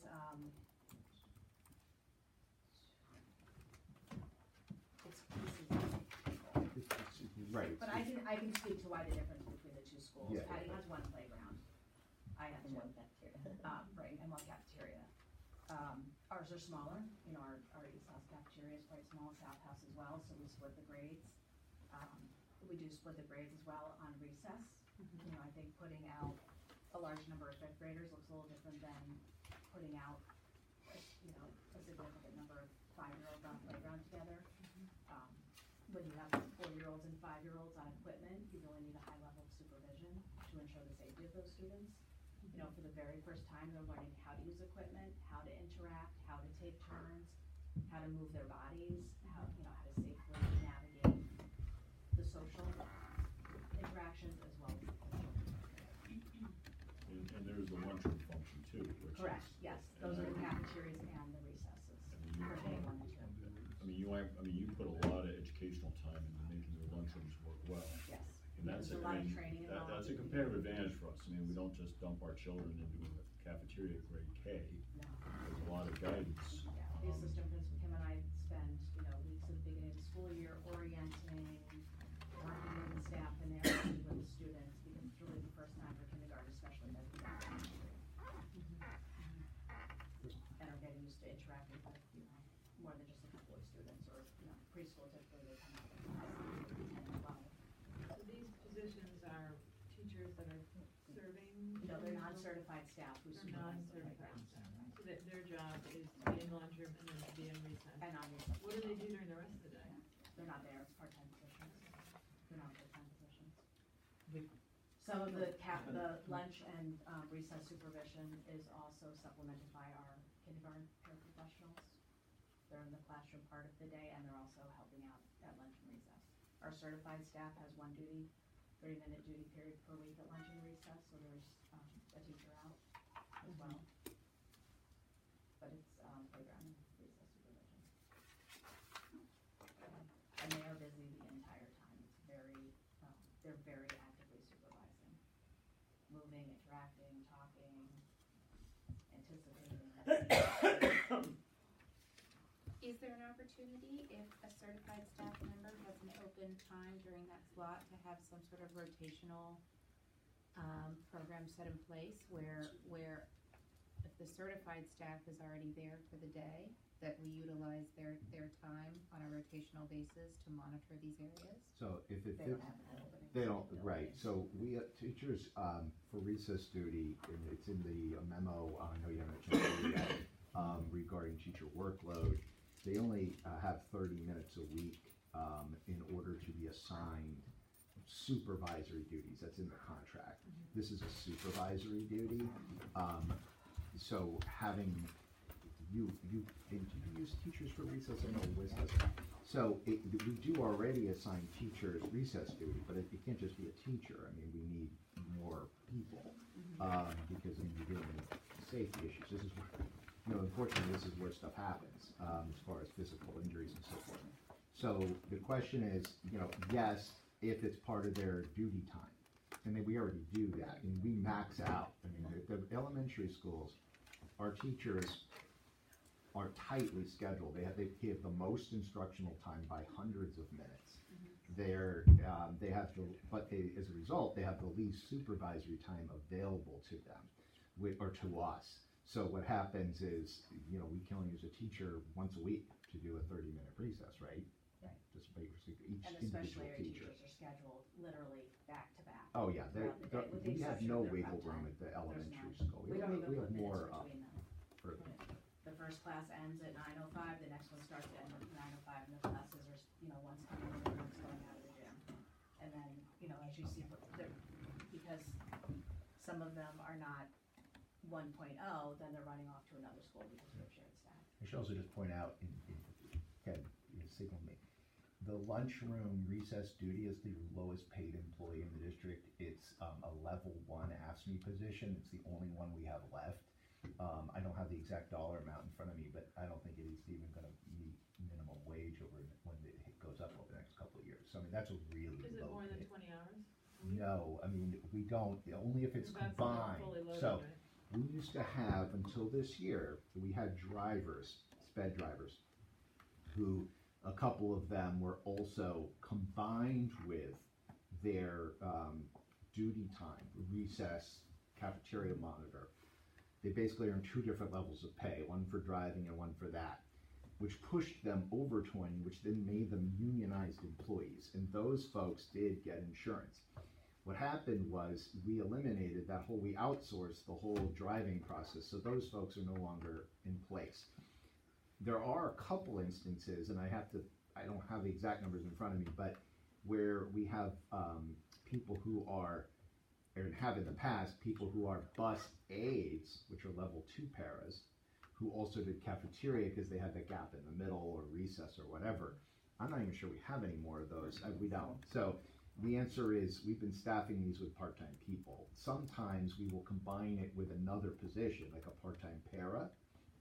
it's pieces of people.
Right.
But I can speak to why the difference between the 2 schools.
Yeah.
Patty has 1 playground. I have 2.
And 1 cafeteria.
Right, and 1 cafeteria. Ours are smaller, our East House cafeteria is quite small, South House as well, so we split the grades. We do split the grades as well on recess. I think putting out a large number of 5th graders looks a little different than putting out, a significant number of 5-year-olds on a playground together. When you have 4-year-olds and 5-year-olds on equipment, you really need a high level of supervision to ensure the safety of those students. For the very first time, they're learning how to use equipment, how to interact, how to take turns, how to move their bodies, how to safely navigate the social interactions as well as the
And there's the lunchroom function too, which is.
Correct, yes, those are the cafeterias and the recesses for day 1 and 2.
You put a lot of educational time into making your lunchrooms work well.
Yes.
And that's
There's a lot of training involved.
That's a competitive advantage for us. We don't just dump our children into a cafeteria at grade K.
No.
There's a lot of guidance.
Yeah, the assistant principal, him and I spend, weeks at the beginning of the school year orienting, working with the staff in there, working with the students,
preschool, typically they come out at 10 and 12.
So these positions are teachers that are serving?
No, they're non-certified staff who
They're
supervise the
non-certified
playgrounds.
staff. So that their job is to be in the lunchroom and then to be in recess.
And on recess.
What do they do during the rest of the day?
They're not there, it's part-time positions. They're not full-time positions. Some of the lunch and recess supervision is also supplemented by our kindergarten paraprofessionals. They're in the classroom part of the day, and they're also helping out at lunch and recess. Our certified staff has one 30-minute duty period per week at lunch and recess, so there's a teacher out as well. But it's playground and recess supervision. And they are busy the entire time. It's very, they're very actively supervising, moving, interacting, talking, anticipating.
Is there an opportunity if a certified staff member has an open time during that slot to have some sort of rotational program set in place where if the certified staff is already there for the day, that we utilize their time on a rotational basis to monitor these areas?
So if it
They don't
fits,
have an opening.
they don't, right, so we, teachers, for recess duty, and it's in the memo, I know you haven't had a chance to read it, regarding teacher workload, they only have 30 minutes a week in order to be assigned supervisory duties. That's in the contract. This is a supervisory duty. So having you use teachers for recess, I know Wiz does. So we do already assign teachers recess duty, but it can't just be a teacher. I mean, we need more people because then you're dealing with safety issues. This is where, unfortunately, this is where stuff happens as far as physical injuries and so forth. So the question is, yes, if it's part of their duty time, and then we already do that, and we max out. I mean, the elementary schools, our teachers are tightly scheduled. They give the most instructional time by hundreds of minutes. They have as a result, they have the least supervisory time available to them, or to us. So what happens is, we can only use a teacher once a week to do a 30-minute recess, right?
Right.
Just basically each
And
individual
especially our
teacher.
teachers are scheduled literally back to back.
Oh, yeah,
throughout the day, with the
we have
exception
no
of their
wiggle
prep
room
time.
at the
There's
elementary
none.
school.
We don't even
we
put
have
minutes
more
between them.
further.
The first class ends at 9:05, the next one starts at 9:05, and the classes are, one's coming in, and one's going out of the gym. And then, as you see, because some of them are not 1.0, then they're running off to another school because we have shared staff.
I should also just point out, Ken, you signaled me, the lunchroom recess duty is the lowest paid employee in the district. It's a level 1 AFSCME position. It's the only one we have left. I don't have the exact dollar amount in front of me, but I don't think it is even going to meet minimum wage when it goes up over the next couple of years. So I mean, that's a really
Is it
low
more than
pay.
20 hours?
No, I mean, we don't, only if it's
That's
combined.
fully loaded,
So
right?
we used to have, until this year, we had drivers, sped drivers, who a couple of them were also combined with their duty time, recess, cafeteria monitor. They basically earned 2 different levels of pay, one for driving and one for that, which pushed them over 20, which then made them unionized employees. And those folks did get insurance. What happened was we eliminated that we outsourced the whole driving process, so those folks are no longer in place. There are a couple instances, and I don't have the exact numbers in front of me, but where we have people who are, or have in the past, people who are bus aides, which are level 2 paras, who also did cafeteria because they had the gap in the middle or recess or whatever. I'm not even sure we have any more of those. We don't. So the answer is we've been staffing these with part-time people. Sometimes we will combine it with another position, like a part-time para,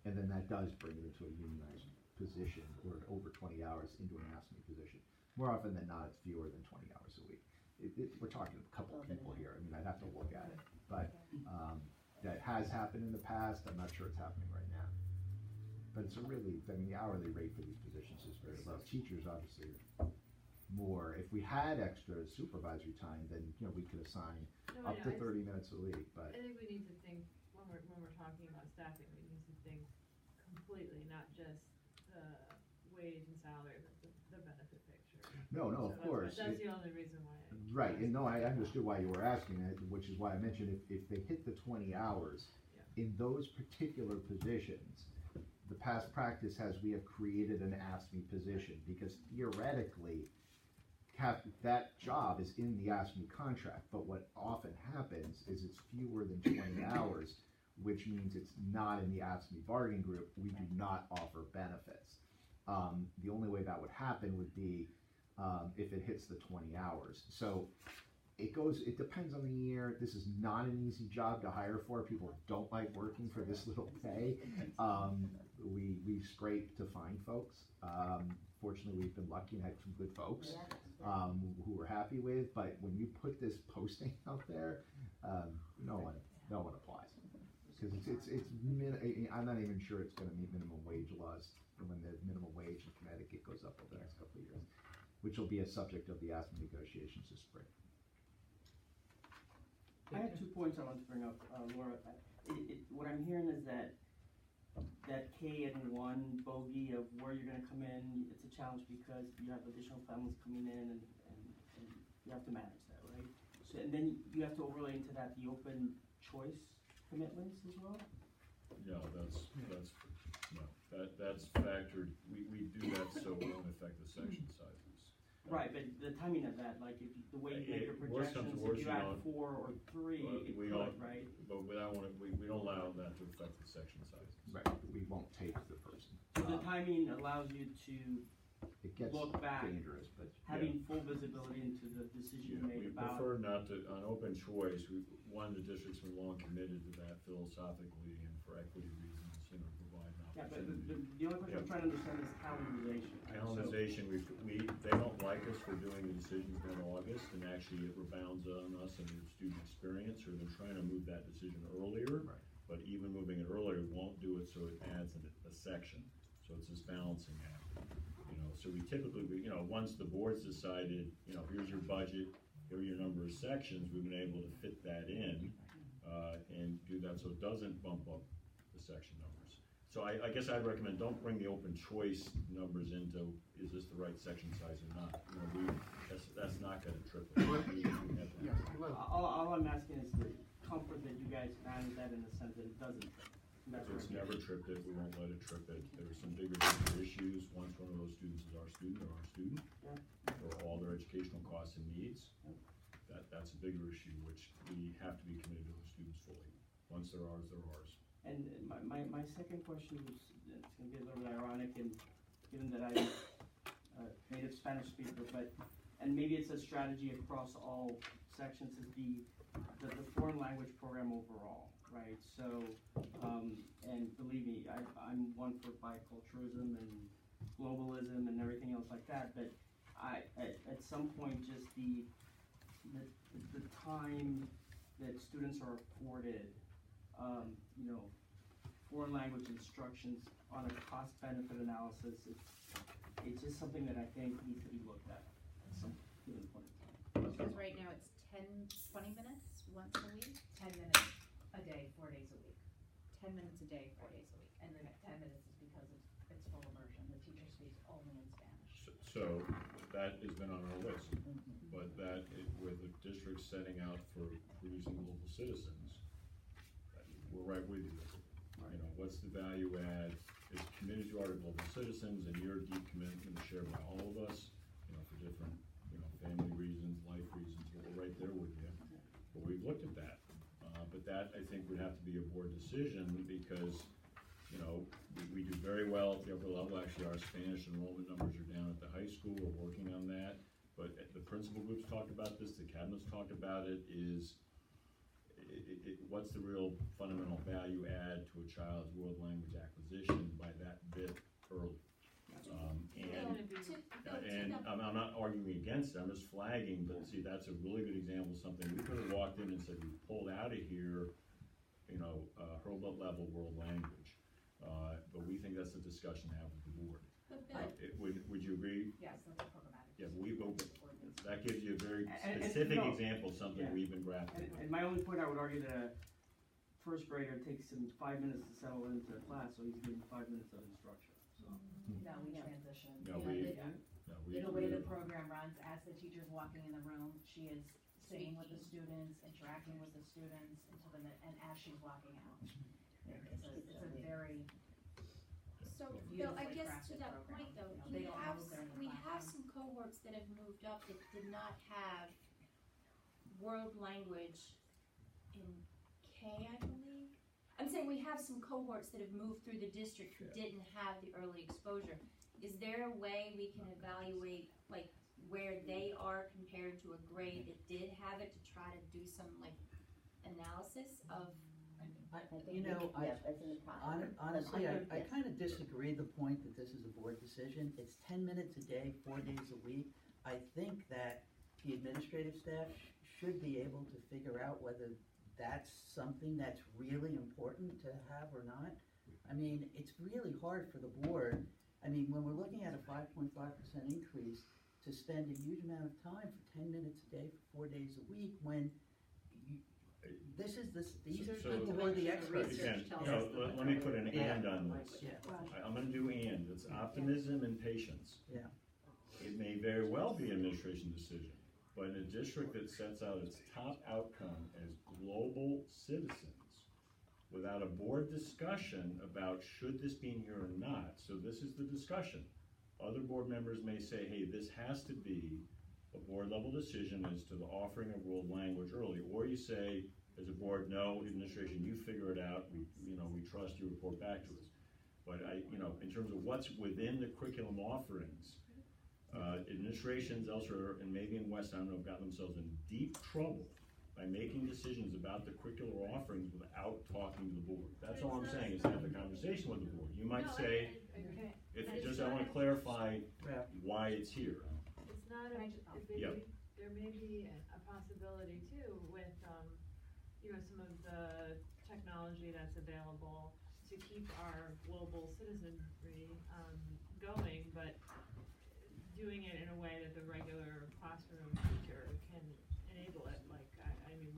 and then that does bring it into a unionized position or over 20 hours into an AFSCME position. More often than not, it's fewer than 20 hours a week. We're talking a couple people here. I mean, I'd have to look at it, but that has happened in the past. I'm not sure it's happening right now. But it's the hourly rate for these positions is very low. Teachers, obviously, more. If we had extra supervisory time, then we could assign up to 30 minutes a week. But
I think we need to think when we're talking about staffing, we need to think completely, not just wage and salary, but the benefit picture.
No,
So
of course.
That's the only reason why.
Right, and no, I understood why you were asking it, which is why I mentioned if they hit the 20 hours, in those particular positions, the past practice has we have created an ASME position, because theoretically, that job is in the ASME contract, but what often happens is it's fewer than 20 hours, which means it's not in the ASME bargaining group. We do not offer benefits. The only way that would happen would be if it hits the 20 hours. So it depends on the year. This is not an easy job to hire for. People don't like working for this little pay. We scrape to find folks. Fortunately, we've been lucky and had some good folks who we're happy with. But when you put this posting out there, no one applies, because I'm not even sure it's going to meet minimum wage laws when the minimum wage in Connecticut goes up over the next couple of years, which will be a subject of the ASME negotiations this spring.
I have 2 points I want to bring up, Laura. What I'm hearing is that K and 1 bogey of where you're going to come in, it's a challenge because you have additional families coming in, and you have to manage that, right? So, and then you have to overlay into that the open choice commitments as well.
Yeah, that's factored. We do that so it won't affect the section sizes.
Right, but the timing of that, like if the way you make your projections, if you add 4 or 3, it could, right?
But we don't allow that to affect the section sizes.
Right, we won't take the person.
So the timing allows you to look back,
dangerous, but
having full visibility into the decision you made about.
We prefer not to, on open choice, one, the district's been long committed to that philosophically and for equity reasons, provide an
Yeah, but
opportunity.
the only question I'm trying to understand is calendarization.
Calendarization, they don't like us for doing the decisions in August, and actually it rebounds on us and the student experience, or they're trying to move that decision earlier.
Right.
But even moving it earlier won't do it, so it adds a section. So it's this balancing act. So we typically, once the board's decided, here's your budget, here are your number of sections, we've been able to fit that in and do that so it doesn't bump up the section numbers. So I guess I'd recommend don't bring the open choice numbers into, is this the right section size or not? That's not going to trip it.
All I'm asking is the comfort that you guys manage that in the sense that it doesn't trip.
It's never tripped it. We won't let it trip it. There are some bigger issues. Once one of those students is our student or our student, or all their educational costs and needs, that's a bigger issue, which we have to be committed to those students fully. Once they're ours, they're ours.
And my second question was, it's going to be a little bit ironic, and given that I'm a native Spanish speaker, and maybe it's a strategy across all sections, is the foreign language program overall. Right, so, and believe me, I'm one for biculturalism and globalism and everything else like that, but at some point, just the time that students are afforded, foreign language instructions on a cost-benefit analysis, it's just something that I think needs to be looked at some given point in time.
Because right now it's 10-20 minutes once a week?
10 minutes a day, 4 days a week.
10 minutes a day, 4 days a week.
And then 10 minutes is because it's full immersion. The teacher speaks only in Spanish.
So that has been on our list, but with the district setting out for producing global citizens, we're right with you. What's the value add? It's committed to our global citizens, and your deep commitment is shared by all of us, for different, family reasons, life reasons. We're right there with you. But we've looked at that. But that, I think, would have to be a board decision because, we do very well at the upper level. Actually, our Spanish enrollment numbers are down at the high school. We're working on that. But the principal groups talked about this. The cabinets talked about it. What's the real fundamental value add to a child's world language acquisition by that bit early? And I'm not arguing against it, I'm just flagging, but see, that's a really good example of something we could have walked in and said, we pulled out of here, Hurlbut level world language. But we think that's a discussion to have with the board. Would you agree?
Yes, that's a programmatic.
Yeah, that gives you a very specific example of something we've been grappling with.
And my only point, I would argue that a first grader takes him 5 minutes to settle into a class, so he's getting 5 minutes of instruction.
No, we transition.
No,
The way the program runs, as the teacher's walking in the room, she is sitting with the students, interacting with the students until and as she's walking out. It's a very
So, Bill, I
beautifully
guess to
crafted
that
program.
point though,
You know, they don't move during the
we have
classroom.
some cohorts that have moved up that did not have world language in K, I believe. I'm saying we have some cohorts that have moved through the district who didn't have the early exposure. Is there a way we can evaluate, like, where they are compared to a grade that did have it, to try to do some, like, analysis of?
You know, honestly, I kind of disagree the point that this is a board decision. It's 10 minutes a day, 4 days a week. I think that the administrative staff should be able to figure out whether that's something that's really important to have or not. I mean, it's really hard for the board. I mean, when we're looking at a 5.5% increase, to spend a huge amount of time for 10 minutes a day for 4 days a week, when you, these are people who are the experts.
Again, let me put an and on this. I'm gonna do and, it's optimism and patience.
Yeah.
It may very well be an administration decision, but in a district that sets out its top outcome as global citizens, without a board discussion about should this be in here or not, so this is the discussion. Other board members may say, hey, this has to be a board level decision as to the offering of world language early, or you say, as a board, no, administration, you figure it out, we trust you, report back to us. But in terms of what's within the curriculum offerings, administrations elsewhere, and maybe in West, I don't know, have gotten themselves in deep trouble by making decisions about the curricular offerings without talking to the board. That's all I'm saying, is have the conversation with the board. You might say, I want to clarify why it's here.
It's not there may be a possibility too with, some of the technology that's available to keep our global citizenry going, but doing it in a way that the regular classroom teacher can enable it. Like,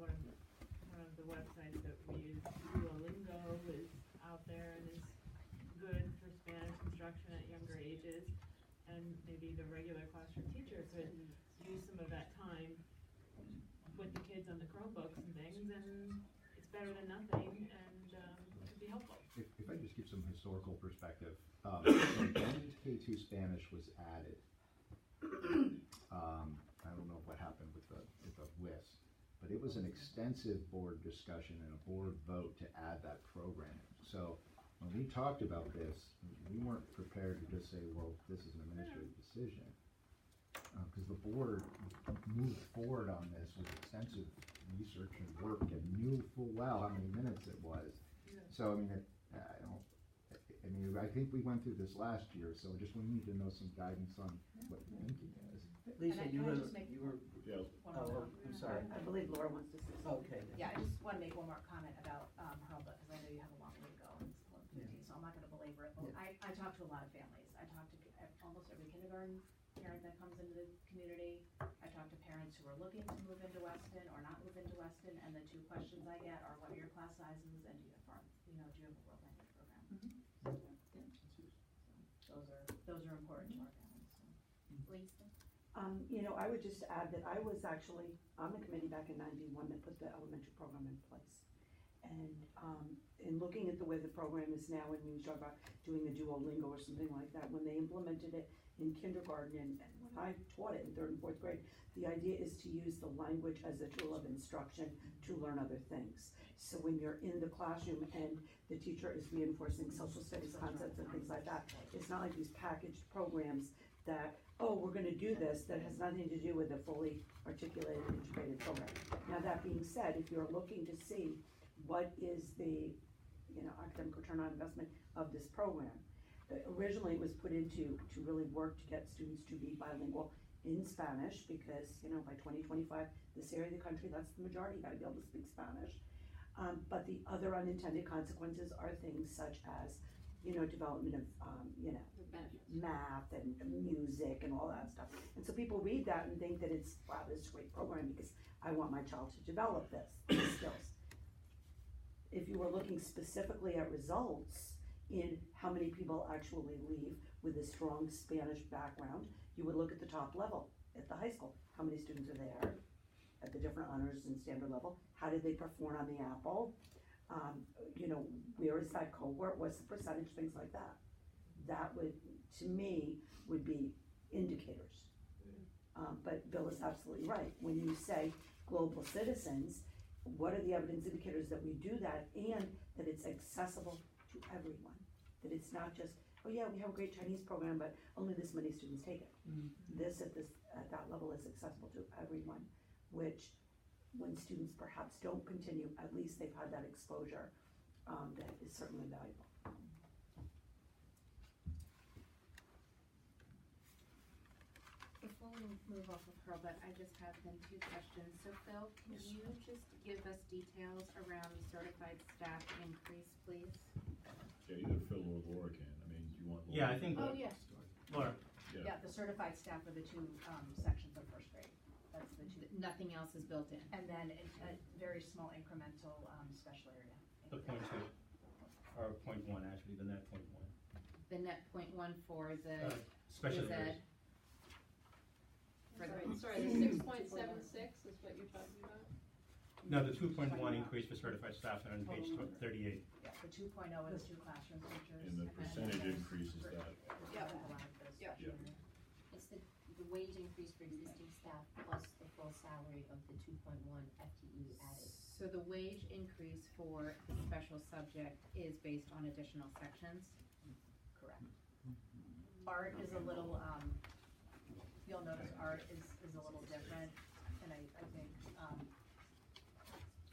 one of the websites that we use, Duolingo, is out there and is good for Spanish instruction at younger ages, and maybe the regular classroom teacher could use some of that time with the kids on the Chromebooks and things, and it's better than nothing, and could be helpful.
If I just give some historical perspective, when K2 Spanish was added, I don't know what happened with the WIS, but it was an extensive board discussion and a board vote to add that programming. So when we talked about this, we weren't prepared to just say, well, this is an administrative decision. Because the board moved forward on this with extensive research and work and knew full well how many minutes it was. So, I think we went through this last year, so we need to know some guidance on what the thinking is.
Lisa, you were,
I'm
sorry.
I believe Laura wants to say something.
Okay.
Yeah, I just want to make one more comment about Chromebook, because I know you have a long way to go, and it's 11:15, so I'm not going to belabor it. But I talk to a lot of families. I talk to almost every kindergarten parent that comes into the community. I talk to parents who are looking to move into Weston or not move into Weston, and the two questions I get are, what are your class sizes, and do you have do you have a world language program? So those are important to our families.
Lisa?
I would just add that I was actually on the committee back in '91 that put the elementary program in place. And in looking at the way the program is now, and we talk about doing the Duolingo or something like that, when they implemented it in kindergarten and when I taught it in 3rd and 4th grade, the idea is to use the language as a tool of instruction to learn other things. So when you're in the classroom and the teacher is reinforcing social studies concepts and things like that, it's not like these packaged programs that, oh, we're going to do this, that has nothing to do with a fully articulated, integrated program. Now, that being said, if you're looking to see what is the academic return on investment of this program, originally it was put into to really work to get students to be bilingual in Spanish, because by 2025, this area of the country, that's the majority, got to be able to speak Spanish. But the other unintended consequences are things such as development of math and music and all that stuff. And so people read that and think that it's, wow, this is a great program because I want my child to develop these skills. If you were looking specifically at results, in how many people actually leave with a strong Spanish background, you would look at the top level at the high school. How many students are there at the different honors and standard level? How did they perform on the Apple? You know, where is that cohort? What's the percentage? Things like that. That would, to me, would be indicators. But Bill is absolutely right. When you say global citizens, what are the evidence indicators that we do that and that it's accessible to everyone? That it's not just, oh yeah, we have a great Chinese program, but only this many students take it. This at that level is accessible to everyone, which when students perhaps don't continue, at least they've had that exposure, that is certainly valuable.
Before we move off of her, but I just have then two questions. So Phil, can you just give us details around the certified staff increase, please?
Yeah, either Phil or Laura can. I mean, do you want Laura?
Yeah, I think.
Oh, yeah.
Laura.
Yeah, the certified staff are the two, sections of first grade. That's the two.
Nothing else is built in.
And then a very small incremental, special area.
The point two, or point one, actually, the net point one.
The net .1 for the
Special
phys ed.
areas.
Sorry, the 6.76 is what you're talking about?
No, the 2.1 increase for certified staff are on page 38.
Yeah, the 2.0 is two classroom teachers.
And the percentage increase is that.
Yeah.
Yeah.
It's the wage increase for existing staff plus the full salary of the 2.1 FTE added.
So the wage increase for the special subject is based on additional sections?
Correct. Art is a little, you'll notice art is a little different, and I think,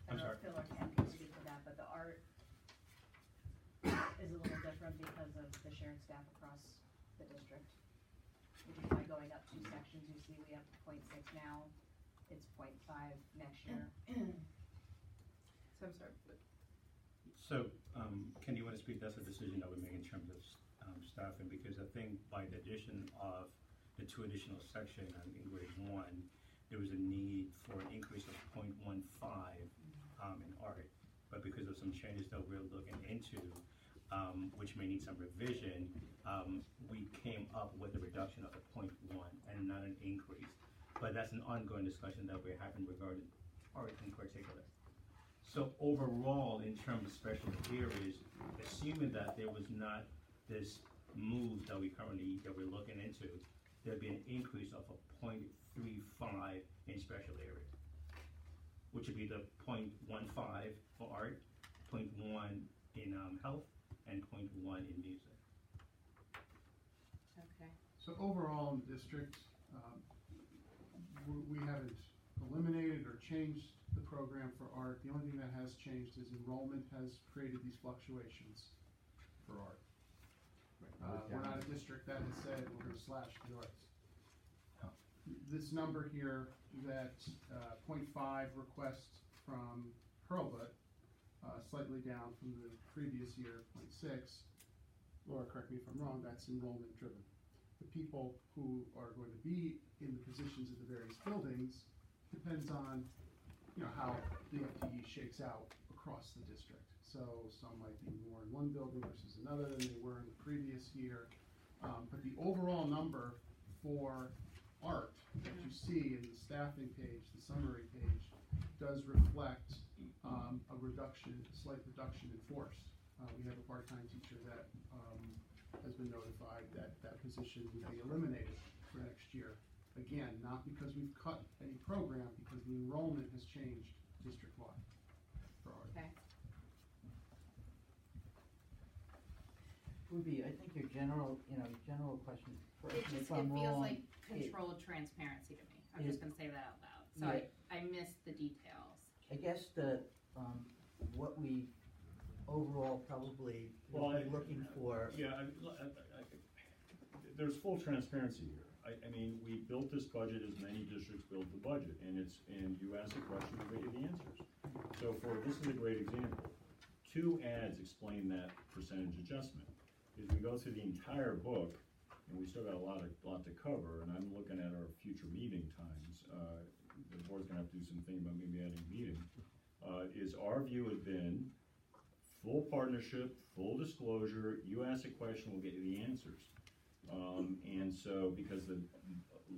I don't know if Phil or Ken can speak to that, but the art is a little different because of the shared staff across the district. Which is why going up two sections, you see we have 0.6 now, it's 0.5 next year.
So I'm sorry, but
So, Ken, you want to speak? That's a decision that we make in terms of staffing, because I think by the addition of the two additional sections in grade one, there was a need for an increase of 0.15 in art. But because of some changes that we're looking into, which may need some revision, we came up with a reduction of a 0.1 and not an increase. But that's an ongoing discussion that we're having regarding art in particular. So overall, in terms of special areas, assuming that there was not this move that we're looking into, there'd be an increase of a 0.35 in special areas, which would be the 0.15 for art, 0.1 in health, and 0.1 in music.
okay.
So overall in the district, we haven't eliminated or changed the program for art. The only thing that has changed is enrollment has created these fluctuations for art. We're not a district that has said we're going to slash the arts. This number here, that 0.5 request from Hurlbut, slightly down from the previous year, 0.6. Laura, correct me if I'm wrong, that's enrollment driven. The people who are going to be in the positions of the various buildings depends on, how the FTE shakes out across the district. So some might be more in one building versus another than they were in the previous year. But the overall number for art that you see in the staffing page, the summary page, does reflect a slight reduction in force. We have a part-time teacher that has been notified that that position would be eliminated for next year. Again, not because we've cut any program, because the enrollment has changed district-wide for art.
Okay.
Ruby, I think your general question,
It
if
feels
I'm wrong,
like controlled transparency to me. I'm just gonna say that out loud. So
Yeah.
I missed the details.
I guess what we overall probably will be looking for.
Yeah, there's full transparency here. I mean, we built this budget as many districts build the budget, and you asked a question, we get the answers. So this is a great example. 2 ads explain that percentage adjustment. As we go through the entire book, and we still got a lot to cover, and I'm looking at our future meeting times, the board's gonna have to do some thinking about maybe adding a meeting, is our view has been full partnership, full disclosure, you ask a question, we'll get you the answers. And so, because the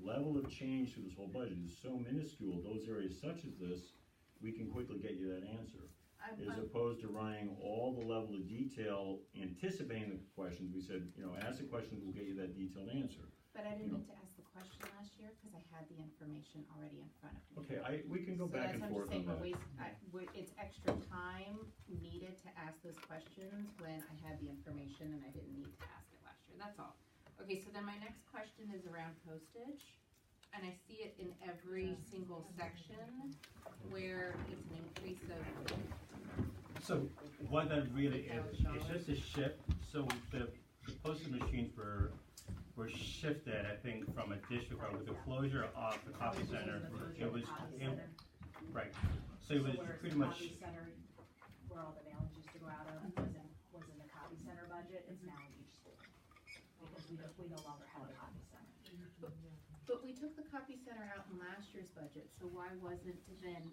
level of change to this whole budget is so minuscule, those areas such as this, we can quickly get you that answer. As opposed to running all the level of detail, anticipating the questions, we said, ask the questions, we'll get you that detailed answer.
But I didn't need to ask the question last year, cause I had the information already in front of me.
Okay, we can go back and forth on that.
It's extra time needed to ask those questions when I had the information and I didn't need to ask it last year, that's all. Okay, so then my next question is around postage, and I see it in every single section were, it's an increase of,
So what that really is, it's just a shift, so the postage machines were shifted, I think, from a district, or with the closure of the copy center, it was, right, so it was pretty much.
Copy center, where all the mailings used to go out of, was in the copy center budget, it's now in each school. Because we no longer have a copy center.
but we took the copy center out in last year's budget, so why wasn't then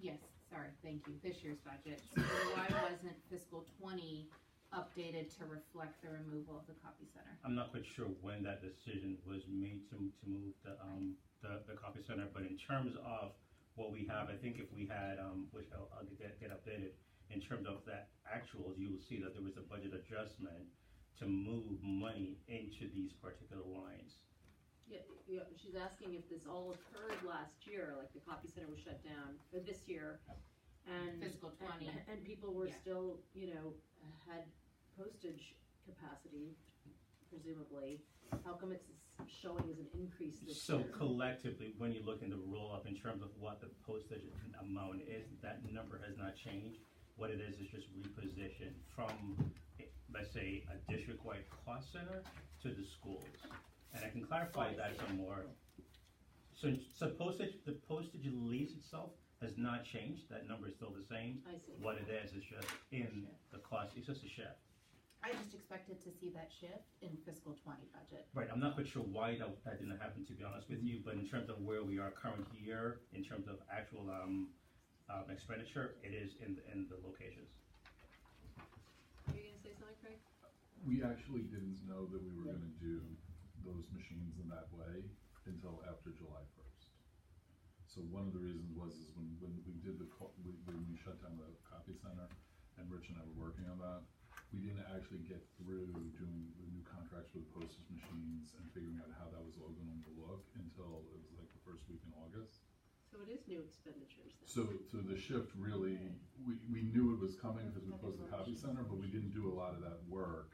yes, sorry, thank you, this year's budget, so why wasn't fiscal 20 updated to reflect the removal of the copy center?
I'm not quite sure when that decision was made to move the copy center, but in terms of what we have, I think if we had, which I'll get updated, in terms of that actuals, you will see that there was a budget adjustment to move money into these particular lines.
Yeah, she's asking if this all occurred last year, like the copy center was shut down for this year, and
Fiscal 20.
and people were
Yeah.
still, had postage capacity, presumably. How come it's showing as an increase this
So
year?
collectively, when you look in the roll-up in terms of what the postage amount is, that number has not changed. What it is just repositioned from, let's say, a district-wide cost center to the schools. And I can clarify that some more. So the postage lease itself has not changed, that number is still the same.
I see.
What it is just in the cost, it's just a shift.
I just expected to see that shift in fiscal 20 budget.
Right, I'm not quite sure why that didn't happen, to be honest with you, but in terms of where we are current year, in terms of actual expenditure, it is in the locations.
Are you gonna say something, Craig?
We actually didn't know that we were gonna do those machines in that way until after July 1st. So one of the reasons is when we did when we shut down the copy center, and Rich and I were working on that, we didn't actually get through doing the new contracts with postage machines and figuring out how that was all going to look until it was like the first week in August.
So it is new expenditures then?
So the shift really, we knew it was coming because we closed the copy center, but we didn't do a lot of that work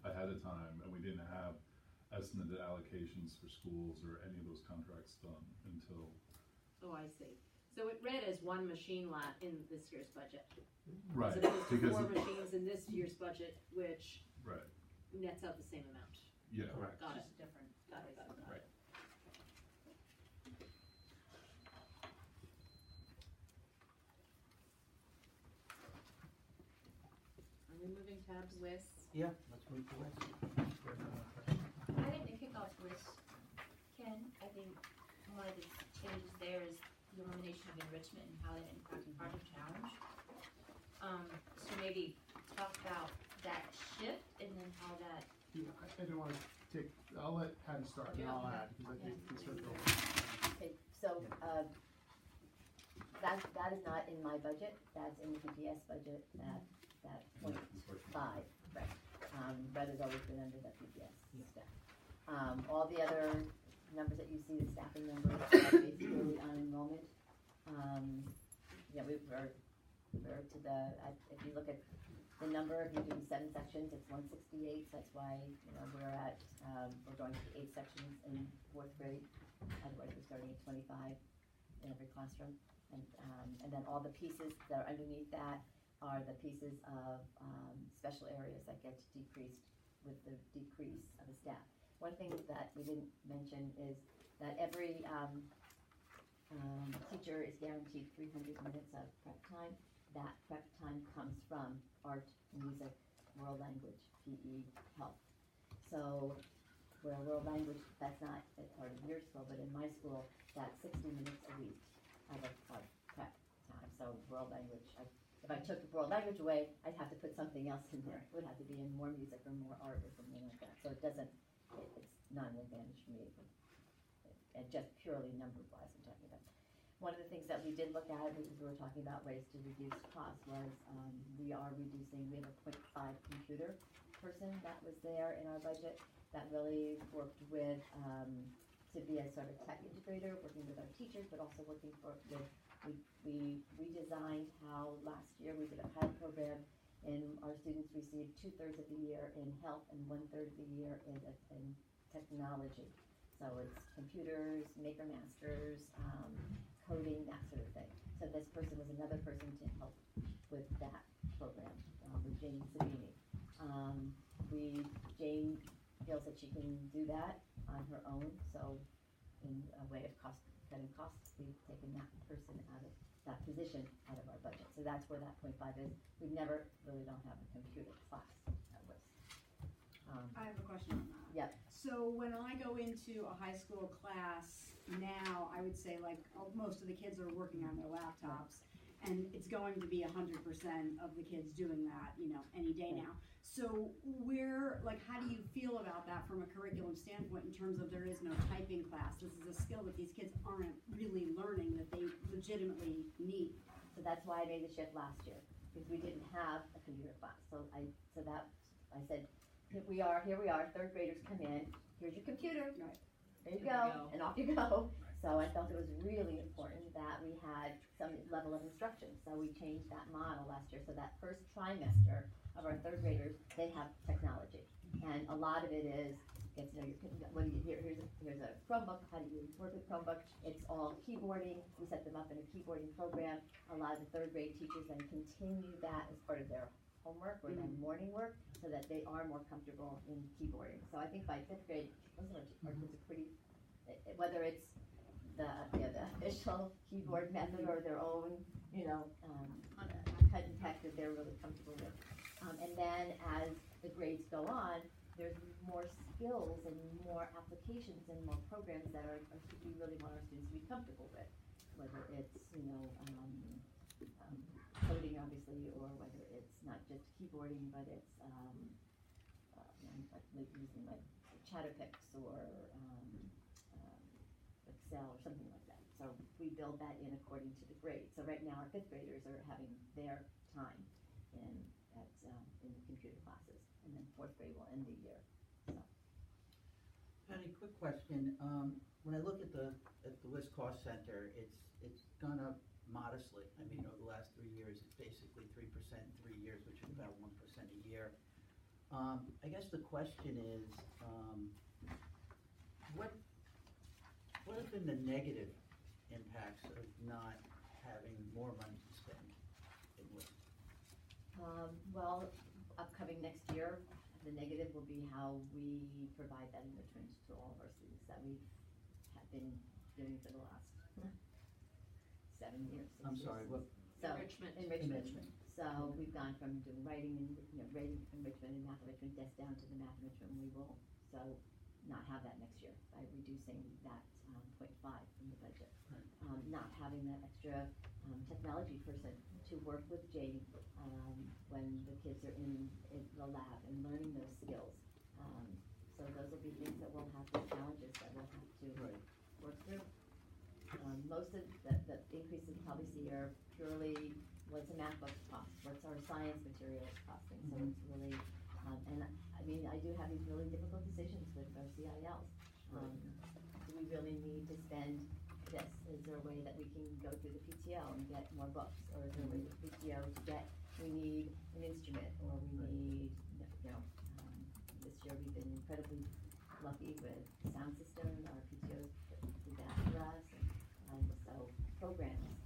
ahead of time, and we didn't have estimated allocations for schools or any of those contracts done until.
Oh, I see. So it read as one machine lot in this year's budget.
Right,
As opposed to
because
4 machines in this year's budget, which
right,
nets out the same amount.
yeah.
Correct.
Got it.
Just different.
Got it.
Right.
Are we moving tabs?
WIS,
Yeah, let's move to this.
I think to kick off with Ken, I think one of the changes there is the elimination of enrichment and how that impacts Project Challenge. So maybe talk about that shift and then how that.
Yeah, I don't wanna I'll let Patty start and I'll add, because I think it's her goal.
Okay, so, that is not in my budget, that's in the PPS budget, that .5, right. Red has always been under that PPS stuff. All the other numbers that you see, the staffing numbers, are basically on enrollment. We're to if you look at the number, if you're doing 7 sections, it's 168, so that's why, we're going to 8 sections in 4th grade. Otherwise, we're starting at 25 in every classroom. And then all the pieces that are underneath that are the pieces of special areas that get decreased with the decrease of the staff. One thing that we didn't mention is that every teacher is guaranteed 300 minutes of prep time. That prep time comes from art, music, world language, PE, health. So where world language, that's not a part of your school, but in my school, that's 60 minutes a week of prep time. So world language, If I took the world language away, I'd have to put something else in there. It would have to be in more music or more art or something like that. So it doesn't, it's not an advantage for me, and just purely number-wise I'm talking about. One of the things that we did look at, because we were talking about ways to reduce costs, was we have a 0.5 computer person that was there in our budget that really worked with, to be a sort of tech integrator, working with our teachers, but also working we redesigned how last year we did a pilot program, and our students received 2/3 of the year in health and 1/3 of the year in technology. So it's computers, Maker Masters, coding, that sort of thing. So this person was another person to help with that program, with Jane Savini. Jane feels that she can do that on her own, so in a way of cutting costs, we've taken that person out of that position out of our budget. So that's where that 0.5 is. We really don't have a computer class at WIS.
I have a question on that.
Yep.
So when I go into a high school class now, I would say like most of the kids are working on their laptops, and it's going to be 100% of the kids doing that, any day now. So how do you feel about that from a curriculum standpoint in terms of there is no typing class? This is a skill that these kids aren't really learning that they legitimately need.
So that's why I made the shift last year, because we didn't have a computer class. I said, here we are, third graders come in, here's your computer,
right.
There you go, and off you go. So I felt it was really important that we had some level of instruction. So we changed that model last year. So that first trimester of our third graders, they have technology. And a lot of it is, get to know here's a Chromebook, how do you work with Chromebook? It's all keyboarding. We set them up in a keyboarding program. A lot of the third grade teachers then continue that as part of their homework or their morning work so that they are more comfortable in keyboarding. So I think by fifth grade, most of our kids are pretty, whether it's the official keyboard method or their own, cut and text that they're really comfortable with. And then as the grades go on, there's more skills and more applications and more programs that we really want our students to be comfortable with, whether it's, coding obviously, or whether it's not just keyboarding, but it's like using like Chatterpix or Excel or something like that. So we build that in according to the grade. So right now our fifth graders are having their time in the computer classes, and then fourth grade will end the year. So.
Patty, quick question. When I look at the WIS cost center, it's gone up modestly. I mean, over the last 3 years, it's basically 3% in 3 years, which is about 1% a year. I guess the question is, what have been the negative impacts of not having more money to spend in WIS?
Well, upcoming next year, the negative will be how we provide that enrichment to all of our students that we have been doing for the last 7 years.
I'm sorry, what?
So,
Enrichment.
So we've gone from doing writing and writing enrichment and math enrichment just down to the math enrichment. We will not have that next year by reducing that 0.5 from the budget.
Right.
Not having that extra technology person to work with Jane when the kids are in the lab and learning those skills. So those will be things that we'll have, the challenges that we'll have to work through. Most of the increases you probably see are purely what's a math book cost, what's our science materials costing. So it's really, and I mean, I do have these really difficult decisions with our CILs. Do we really need to spend this? Is there a way that we can go through the PTO and get more books? Or is there a way with PTO to get, we need an instrument, or we need, this year we've been incredibly lucky with the sound system. Our PTOs did that for us. And so programs,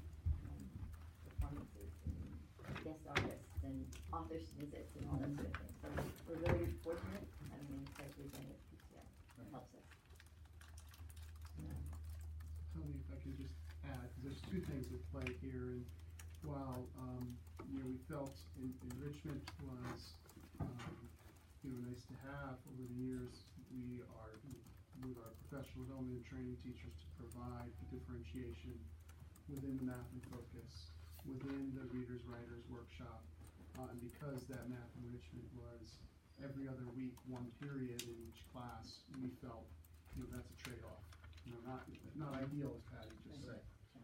performances, and guest artists, and authors visits, and all that sort of thing. So we're really fortunate having an incredibly generous PTO. It helps us.
Tell me if I can just add, because there's two things at play here, and while we felt enrichment was nice to have over the years, we are with our professional development and training teachers to provide the differentiation within the math and focus. within the Readers Writers Workshop. And because that math enrichment was every other week, one period in each class, we felt, that's a trade-off. Not ideal, as Patty just said.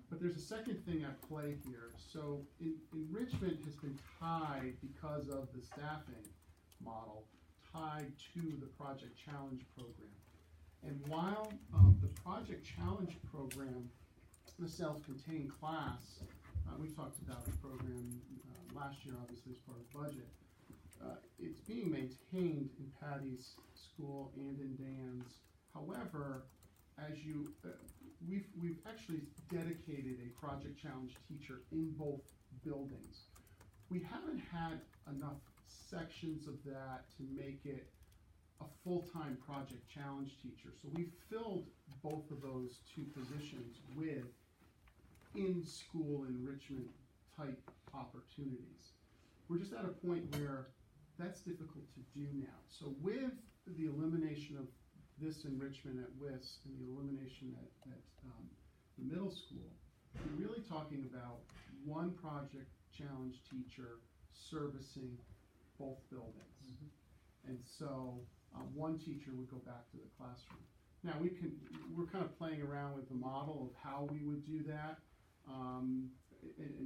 But there's a second thing at play here. So enrichment has been tied, because of the staffing model, tied to the Project Challenge program. And while the Project Challenge program, the self-contained class, we talked about the program last year, obviously, as part of the budget. It's being maintained in Patty's school and in Dan's. However, we've actually dedicated a Project Challenge teacher in both buildings. We haven't had enough sections of that to make it a full-time Project Challenge teacher. So we filled both of those two positions with in-school enrichment type opportunities. We're just at a point where that's difficult to do now. So with the elimination of this enrichment at WIS and the elimination at the middle school, we're really talking about one Project Challenge teacher servicing both buildings. And so one teacher would go back to the classroom. Now we're kind of playing around with the model of how we would do that. And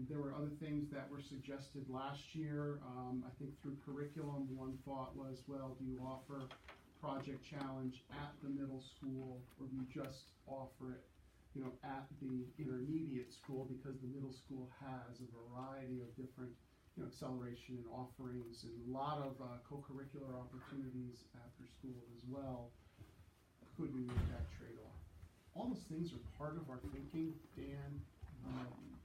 there were other things that were suggested last year. I think through curriculum, one thought was, well, do you offer Project Challenge at the middle school, or do you just offer it, at the intermediate school, because the middle school has a variety of different, acceleration and offerings, and a lot of co-curricular opportunities after school as well. Could we make that trade-off? All those things are part of our thinking. Dan,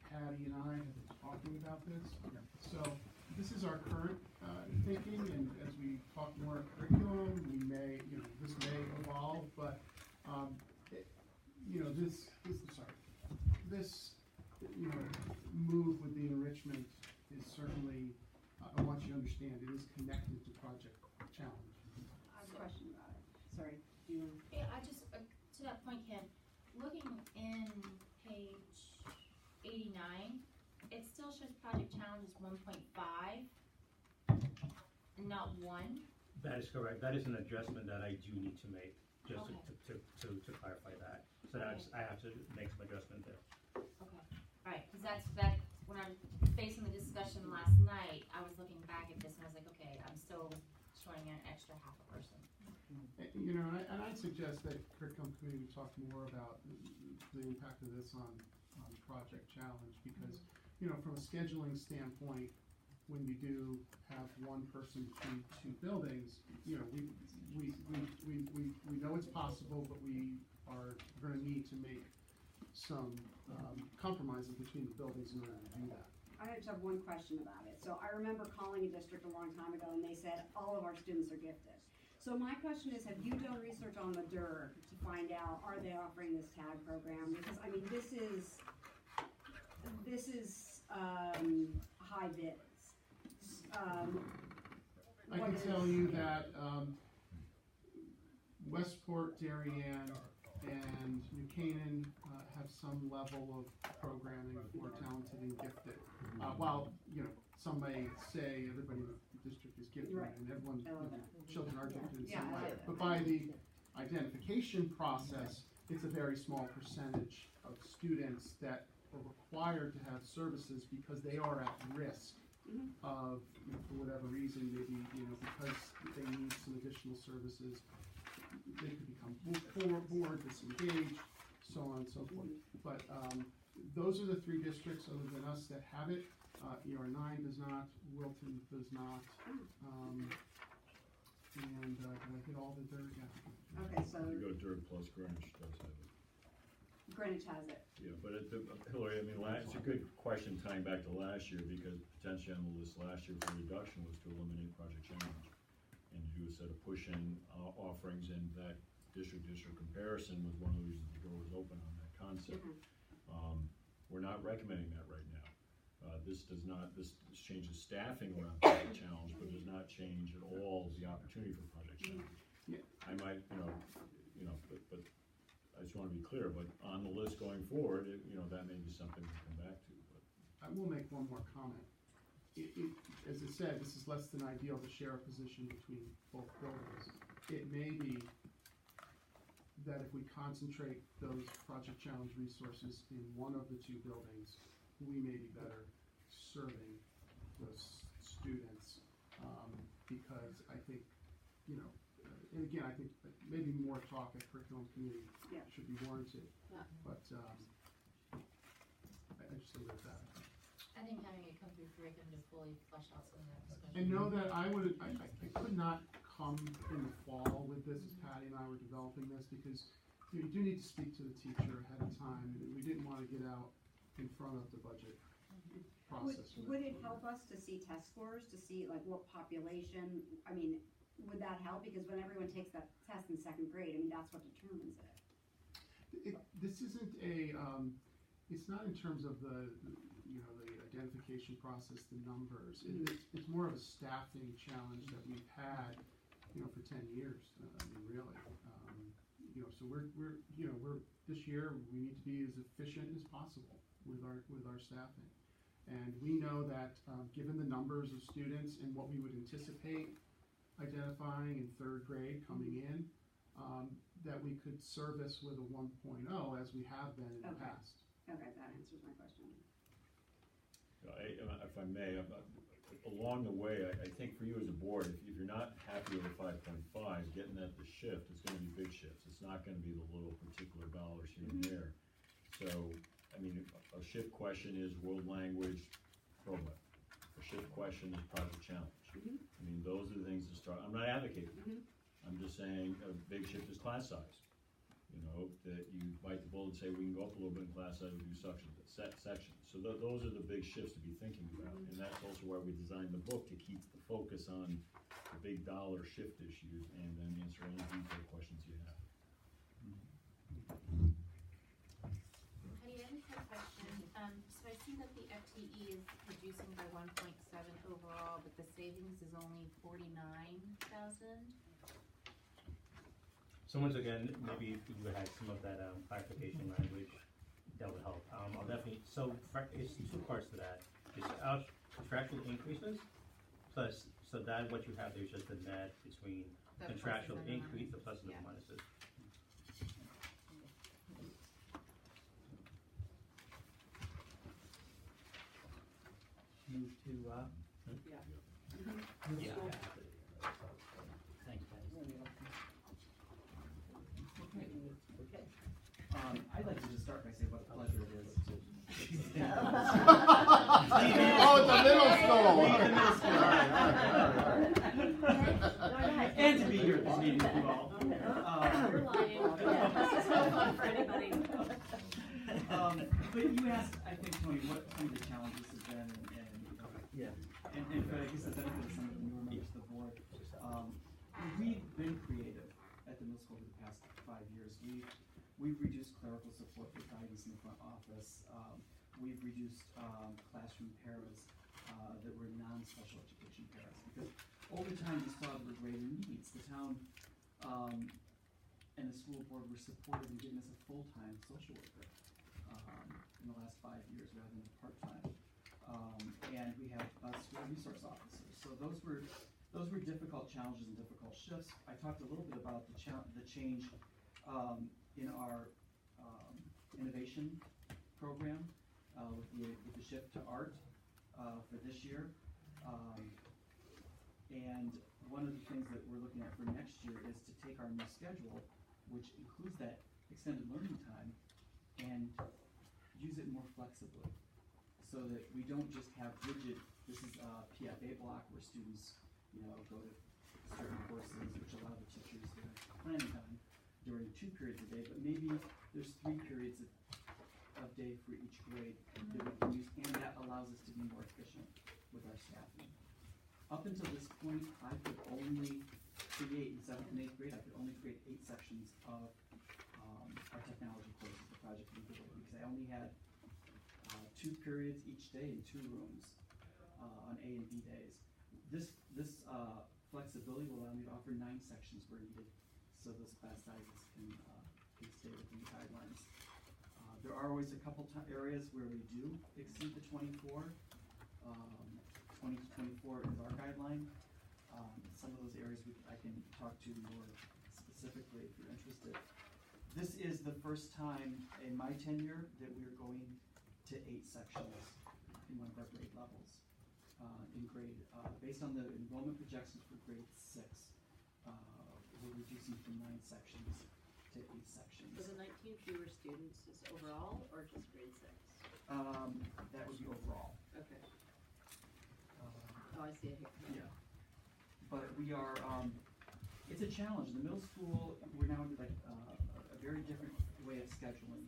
Patty and I have been talking about this. So this is our current thinking, and as we talk more curriculum, we may, this may evolve, but this move with the enrichment is certainly, I want you to understand, it is connected to Project Challenge.
I have a question about it. Sorry, do you?
Yeah, I just, to that point, Ken, looking in page 89, it still shows Project Challenge is 1.5 and not 1.
That is correct. That is an adjustment that I do need to make, just
Okay.
to clarify that. So that's, I have to make some adjustment there.
Okay, all right, because that, when I'm facing the discussion last night, I was looking back at this and I was like, okay, I'm still showing an extra half a person.
And I'd suggest that curriculum committee talk more about the impact of this on Project Challenge, because, from a scheduling standpoint, when you do have one person between two buildings, we know it's possible, but we are going to need to make some compromises between the buildings in order to do that.
I just have one question about it. So I remember calling a district a long time ago, and they said all of our students are gifted. So my question is, have you done research on the DIRG to find out, are they offering this tag program? Because, I mean, this is high bids.
I can tell you that Westport, Darien, and New Canaan have some level of programming for talented and gifted. While, some may say everybody in the district is gifted,
Right.
and everyone, children are gifted in some
Yeah,
way. But by the identification process, it's a very small percentage of students that are required to have services because they are at risk of, for whatever reason, maybe, because they need some additional services, they could become bored, disengaged, so on and so forth. But those are the three districts other than us that have it. ER9 does not, Wilton does not, and did I hit all the DIRG? Yeah.
Okay, so
You go DIRG plus Greenwich does have it.
Greenwich has it.
Yeah, but Hillary, I mean, it's a good question tying back to last year, because potentially on the list last year for reduction was to eliminate Project Challenge and to do a set of push-in offerings, and that district comparison was one of the reasons the door was open on that concept. We're not recommending that right now. This changes staffing around Project Challenge, but does not change at all the opportunity for Project Challenge.
Yeah.
I might, but I just want to be clear, but on the list going forward, that may be something to come back to. But
I will make one more comment. As I said, this is less than ideal to share a position between both buildings. It may be that if we concentrate those Project Challenge resources in one of the two buildings, we may be better serving those students, because I think, you know, and again, I think maybe more talk at curriculum committee should be warranted, but I just leave it at that.
I think having it come through curriculum to fully flesh out some of that discussion.
And know that I could not come in the fall with this as Patty and I were developing this, because you do need to speak to the teacher ahead of time, and we didn't want to get out in front of the budget process.
Would it help us to see test scores, to see like what population, I mean, would that help? Because when everyone takes that test in second grade, I mean, that's what determines it.
This isn't a, it's not in terms of the identification process, the numbers. It's more of a staffing challenge that we've had, for 10 years. I mean, really. So we're this year we need to be as efficient as possible with our staffing, and we know that given the numbers of students and what we would anticipate identifying in third grade coming in, that we could service with a 1.0 as we have been in the past.
Okay, that answers my question.
If I may, along the way, I think for you as a board, if you're not happy with a 5.5, getting that to shift, it's going to be big shifts. It's not going to be the little particular dollars here and there. So, I mean, a shift question is world language program. A shift question is project challenge. I mean, those are the things to start. I'm not advocating. I'm just saying a big shift is class size. That you bite the bullet and say we can go up a little bit in class size, we do sections. So those are the big shifts to be thinking about, and that's also why we designed the book, to keep the focus on the big dollar shift issues and then answer any detailed questions you have.
Patty, I just have a question. So I see that the FTE is reducing by 1.7 overall, but the savings is only 49,000.
So once again, maybe if you had some of that clarification language, that would help. I'll definitely, it's two parts to that. It's contractual increases, plus, so that what you have there is just the net between
The
contractual
pluses and the
increase, the
minuses.
pluses and the minuses.
Move to,
Yeah.
Thanks, Patty.
Okay. I'd like to just start by saying what a pleasure it is to.
Oh, it's a middle school.
Lead the middle school. All right. And to be here at this meeting with you all.
You're lying. This is no fun for anybody.
But you asked, I think, Tony, what some of the challenges have been, and for, I guess, the benefit of some of the newer members of the board, we've been creative at the middle school for the past 5 years. We've reduced clerical support for guidance in the front office. We've reduced classroom paras that were non-special education paras, because over time we saw there were greater needs. The town and the school board were supportive in giving us a full-time social worker in the last 5 years rather than a part-time. And we have school resource officers. So those were difficult challenges and difficult shifts. I talked a little bit about the change in our innovation program with the shift to art for this year. And one of the things that we're looking at for next year is to take our new schedule, which includes that extended learning time, and use it more flexibly, so that we don't just have rigid, this is a PFA block where students, go to certain courses, which allow the teachers to planning time during 2 periods a day, but maybe there's 3 periods of day for each grade that we can use, and that allows us to be more efficient with our staffing. Up until this point, I could only create, in 7th and 8th grade, I could only create 8 sections of our technology courses, the project capability, because I only had 2 periods each day in 2 rooms on A and B days. This flexibility will allow me to offer 9 sections where needed, so those class sizes can stay within the guidelines. There are always a couple areas where we do exceed the 24. 20 to 24 is our guideline. Some of those areas I can talk to more specifically if you're interested. This is the first time in my tenure that we are going to 8 sections in one of our grade levels. Based on the enrollment projections for grade 6, we're reducing from 9 sections to 8 sections.
So the 19 fewer students is overall or just grade 6?
That would be overall.
Okay. Oh, I see it here.
Yeah. But we are, it's a challenge. In the middle school, we're now like a very different way of scheduling,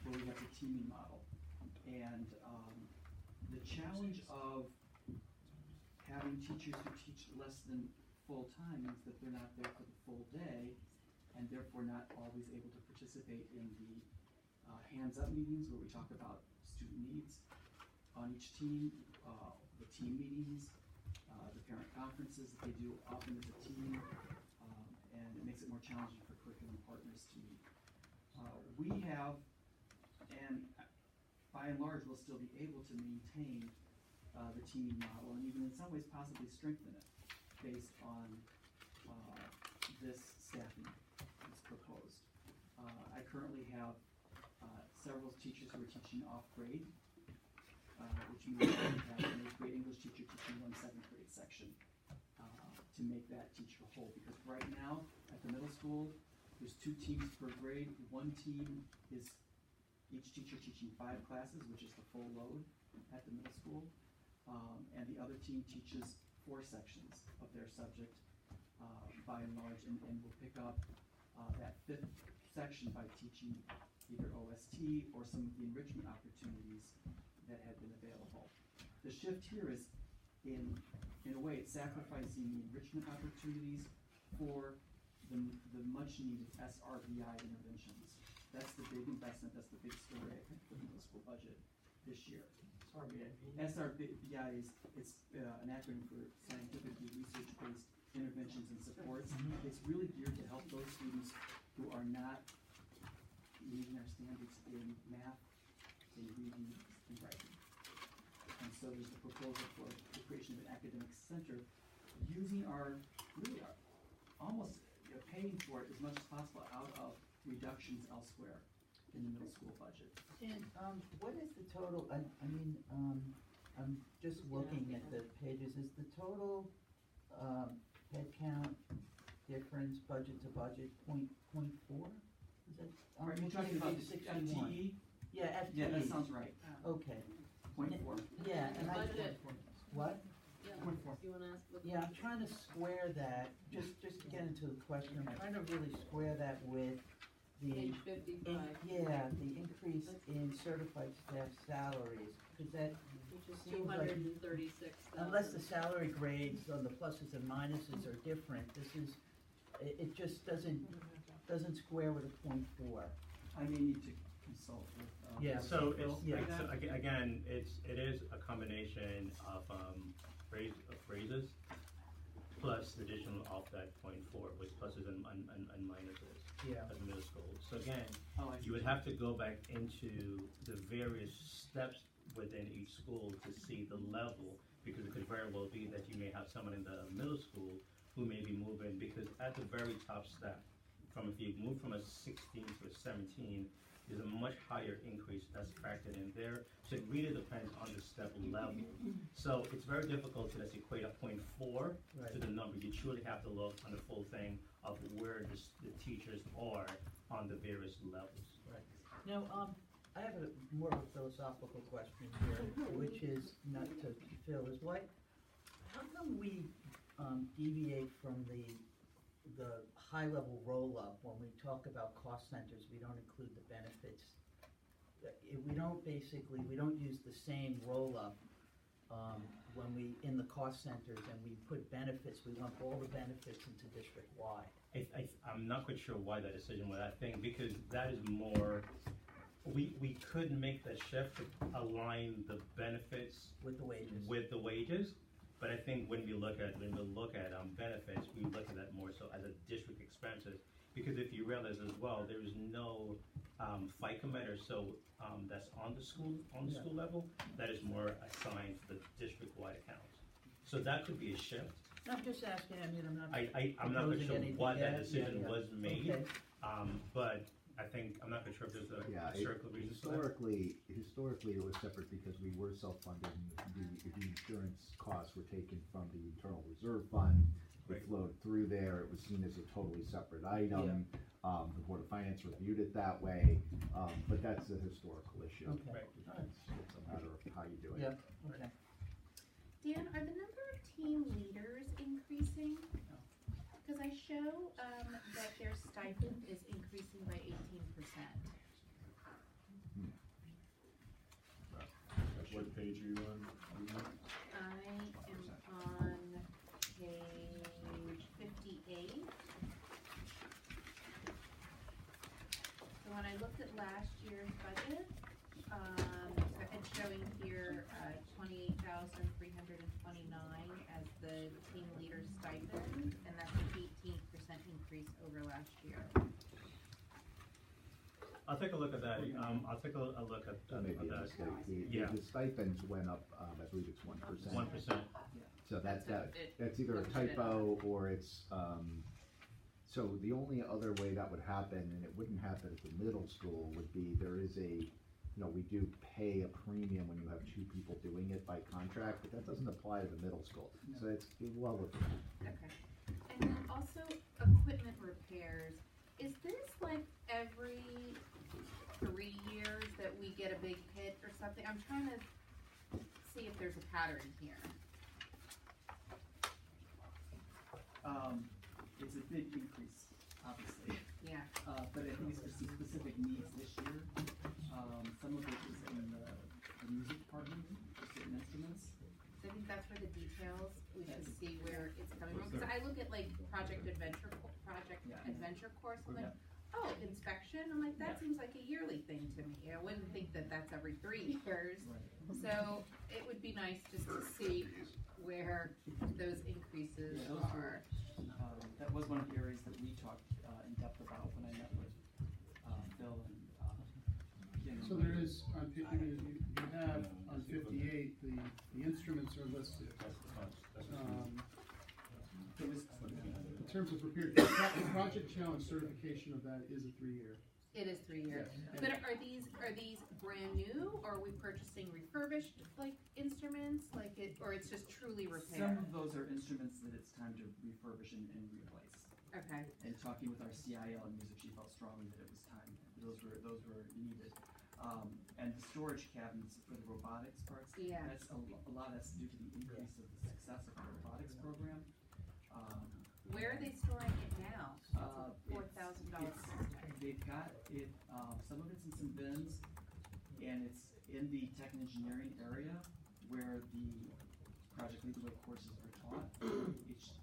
where we have the teaming model. And the challenge of having teachers who teach less than full time means that they're not there for the full day, and therefore not always able to participate in the hands-up meetings where we talk about student needs on each team, the team meetings, the parent conferences that they do often as a team, and it makes it more challenging for curriculum partners to meet. We have, and by and large, we'll still be able to maintain the teaming model, and even in some ways possibly strengthen it based on this staffing that's proposed. I currently have several teachers who are teaching off grade, which means I have an 8th grade English teacher teaching 1 7th grade section to make that teacher whole. Because right now at the middle school, there's 2 teams per grade. One team is each teacher teaching 5 classes, which is the full load at the middle school, and the other team teaches 4 sections of their subject by and large, and will pick up that 5th section by teaching either OST or some of the enrichment opportunities that have been available. The shift here is, in a way, it's sacrificing the enrichment opportunities for the much needed SRBI interventions. That's the big investment, that's the big story, I think, for the middle school budget this year. SRBI is an acronym for scientifically research-based interventions and supports. It's really geared to help those students who are not meeting our standards in math, in reading, and writing. And so there's the proposal for the creation of an academic center using almost paying for it as much as possible out of reductions elsewhere in the middle school budget.
And what is the total, I'm just looking at the pages, is the total head count difference budget to budget .4? Is that?
Are you talking about the
61?
FTE?
Yeah, FTE.
Yeah, that sounds right.
Okay.
.4.
Yeah, and
Budget.
What?
Yeah.
Point 4.
Do you wanna ask what?
Yeah, I'm trying to square that, just to get into the question, I'm trying to really square that with the.
Page 55.
Yeah, the increase in certified staff salaries, because that
Which is
seems like,
236,000.
unless the salary grades on the pluses and minuses are different, it just doesn't square with a .4.
I may need to consult with.
Yeah,
So
Yeah.
again, it is a combination of phrases plus the additional of that .4 with pluses and minuses
Yeah.
at the middle school. So again,
I see.
you would have to go back into the various steps within each school to see the level, because it could very well be that you may have someone in the middle school who may be moving, because at the very top step, if you move from a 16 to a 17, there's a much higher increase that's factored in there. So it really depends on the step level. So it's very difficult to just equate a .4 to the number. You truly have to look on the full thing of where the teachers are on the various levels.
Right. Now, I have more of a philosophical question here, which is not to Phil, is how come we deviate from the high-level roll-up when we talk about cost centers? We don't include the benefits. We don't use the same roll-up when in the cost centers, and we put benefits, we lump all the benefits into district-wide.
I'm not quite sure why that decision was that thing, because that is more, we could make that shift to align the benefits
with the
wages. But I think when we look at benefits, we look at that more so as a district expenses. because if you realize as well, there is no FICA matter, so that's on the school level, that is more assigned to the district-wide accounts. So that could be a shift.
I'm just asking, I mean, I'm not.
I'm not quite sure
proposing
what
anything
that
yet.
decision
Yeah.
was made,
Okay.
but I think, I'm not quite sure if there's a historical reason for that.
Historically, it was separate because we were self-funded and the insurance costs were taken from the internal reserve fund. It flowed through there, it was seen as a totally separate item. The Board of Finance reviewed it that way, but that's a historical issue.
Okay.
It's a matter of how you do it.
Yep, okay.
Dan, are the number of team leaders increasing? Because I show that their stipend is increasing by 18%.
What page are you on?
I am on page 58. So when I looked at last year's budget, so it's showing here 28,329 as the team leader stipend, and that's an 18% increase over last year.
I'll take a look at that, I'll take a look at
That may be a
that.
mistake. The stipends went up, I believe it's 1%.
1%.
So that's either a
looks at it
typo or it's, so the only other way that would happen, and it wouldn't happen at the middle school, would be there is we do pay a premium when you have two people doing it by contract, but that doesn't apply to the middle school. So it's well within that.
Okay. And then also equipment repairs. Is this like every 3 years that we get a big hit or something? I'm trying to see if there's a pattern here.
It's a big increase, obviously.
Yeah.
But I think it's for some specific needs this year. Some of it is in the music department, for certain instruments.
So I think that's where the details, we should see where it's coming from. Because I look at like Project Adventure course, I'm like, oh, inspection, I'm like, that seems like a yearly thing to me. I wouldn't think that that's every 3 years. So it would be nice just to see where those increases are.
That was one of the areas that we talked in depth about when I met with Bill and
So there is, you have on 58, the instruments are listed. In terms of repair, the project challenge certification of that is a 3-year.
It is 3 years.
Yes.
But are these brand new, or are we purchasing refurbished like instruments, like it, or it's just truly repair?
some of those are instruments that it's time to refurbish and replace.
Okay.
And talking with our CIL and music, she felt strongly that it was time. Those were needed. And the storage cabinets for the robotics parts.
Yeah.
That's a lot of that's due to the increase of the success of our robotics program.
Where are they storing it now? $4,000.
They've got it, some of it's in some bins, and it's in the tech and engineering area where the project leadership courses are taught. It's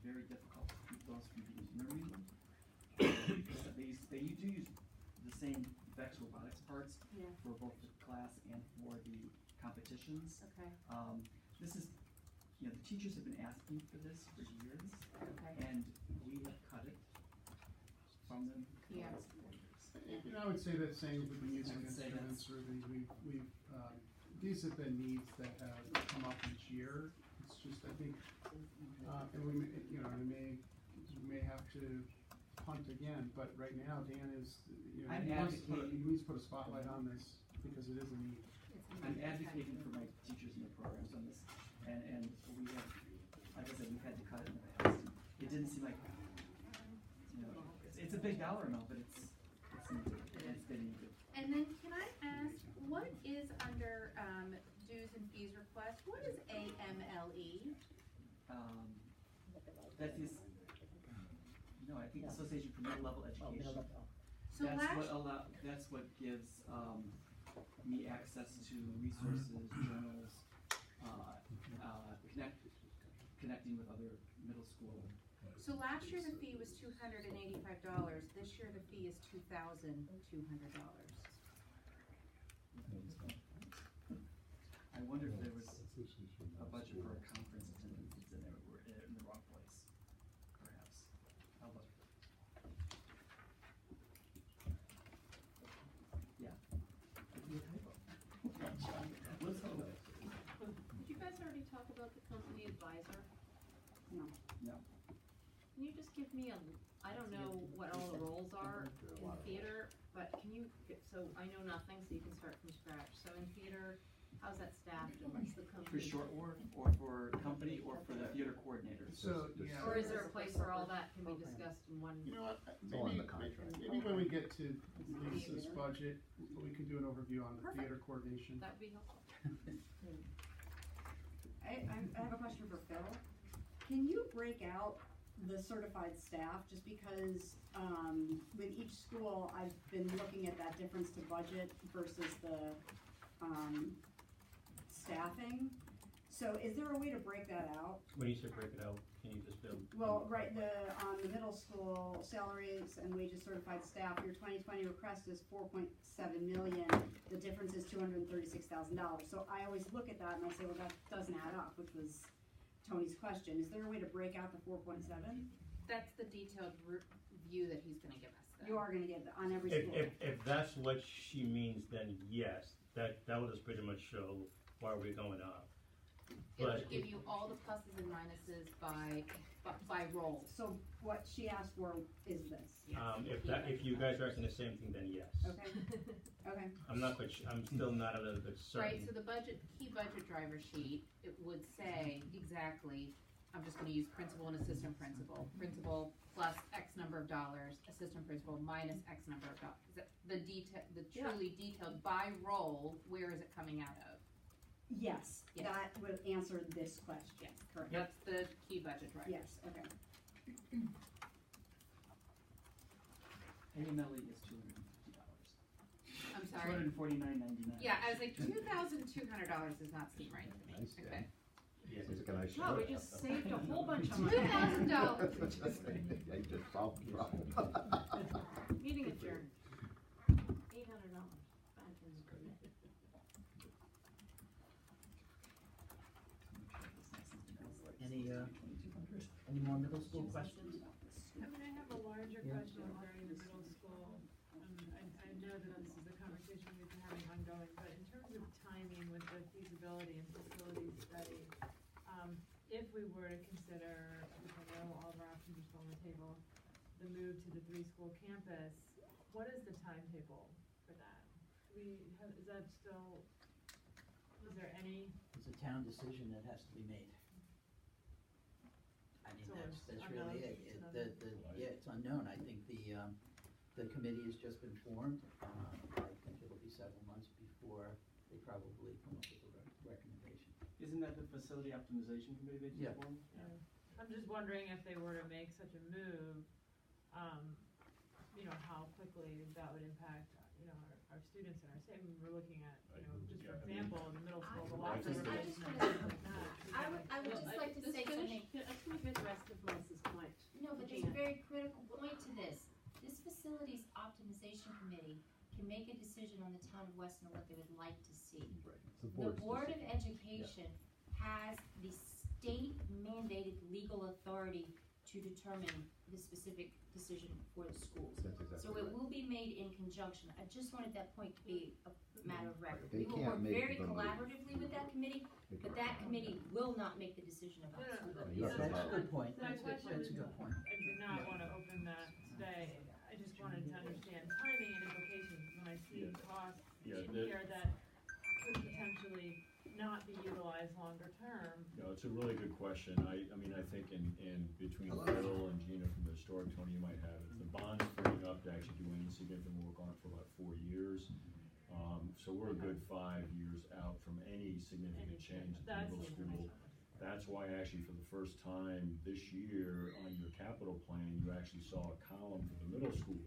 very difficult to keep those from being intermingled. They do use the same VEX robotics parts for both the class and for the competitions.
Okay.
This is, the teachers have been asking for this for years.
Okay.
And we have cut it from them for the
Yeah.
last 4 years.
And I would say that same with the music
I would say
instruments, or these have been needs that have come up each year. It's just, I think, and we may have to punt again, but right now Dan is, he needs to put a spotlight on this because it is a need.
I'm advocating for my teachers and their programs on this, and we have, like I said, we've had to cut it in the past. It didn't seem like, it's a big dollar amount, but it's needed, it's been needed.
And then can I ask, what is under dues and fees request? What is AMLE?
That is, I think Association for Middle Level Education.
So
That's what gives me access to resources, journals, connecting with other middle school.
So last year the fee was $285. This year the fee is $2,200.
I wonder if there was a budget for a conference attendance that's in there, we're in the wrong place, perhaps. I'll look.
talk about the company advisor?
No.
No.
Can you just give me I don't know what all the roles are in theater, but can you, so I know nothing, so you can start from scratch. So in theater, how's that staffed and what's the company?
For short work, or for company, or for the theater coordinator?
So, yeah.
Or is there a place where all that can be discussed in one?
You know what,
all in
maybe,
the contract.
maybe when we get to Lisa's budget, we can do an overview on the
Perfect.
theater coordination.
That would be helpful.
I have a question for Phil. Can you break out the certified staff, just because, with each school, I've been looking at that difference to budget versus the, staffing. So is there a way to break that out?
When you say break it out, can you just build?
Well, right, the middle school salaries and wages certified staff, your 2020 request is 4.7 million. The difference is $236,000. So I always look at that and I say, well, that doesn't add up, which was Tony's question. Is there a way to break out the 4.7?
That's the detailed view that he's gonna give us.
You are gonna give on every
If,
school.
if that's what she means, then yes, that will just pretty much show why we're going up.
It'll
But
give you all the pluses and minuses by role.
So what she asked for is this.
if you guys are asking the same thing, then yes.
Okay. Okay.
I'm not quite I'm still not a little bit certain.
Right, so the key budget driver sheet, it would say exactly, I'm just gonna use principal and assistant principal. Principal plus X number of dollars, assistant principal minus X number of dollars. The truly detailed by role, where is it coming out of?
Yes,
Yes.
that would answer this question.
Yes,
Correct.
that's the key budget driver.
Yes, okay.
AMLE is $250.
I'm sorry?
$249.99.
Yeah, I was like, $2,200 does not seem right to me.
Nice, yeah.
Okay.
Seems like a nice
Wow, we
short.
just saved a whole bunch of money.
$2,000.
Yeah, you just solved the problem.
Meeting adjourned. $800.
Any more middle school questions?
I mean, I have a larger question regarding the middle school. I know that this is a conversation we've been having ongoing, but in terms of timing with the feasibility and facility study, if we were to consider, which I know all of our options are still on the table, the move to the 3-school campus, what is the timetable for that? Is that still, is there any?
It's a town decision that has to be made. I mean,
So
that's
it's
really
unknown?
it. Yeah, it's unknown. I think the committee has just been formed. I think it'll be several months before they probably come up with a recommendation.
Isn't that the facility optimization committee they
Yeah.
just formed?
I'm just wondering if they were to make such a move, how quickly that would impact, our students and our state. We're looking at, just for example, in the middle school, the locker
I
room
just
and
wanna-
things like that.
I would just like to say something.
Let's finish the rest of Melissa's point.
No, but there's a very critical point to this. This facilities optimization committee can make a decision on the town of Weston what they would like to see.
It's the
The
board's
Board of
decision.
Education has the state mandated legal authority to determine the specific decision for the schools.
That's exactly
So it
right.
will be made in conjunction. I just wanted that point to be a matter of record.
They
We will
can't
work
make
very
the move.
collaboratively with that committee, but that committee will not make the decision about
No,
school.
You have to
That's a
have-
good point.
My
That's
question
a
is,
good point.
I did not want to open that today. I just wanted to understand timing and implications when I see
Yeah.
costs
Yeah,
in
the-
here that could potentially not be utilized longer term.
No, it's a really good question. I mean, I think in between Bill and Gina from the historic, Tony, you might have it. The bond's freeing up to actually do any significant work on it for about 4 years. So we're a good 5 years out from any significant change at the
That's
middle
the
school.
information.
That's why actually for the first time this year on your capital plan, you actually saw a column for the middle school.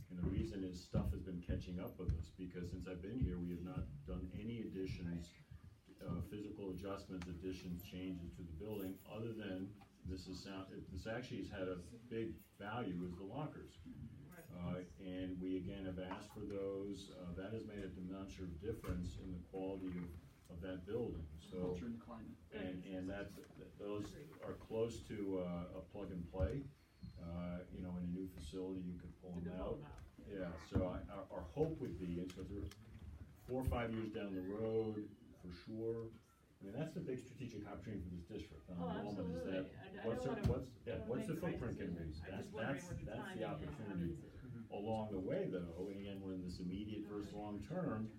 And the reason is stuff has been catching up with us because since I've been here, we have not done any additions, physical adjustments, additions, changes to the building, other than this actually has had a big value is the lockers. And we again have asked for those. That has made a demonstrable difference in the quality of that building. So,
Culture and climate.
and those are close to a plug and play. In a new facility, you could pull them out. Yeah. So our hope would be, and so they're 4 or 5 years down the road, for sure. I mean, that's the big strategic opportunity for this district.
Oh, absolutely. I
What's
don't
what's the
make the right
footprint gonna be?
decision. I'm
That's,
just wondering what the
that's
timing
the
is on
opportunity.
this.
Along the way though, and again, we're in this immediate versus long term,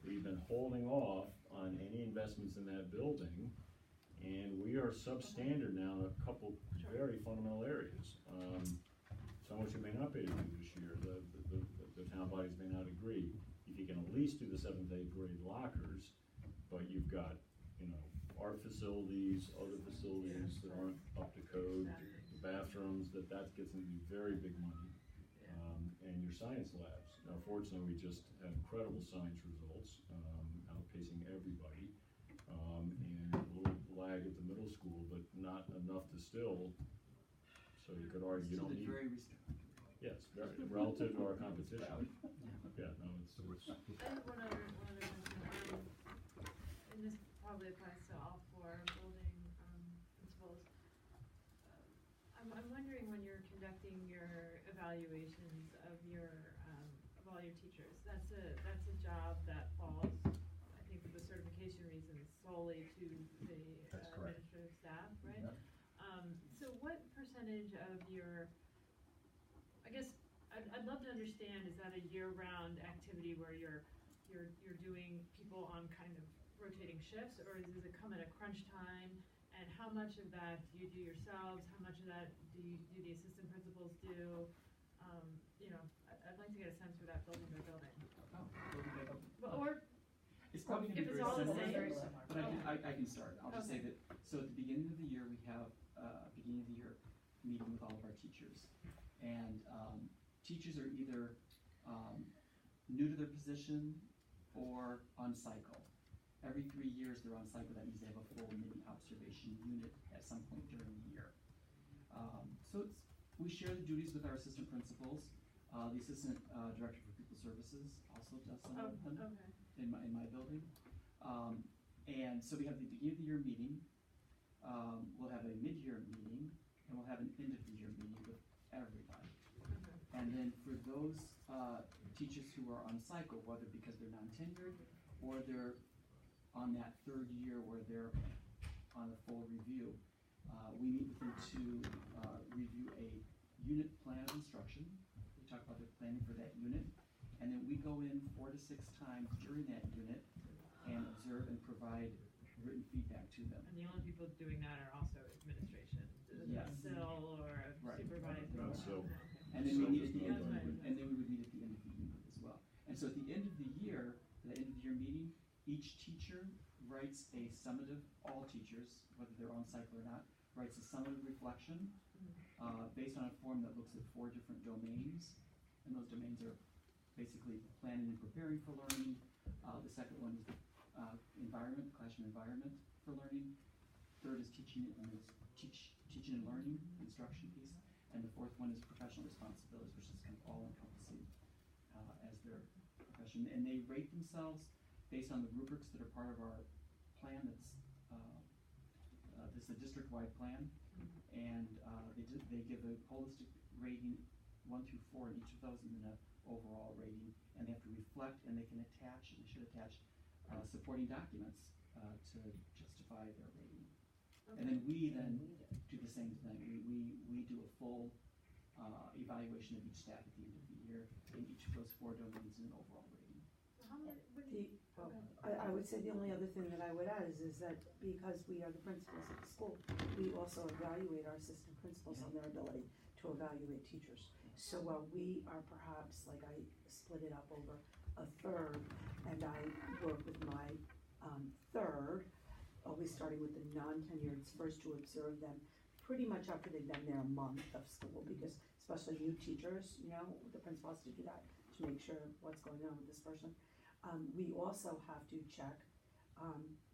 we've been holding off on any investments in that building. And we are substandard now in a couple very fundamental areas. Some which we may not be able to do this year. The town bodies may not agree. If you can at least do the 7th, 8th grade lockers, but you've got, you know, art facilities, other facilities that aren't up to code, the bathrooms, that gets into very big money. And your science labs. Now, fortunately, we just had incredible science results, outpacing everybody. And a little lag at the middle school, but not enough to still, so you could argue you don't need.
Very restrictive.
Yes, very, relative to our competition. Yeah, no, it's.
I have one other question, and this probably applies to all 4 building, principals. I'm wondering when you're conducting your evaluations of all your teachers, that's a job that falls, I think for the certification reasons, solely to the administrative staff, right?
Yep.
So what percentage of your, I guess, I'd love to understand, is that a year-round activity where you're doing people on kind of rotating shifts, or does it come at a crunch time? And how much of that do you do yourselves? How much of that do the assistant principals do? You know, I'd like to get a sense for that building by building.
Oh, building by building.
Or
it's probably going to
if
be
it's all
very
the
similar,
same.
but I can start. I'll just say that, so at the beginning of the year, we have beginning of the year meeting with all of our teachers. And teachers are either new to their position or on cycle. Every 3 years they're on cycle. That means they have a full mini observation unit at some point during the year. We share the duties with our assistant principals. The assistant director for pupil services also does some of them in my building. And so we have the beginning of the year meeting. We'll have a mid-year meeting, and we'll have an end of the year meeting with everybody. And then for those teachers who are on cycle, whether because they're non-tenured or they're on that 3rd year where they're on a full review, we meet with them to review a unit plan of instruction. We talk about the planning for that unit, and then we go in 4 to 6 times during that unit and observe and provide written feedback to them.
And the only people doing that are also administration,
Yes.
a SIL or a supervisor.
No, SIL.
And then we meet at the
SIL
end,
does not
and then we would meet at the end of the unit as well. And so at the end of the year, the end of the year meeting, each teacher writes a summative, all teachers, whether they're on cycle or not, writes a summative reflection based on a form that looks at 4 different domains. And those domains are basically planning and preparing for learning. The second one is environment, classroom environment for learning. Third is teaching and learning, instruction piece. And the 4th one is professional responsibilities, which is kind of all encompassing as their profession. And they rate themselves based on the rubrics that are part of our plan. This is a district-wide plan, and they give a holistic rating 1 through 4 in each of those, and then an overall rating. And they have to reflect, and they can attach, and they should attach supporting documents to justify their rating. And then we do the same thing. We do a full evaluation of each staff at the end of the year in each of those 4 domains and an overall rating.
I would say the only other thing that I would add is that because we are the principals of the school, we also evaluate our assistant principals on their ability to evaluate teachers. So while we are perhaps, like I split it up over a third, and I work with my third, always starting with the non-tenureds first to observe them pretty much after they've been there a month of school, because especially new teachers, you know, the principal has to do that to make sure what's going on with this person. We also have to check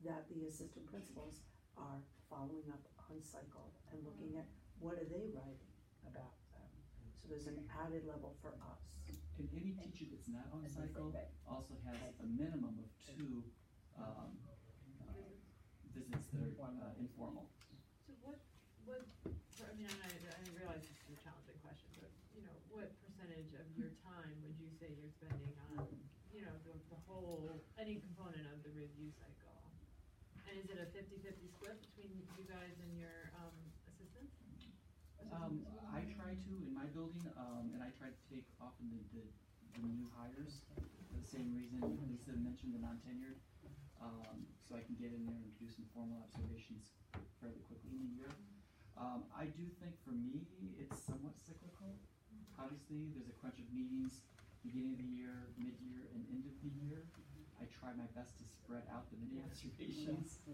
that the assistant principals are following up on cycle and looking at what are they writing about them. So there's an added level for us.
And any teacher that's not on cycle also has a minimum of 2 visits that are informal.
So I mean, I realize this is a challenging question, but, you know, what percentage of your time would you say you're spending on, you know, the whole, any component of the review cycle? And is it a 50-50 split between you guys and your assistants?
I try to in my building, and I try to take often the new hires for the same reason Lisa mentioned, the non-tenured, so I can get in there and do some formal observations fairly quickly in the year. I do think for me, it's somewhat cyclical. Obviously, there's a crunch of meetings, beginning of the year, mid-year, and end of the year. I try my best to spread out the mini observations,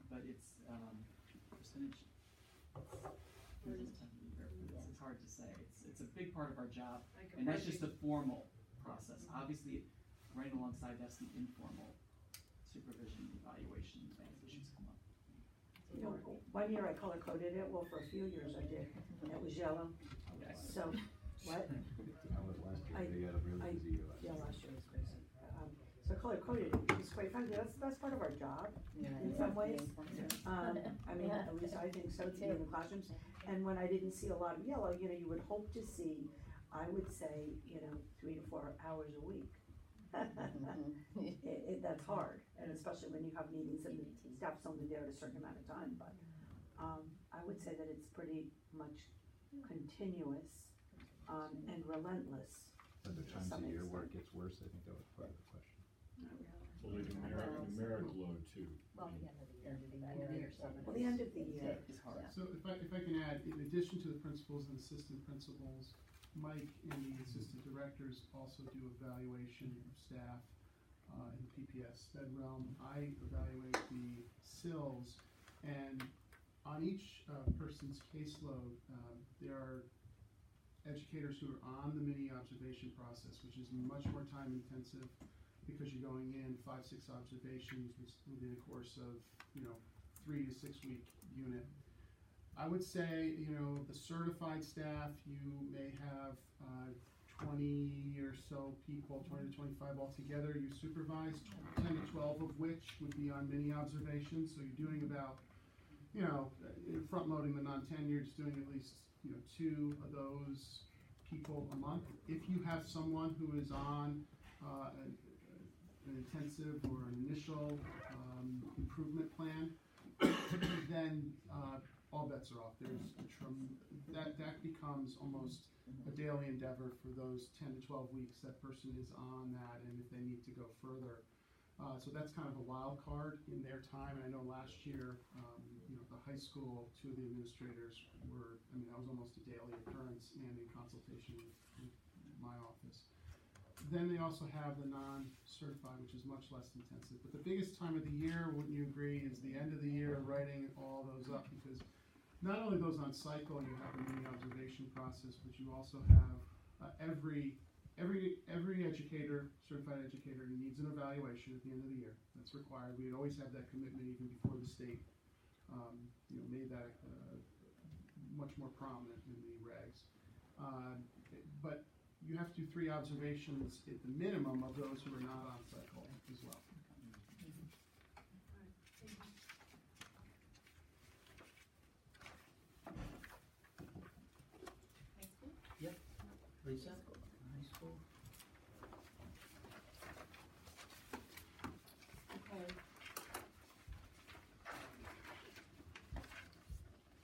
but it's percentage. It's hard to say. It's a big part of our job, and that's just the formal process. Obviously, right alongside that's the informal supervision, evaluation, as issues come up.
You know, 1 year I color coded it. Well, for a few years I did, and it was yellow.
Okay.
So, what?
That was last year. They had a really busy year last year.
Yeah, last year was crazy. So color coded it, which is quite frankly, that's the best part of our job in some ways. I mean, at least I think so, to be in the classrooms. And when I didn't see a lot of yellow, you know, you would hope to see, I would say, you know, 3 to 4 hours a week. That's hard, and especially when you have meetings and the staff's only there at a certain amount of time, but I would say that it's pretty much continuous and relentless.
Are there times of year where it gets worse? I think that was part of the question.
Well, the numeric load too.
Well, yeah, the end of the year.
Well, the end of the year
is hard.
So if I can add, in addition to the principals and assistant principals, Mike and the assistant directors also do evaluation of staff in the PPS Sped realm. I evaluate the SILs, and on each person's caseload, there are educators who are on the mini observation process, which is much more time intensive because you're going in 5-6 observations within a course of, you know, 3 to 6 week unit. I would say, you know, the certified staff, you may have 20 or so people, 20 to 25 altogether you supervise, 10 to 12 of which would be on mini observations. So you're doing about, you know, front loading the non-tenured, just doing at least, you know, 2 of those people a month. If you have someone who is on an intensive or an initial improvement plan, then all bets are off. There's that becomes almost a daily endeavor for those 10 to 12 weeks that person is on that, and if they need to go further. So that's kind of a wild card in their time. And I know last year, you know, the high school, 2 of the administrators were, I mean, that was almost a daily occurrence and in consultation with my office. Then they also have the non-certified, which is much less intensive. But the biggest time of the year, wouldn't you agree, is the end of the year, writing all those up, because not only those on cycle, you have the mini observation process, but you also have every educator, certified educator, needs an evaluation at the end of the year. That's required. We'd always have that commitment even before the state, you know, made that much more prominent in the regs. But you have to do 3 observations at the minimum of those who are not on cycle as well.
Yep. Lisa? High school?
Okay.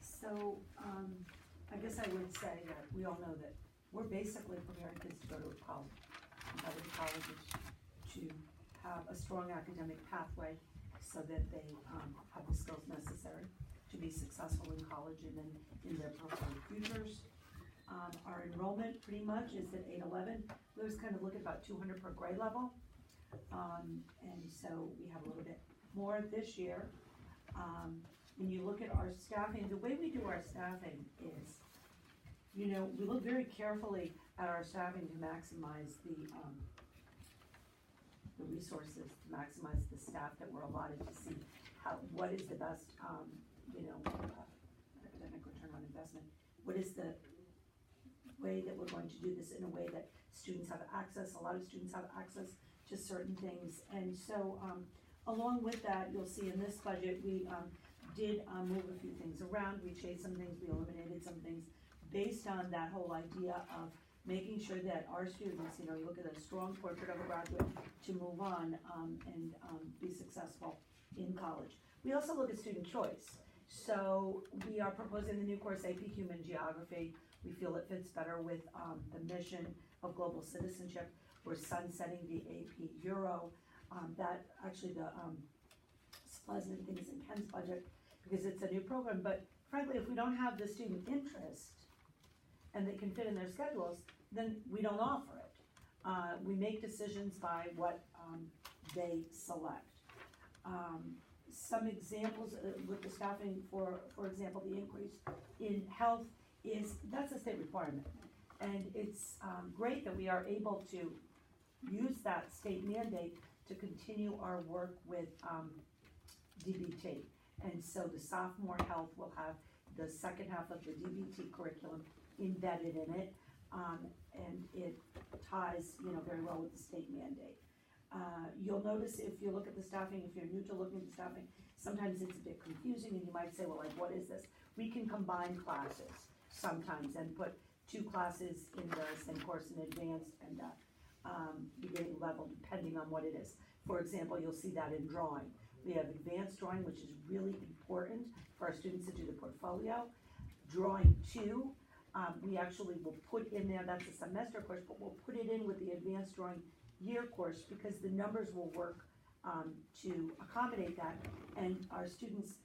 So, I guess I would say that we all know that we're basically preparing kids to go to college. Competitive colleges to have a strong academic pathway so that they have the skills necessary to be successful in college and then in their personal futures. Our enrollment pretty much is at 811. We always kind of look at about 200 per grade level. And so we have a little bit more this year. When you look at our staffing, the way we do our staffing is, you know, we look very carefully at our staffing to maximize the resources, to maximize the staff that we're allotted, to see what is the best, you know, academic return on investment. What is the way that we're going to do this in a way that students have access, a lot of students have access to certain things. And so along with that, you'll see in this budget, we did move a few things around. We changed some things, we eliminated some things based on that whole idea of making sure that our students, you know, you look at a strong portrait of a graduate to move on and be successful in college. We also look at student choice. So we are proposing the new course AP Human Geography. We feel it fits better with the mission of global citizenship. We're sunsetting the AP Euro. That actually the pleasant things in Ken's budget because it's a new program. But frankly, if we don't have the student interest and they can fit in their schedules, then we don't offer it. We make decisions by what they select. Some examples with the staffing, for example, the increase in health that's a state requirement. And it's great that we are able to use that state mandate to continue our work with DBT. And so the sophomore health will have the second half of the DBT curriculum embedded in it. And it ties, very well with the state mandate. You'll notice if you look at the staffing, if you're new to looking at the staffing, sometimes it's a bit confusing and you might say, well, like, what is this? We can combine classes sometimes and put 2 classes in the same course in advanced and beginning level, depending on what it is. For example, you'll see that in drawing. We have advanced drawing, which is really important for our students to do the portfolio. Drawing 2, we actually will put in there, that's a semester course, but we'll put it in with the advanced drawing year course because the numbers will work to accommodate that. And our students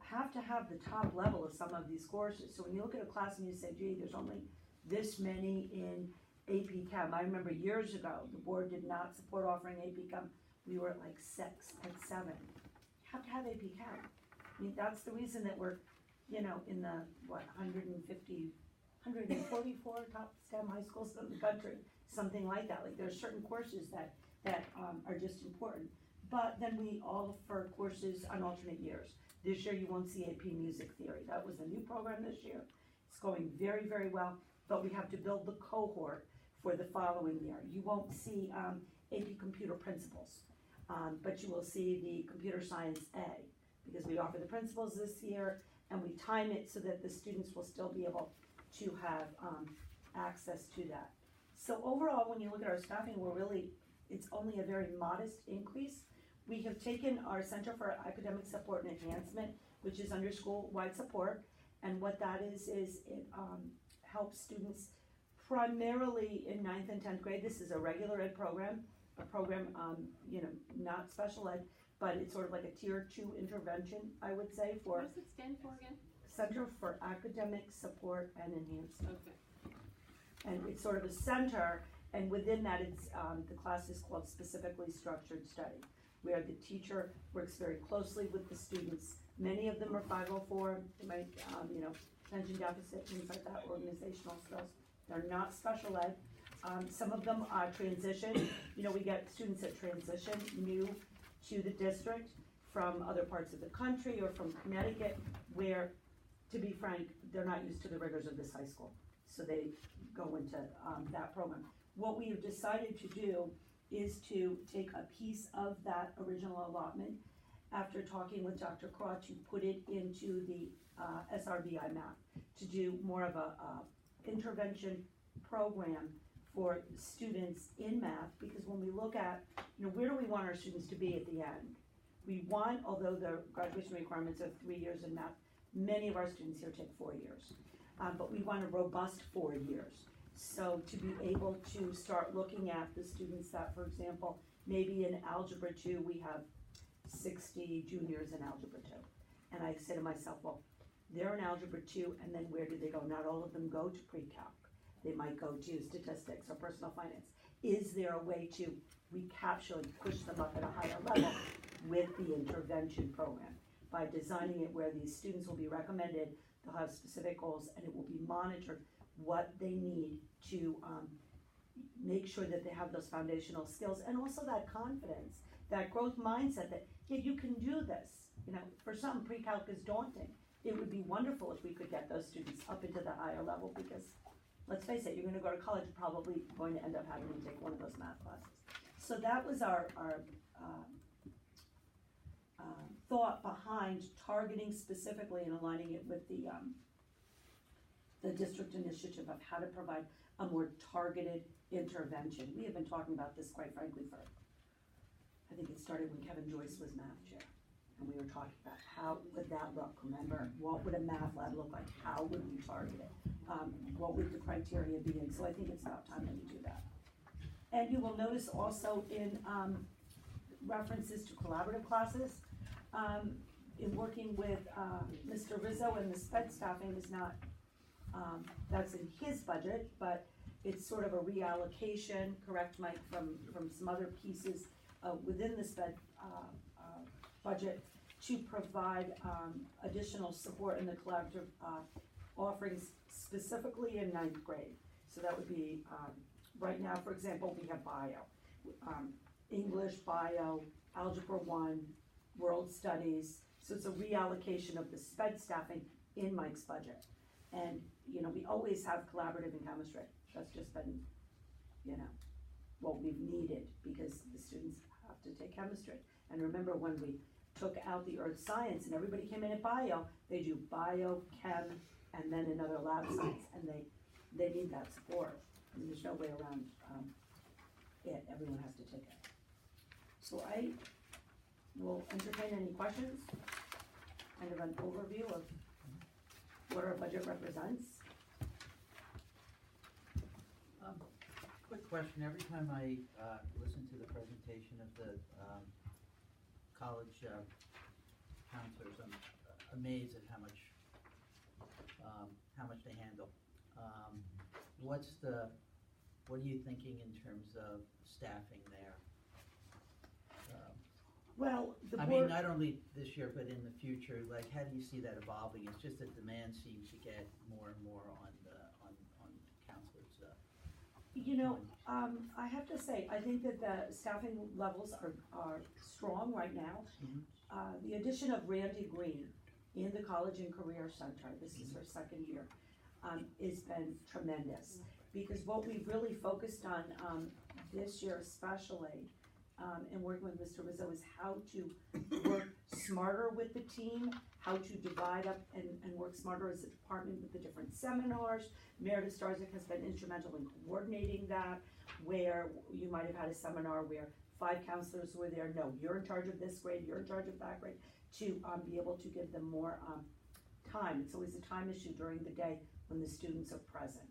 have to have the top level of some of these courses. So when you look at a class and you say, gee, there's only this many in AP Chem. I remember years ago, the board did not support offering AP Chem. We were at like 6 and 7. You have to have AP Chem. I mean, that's the reason that we're, in the, 144 top STEM high schools in the country, something like that. Like there are certain courses that are just important. But then we offer courses on alternate years. This year you won't see AP Music Theory. That was a new program this year. It's going very, very well, but we have to build the cohort for the following year. You won't see AP Computer Principles, but you will see the Computer Science A, because we offer the principles this year, and we time it so that the students will still be able to have access to that. So overall, when you look at our staffing, it's only a very modest increase. We have taken our Center for Academic Support and Enhancement, which is under school-wide support, and what that is it helps students primarily in 9th and 10th grade. This is a regular ed program, not special ed, but it's sort of like a tier 2 intervention, I would say, for.
What does it stand for again?
Center for Academic Support and Enhancement.
Okay.
And it's sort of a center, and within that, it's the class is called Specifically Structured Study, where the teacher works very closely with the students. Many of them are 504, they might, attention deficit, things like that, organizational skills. They're not special ed. Some of them are transition. We get students that transition new to the district from other parts of the country or from Connecticut, where, to be frank, they're not used to the rigors of this high school. So they go into that program. What we have decided to do is to take a piece of that original allotment after talking with Dr. Craw to put it into the SRBI map to do more of a intervention program for students in math, because when we look at, where do we want our students to be at the end? We want, although the graduation requirements are 3 years in math, many of our students here take 4 years, but we want a robust 4 years. So to be able to start looking at the students that, for example, maybe in Algebra 2, we have 60 juniors in Algebra 2. And I say to myself, well, they're in Algebra 2, and then where do they go? Not all of them go to pre-calc. They might go to statistics or personal finance. Is there a way to recapture and push them up at a higher level with the intervention program by designing it where these students will be recommended, they'll have specific goals, and it will be monitored what they need to make sure that they have those foundational skills, and also that confidence, that growth mindset that, yeah, you can do this. For some, pre-calc is daunting. It would be wonderful if we could get those students up into the higher level, because let's face it, you're going to go to college, you're probably going to end up having to take one of those math classes. So that was our thought behind targeting specifically and aligning it with the district initiative of how to provide a more targeted intervention. We have been talking about this, quite frankly, I think it started when Kevin Joyce was math chair. and we were talking about how would that look, remember, what would a math lab look like, how would we target it? What would the criteria be, and so I think it's about time that we do that. And you will notice also in, references to collaborative classes, in working with, Mr. Rizzo, and the sped staffing is not, that's in his budget, but it's sort of a reallocation, correct, Mike, from some other pieces, within the sped, budget to provide, additional support in the collaborative, offerings specifically in 9th grade. So that would be, right now, for example, we have bio, English, bio, Algebra 1, World Studies. So it's a reallocation of the sped staffing in Mike's budget. And, you know, we always have collaborative in chemistry. That's just been, you know, what we've needed because the students have to take chemistry. And remember when we took out the earth science and everybody came in at bio, they do bio, chem, and then another lab science, and they need that support. I mean, there's no way around it. Everyone has to take it. So I will entertain any questions, kind of an overview of what our budget represents.
Quick question, every time I listen to the presentation of the college counselors, I'm amazed at how much they handle. What are you thinking in terms of staffing there?
Well,
I mean, not only this year, but in the future, like, how do you see that evolving? It's just that demand seems to get more and more on counselors.
You know, I have to say, I think that the staffing levels are strong right now. The addition of Randy Green in the College and Career Center, this is her second year, has been tremendous. Because what we've really focused on this year especially, and working with Mr. Rizzo, is how to work smarter with the team, how to divide up and work smarter as a department with the different seminars. Meredith Starzik has been instrumental in coordinating that, where you might have had a seminar where 5 counselors were there. No, you're in charge of this grade, you're in charge of that grade, to be able to give them more time. It's always a time issue during the day when the students are present.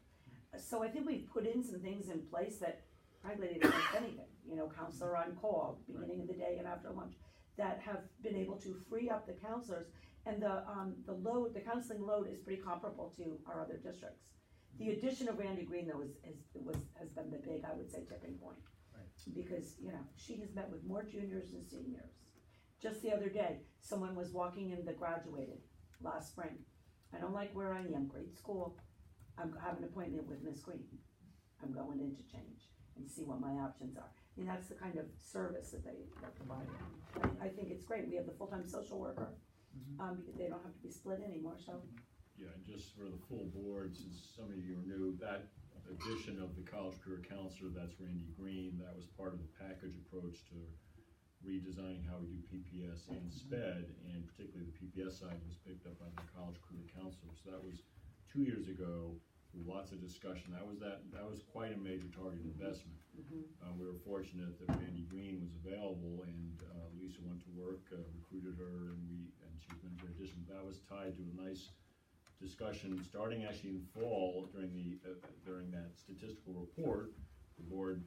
So I think we've put in some things in place that, frankly, they don't like anything. You know, counselor on call, beginning of the day and after lunch, that have been able to free up the counselors. And the counseling load is pretty comparable to our other districts. The addition of Randy Green, though, has been the big, I would say, tipping point.
Right. Because, you know, she has met with more juniors and seniors. Just the other day, someone was walking in that graduated last spring. I don't like where I am, grade school. I'm having an appointment with Miss Green. I'm going in to change and see what my options are. I mean, that's the kind of service that they provide. I think it's great. We have the full-time social worker, because they don't have to be split anymore, so.
Yeah, and just for the full board, since some of you are new, that addition of the college career counselor, that's Randy Green, that was part of the package approach to redesigning how we do PPS and SPED, and particularly the PPS side was picked up by the college career counselor. So that was 2 years ago, with lots of discussion. That was quite a major target investment. We were fortunate that Randy Green was available, and Lisa went to work, recruited her, and she's been a great addition. That was tied to a nice discussion starting actually in fall during that statistical report. The board,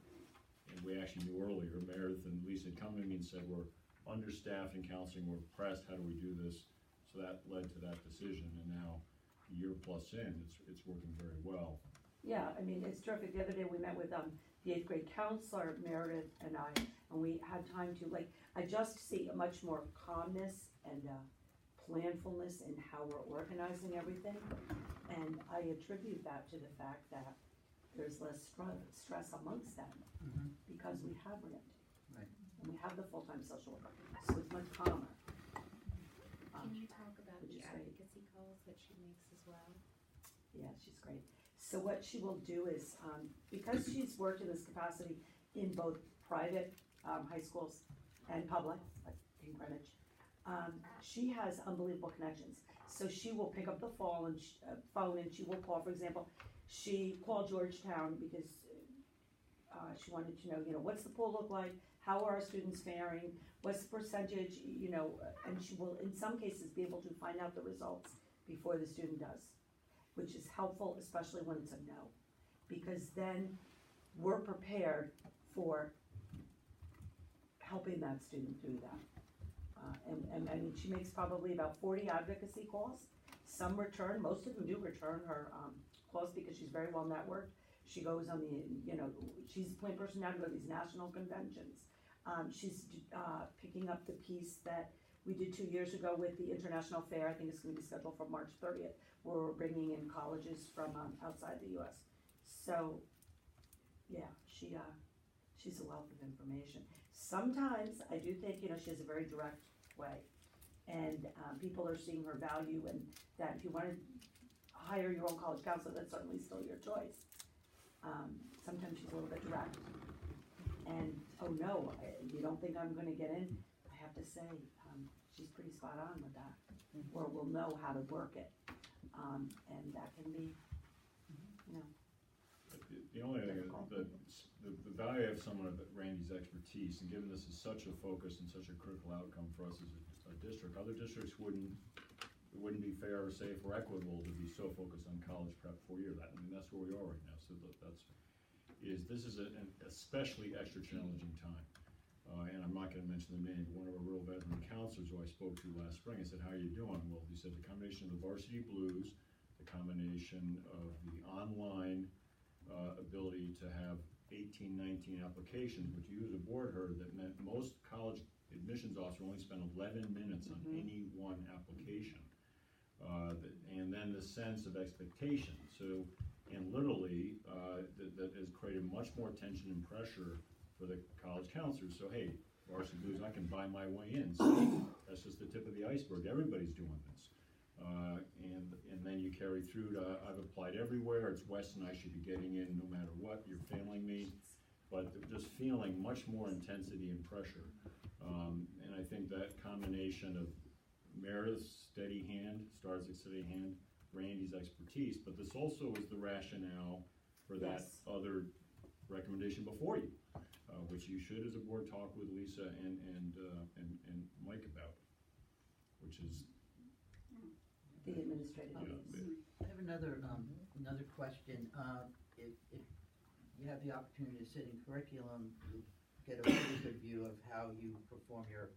and we actually knew earlier, Meredith and Lisa had come to me and said, we're understaffed in counseling, we're pressed, how do we do this? So that led to that decision, and now a year plus in, it's working very well.
Yeah, I mean, it's terrific. The other day we met with the 8th grade counselor, Meredith and I, and we had time to, like, I just see a much more calmness and planfulness in how we're organizing everything. And I attribute that to the fact that there's less stress amongst them because we have Randy.
Right.
And we have the full-time social worker, so it's much calmer.
Can you talk about the
great.
advocacy calls that she makes as well?
Yeah, she's great. So what she will do is, because she's worked in this capacity in both private high schools and public, like in Greenwich, she has unbelievable connections. So she will pick up the phone and she will call, for example, she called Georgetown because she wanted to know, what's the pool look like? how are our students faring, what's the percentage, you know, and she will, in some cases, be able to find out the results before the student does, which is helpful, especially when it's a no, because then we're prepared for helping that student through that. And I mean, she makes probably about 40 advocacy calls. Some return, most of them do return her calls because she's very well networked. She goes on the, you know, she's the point person now to go to these national conventions. She's picking up the piece that we did 2 years ago with the International Fair. I think it's going to be scheduled for March 30th, where we're bringing in colleges from outside the U.S. So, yeah, she's a wealth of information. Sometimes I do think, you know, she has a very direct way, and people are seeing her value, and that if you want to hire your own college counselor, that's certainly still your choice. Sometimes she's a little bit direct, and oh no, you don't think I'm going to get in? I have to say, she's pretty spot on with that, or will know how to work it, and that can be, you know.
The only thing is the value of someone of Randy's expertise, and given this is such a focus and such a critical outcome for us as a district, other districts it wouldn't be fair or safe or equitable to be so focused on college prep 4 years. I mean, that's where we are right now. So this is an especially extra challenging time. And I'm not going to mention the name, but one of our real veteran counselors who I spoke to last spring, I said, "How are you doing?" Well, he said the combination of the varsity blues, the combination of the online ability to have 18, 19 applications, which you as a board heard, that meant most college admissions officers only spend 11 minutes on any one application. And then the sense of expectation. So, and literally, that has created much more tension and pressure for the college counselors. So, hey, varsity blues, I can buy my way in. So that's just the tip of the iceberg. Everybody's doing this. And then you carry through to, I've applied everywhere, it's Weston, I should be getting in no matter what, you're failing me. But just feeling much more intensity and pressure. And I think that combination of Meredith's steady hand, Starzik's steady hand, Randy's expertise, but this also is the rationale for that other recommendation before you, which you should, as a board, talk with Lisa and Mike about, which is
the administrative meetings.
I have another question. If you have the opportunity to sit in curriculum, you get a really good view of how you perform your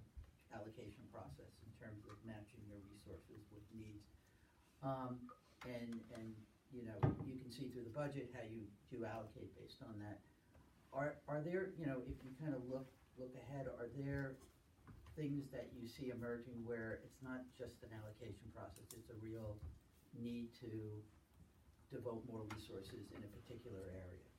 allocation process in terms of matching your resources with needs. And you know, you can see through the budget how you do allocate based on that. Are there, you know, if you kind of look ahead, are there things that you see emerging where it's not just an allocation process, it's a real need to devote more resources in a particular area?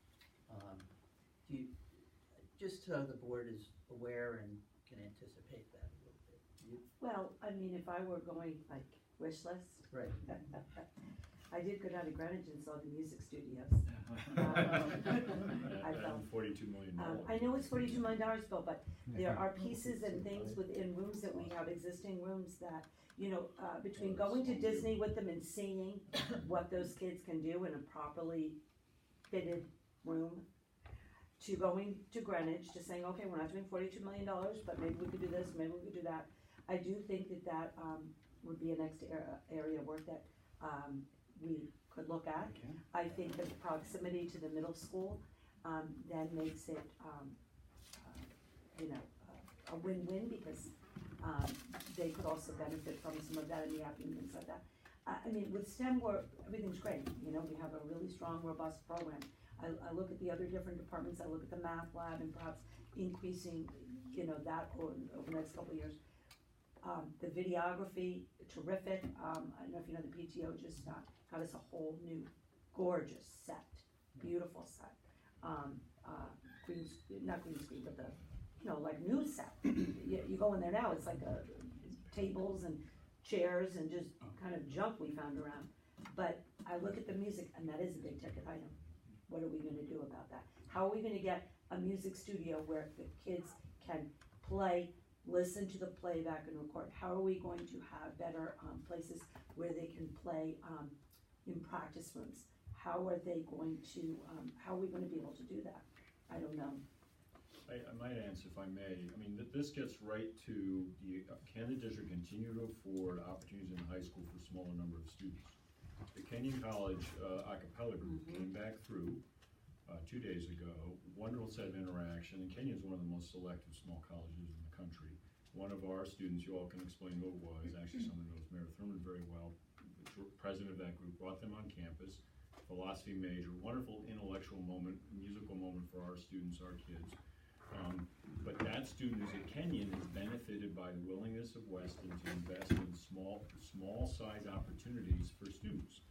Just so the board is aware and can anticipate that a little bit.
Well, I mean, if I were going like wish list,
right?
I did go down to Greenwich and saw the music studios. I felt
$42 million.
I know it's $42 million, Bill, but there are pieces and things within rooms that we have, existing rooms that, you know, between going to Disney with them and seeing what those kids can do in a properly fitted room, to going to Greenwich, to saying, okay, we're not doing $42 million, but maybe we could do this, maybe we could do that. I do think that would be a next area of work that we could look at. I think the proximity to the middle school then makes it, you know, a win-win, because they could also benefit from some of that in the afternoon, things like that. I mean, with STEM, everything's great. You know, we have a really strong, robust program. I look at the other different departments. I look at the math lab and perhaps increasing, you know, that over the next couple of years. The videography, terrific. I don't know if you know, the PTO just got us a whole new, gorgeous set, beautiful set. Not green screen, but the, you know, like new set. You go in there now, it's like tables and chairs and just kind of junk we found around. But I look at the music, and that is a big ticket item. What are we going to do about that? How are we going to get a music studio where the kids can play, listen to the playback and record? How are we going to have better places where they can play in practice rooms? How are they going to, how are we going to be able to do that? I don't know.
I might answer if I may. I mean, this gets right to can the district continue to afford opportunities in the high school for a smaller number of students? The Kenyon College a cappella group came back through 2 days ago. Wonderful set of interaction. And Kenyon is one of the most selective small colleges in the country. One of our students, you all can explain who it was, actually someone who knows Meredith Thurman very well, the president of that group, brought them on campus. Philosophy major, wonderful intellectual moment, musical moment for our students, our kids. But that student who's at Kenyon is benefited by the willingness of Weston to invest in small size opportunities for students.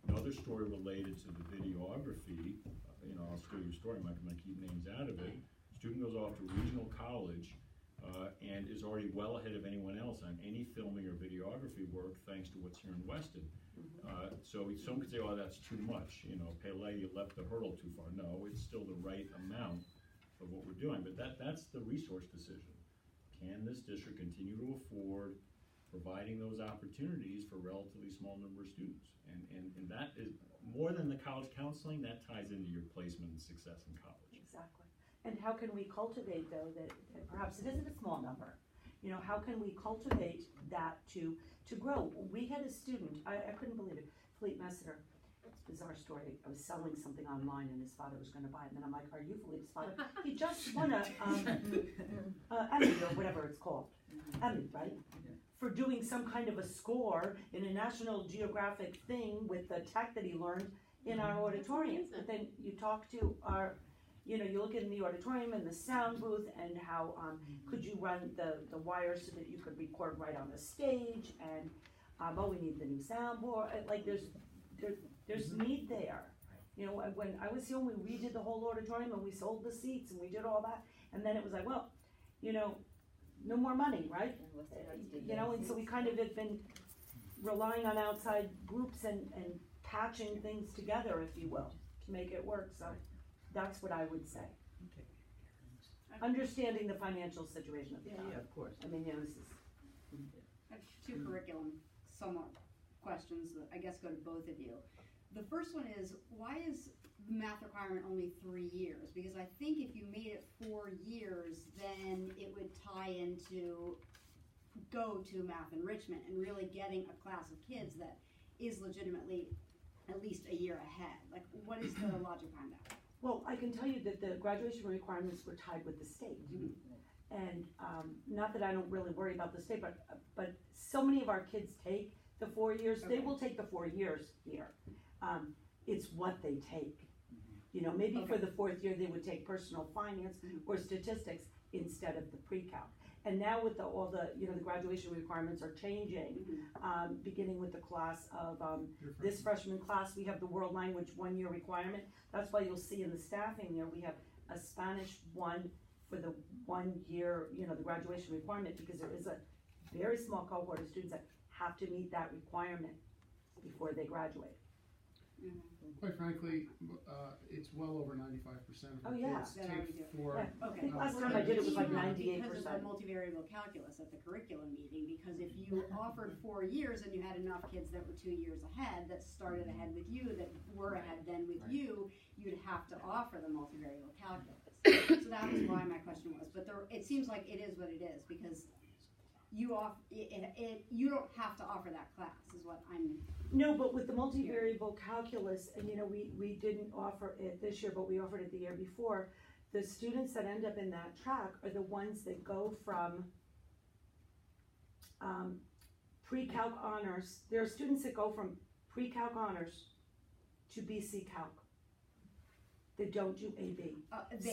Another story related to the videography, I'll show you a story, I'm not going to keep names out of it. Student goes off to regional college and is already well ahead of anyone else on any filming or videography work thanks to what's here in Weston. So some could say, oh, that's too much, Pele, you left the hurdle too far. No, it's still the right amount of what we're doing, but that's the resource decision. Can this district continue to afford providing those opportunities for a relatively small number of students? And that is more than the college counseling, that ties into your placement and success in college.
Exactly. And how can we cultivate, though, that perhaps it isn't a small number? How can we cultivate that to grow? We had a student, I couldn't believe it, Philippe Messiter. It's a bizarre story. I was selling something online and his father was going to buy it. And then I'm like, are you Philippe's father? He just won a Emmy or whatever it's called. Emmy, right? For doing some kind of a score in a National Geographic thing with the tech that he learned in our auditorium. But then you talk to our, you look in the auditorium and the sound booth and how could you run the wires so that you could record right on the stage, and we need the new soundboard. Like there's need there. When I was here, we redid the whole auditorium and we sold the seats and we did all that, and then it was like, well, no more money, right? And so we kind of have been relying on outside groups and patching things together, if you will, to make it work. So that's what I would say.
Okay.
Understanding the financial situation of the town.
Yeah, of course.
I mean, this is.
I have two curriculum somewhat questions that I guess go to both of you. The first one is, why is the math requirement only 3 years? Because I think if you made it 4 years, then it would tie into go to math enrichment and really getting a class of kids that is legitimately at least a year ahead. Like, what is the logic behind that?
Well, I can tell you that the graduation requirements were tied with the state. And not that I don't really worry about the state, but so many of our kids take the 4 years. They will take the 4 years here. It's what they take. Maybe for the 4th year they would take personal finance or statistics instead of the pre-calc. And now with all the graduation requirements are changing, beginning with the class of this freshman class, we have the world language 1 year requirement. That's why you'll see in the staffing there, we have a Spanish 1 for the 1 year, the graduation requirement, because there is a very small cohort of students that have to meet that requirement before they graduate.
Quite frankly, it's well over 95% of our kids take 4.
I think last time I did it was like 98%.
Because of the multivariable calculus at the curriculum meeting, because if you offered 4 years and you had enough kids that were 2 years ahead, that started ahead with you, that were ahead then with you, you'd have to offer the multivariable calculus. So that was why my question was. But it seems like it is what it is, because you don't have to offer that class, is what I'm.
No, but with the multivariable calculus, and we didn't offer it this year, but we offered it the year before. The students that end up in that track are the ones that go from pre-calc honors. There are students that go from pre-calc honors to BC Calc. They don't do AB.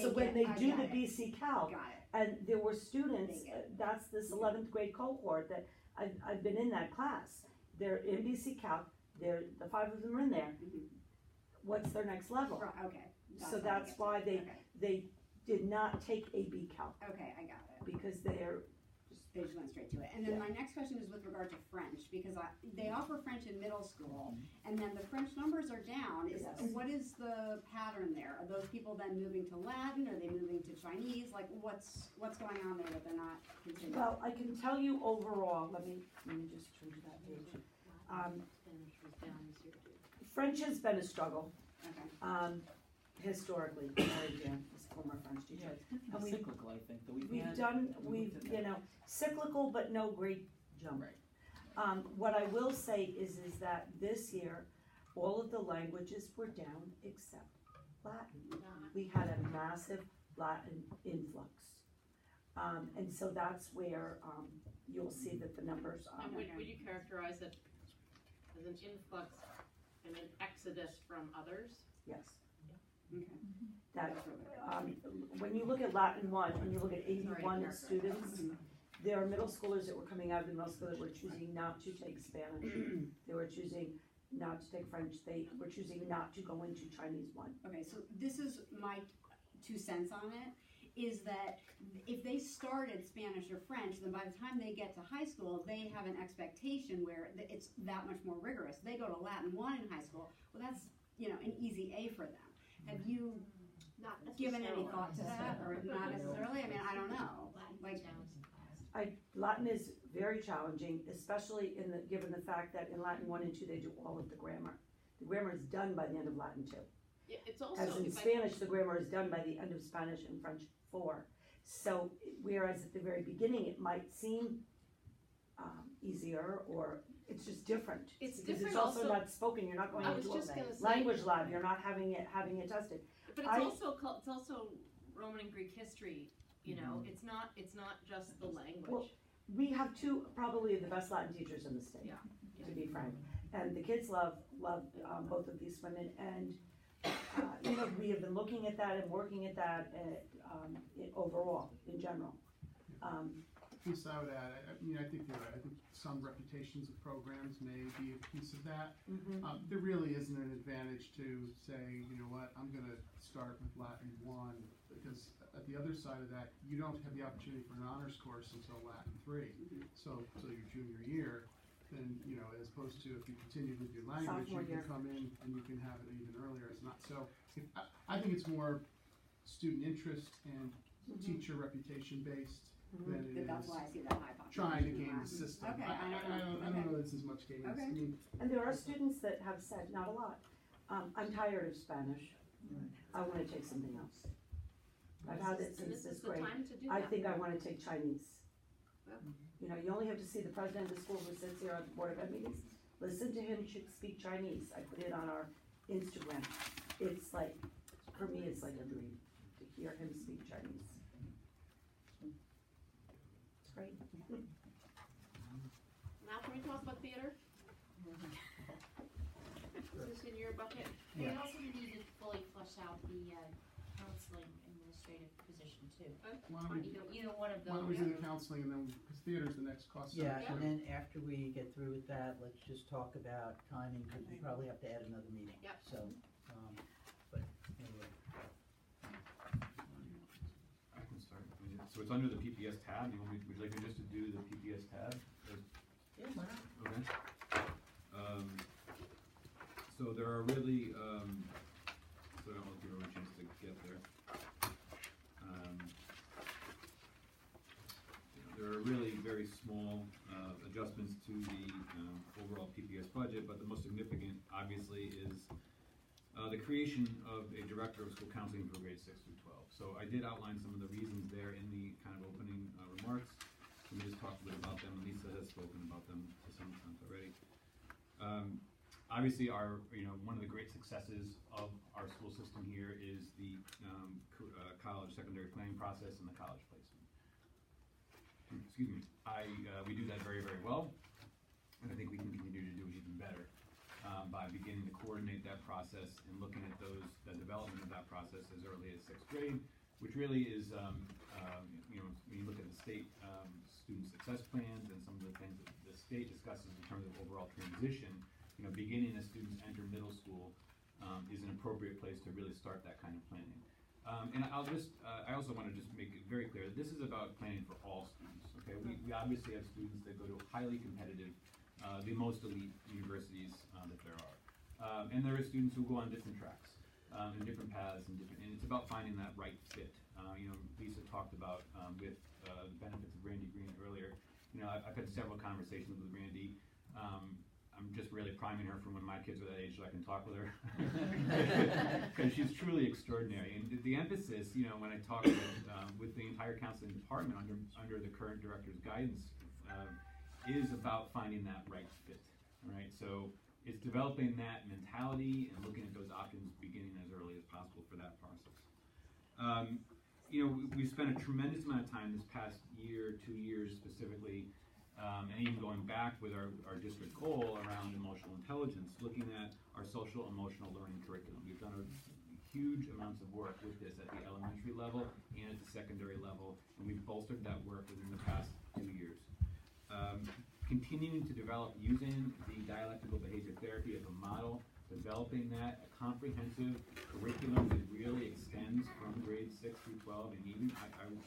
So when they do the BC Calc, and there were students, that's this 11th grade cohort that I've been in that class. They're in BC Calc, the 5 of them are in there. What's their next level?
Right, okay.
So that's why they did not take AB Calc.
Okay, I got it.
Because they
just went straight to it. And then my next question is with regard to French, because they offer French in middle school, and then the French numbers are down. What is the pattern there? Are those people then moving to Latin? Are they moving to Chinese? Like, what's going on there that they're not continuing?
Well, I can tell you overall, let me just turn to that page. French has been a struggle.
Okay.
historically, Mary Jan was a former French teacher. And we-
Cyclical, I think, that
We've
looked at that.
cyclical, but no great jump. What I will say is that this year, all of the languages were down except Latin. We had a massive Latin influx. And so that's where, you'll see that the numbers are.
And would you characterize it as an influx and an exodus from others?
Yes.
Okay.
That, when you look at Latin 1, and you look at 81 students, there are middle schoolers that were coming out of the middle school that were choosing not to take Spanish. They were choosing not to take French. They were choosing not to go into Chinese 1.
Okay, so this is my 2 cents on it, is that if they started Spanish or French, then by the time they get to high school, they have an expectation where it's that much more rigorous. They go to Latin 1 in high school, well, that's, an easy A for them. Have you given any thought to that, or not necessarily? I mean, I don't know. Like,
Latin is very challenging, especially given the fact that in Latin 1 and 2 they do all of the grammar. The grammar is done by the end of Latin 2.
Yeah, it's also,
As in Spanish, the grammar is done by the end of Spanish and French 4. So, whereas at the very beginning it might seem easier, or it's just different.
It's
because
different
it's also
also-
not spoken. You're not going
I was
into
just
a
gonna say-
language lab. You're not having it tested.
But it's also Roman and Greek history, it's not just the language.
Well, we have 2 probably the best Latin teachers in the state, to be frank. And the kids love both of these women, and we have been looking at that and working at that overall, in general.
Piece I would add, I think you're right. I think some reputations of programs may be a piece of that. There really isn't an advantage to say, you know what, I'm gonna start with Latin 1, because at the other side of that, you don't have the opportunity for an honors course until Latin 3. So your junior year, then, as opposed to if you continue with your language,
Sophomore
you can
year.
come in and you can have it even earlier. It's not, so, I think it's more student interest and teacher reputation based than it
that's
is
why I see that high population.
trying to game the system.
Okay,
I don't know this as much game.
Okay.
I mean,
And there are students that have said, not a lot, I'm tired of Spanish. I want to take something else. I've had it since this grade. I think I want to take Chinese. You only have to see the president of the school who sits here at the Board of Ed meetings. Listen to him speak Chinese. I put it on our Instagram. It's like, for me, it's like a dream to hear him speak Chinese. It's great.
Now can we talk about theater? Is this in your bucket?
We also need to fully flesh out the counseling administrative position too.
Why don't we-
Either one of
Why don't we
those.
do the counseling and then, because theater's the next cost
Yeah,
center.
and then after we get through with that, let's just talk about timing, because we probably have to add another meeting.
Yep.
So, but anyway.
I can start. So it's under the PPS tab. Would you like me just to do the PPS tab?
Yeah, why not?
Okay. So there are really, so I'll give everyone a chance to get there. There are really very small adjustments to the overall PPS budget, but the most significant, obviously, is the creation of a director of school counseling for grades 6 through 12. So I did outline some of the reasons there in the kind of opening remarks. Let me just talk a bit about them. Lisa has spoken about them to some extent already. Obviously, one of the great successes of our school system here is the college secondary planning process and the college placement. Excuse me. We do that very, very well, and I think we can continue to do it even better by beginning to coordinate that process and looking at the development of that process as early as 6th grade, which really is, when you look at the state student success plans and some of the things that the state discusses in terms of overall transition, beginning as students enter middle school is an appropriate place to really start that kind of planning. And I also want to just make it very clear that this is about planning for all students, okay? We obviously have students that go to highly competitive, the most elite universities that there are. And there are students who go on different tracks, and different paths, and it's about finding that right fit. Lisa talked about with the benefits of Randy Green earlier. I've had several conversations with Randy. I'm just really priming her from when my kids were that age so I can talk with her. Because she's truly extraordinary. And the emphasis, you know, when I talk with the entire counseling department under the current director's guidance, is about finding that right fit. All right, so it's developing that mentality and looking at those options beginning as early as possible for that process. You know, we spent a tremendous amount of time this past year, 2 years specifically, and even going back with our district goal around emotional intelligence, looking at our social emotional learning curriculum. We've done a huge amounts of work with this at the elementary level and at the secondary level, and we've bolstered that work within the past 2 years. Continuing to develop using the dialectical behavior therapy as a model, developing that, a comprehensive curriculum that really extends from grades 6 through 12, and even, I'm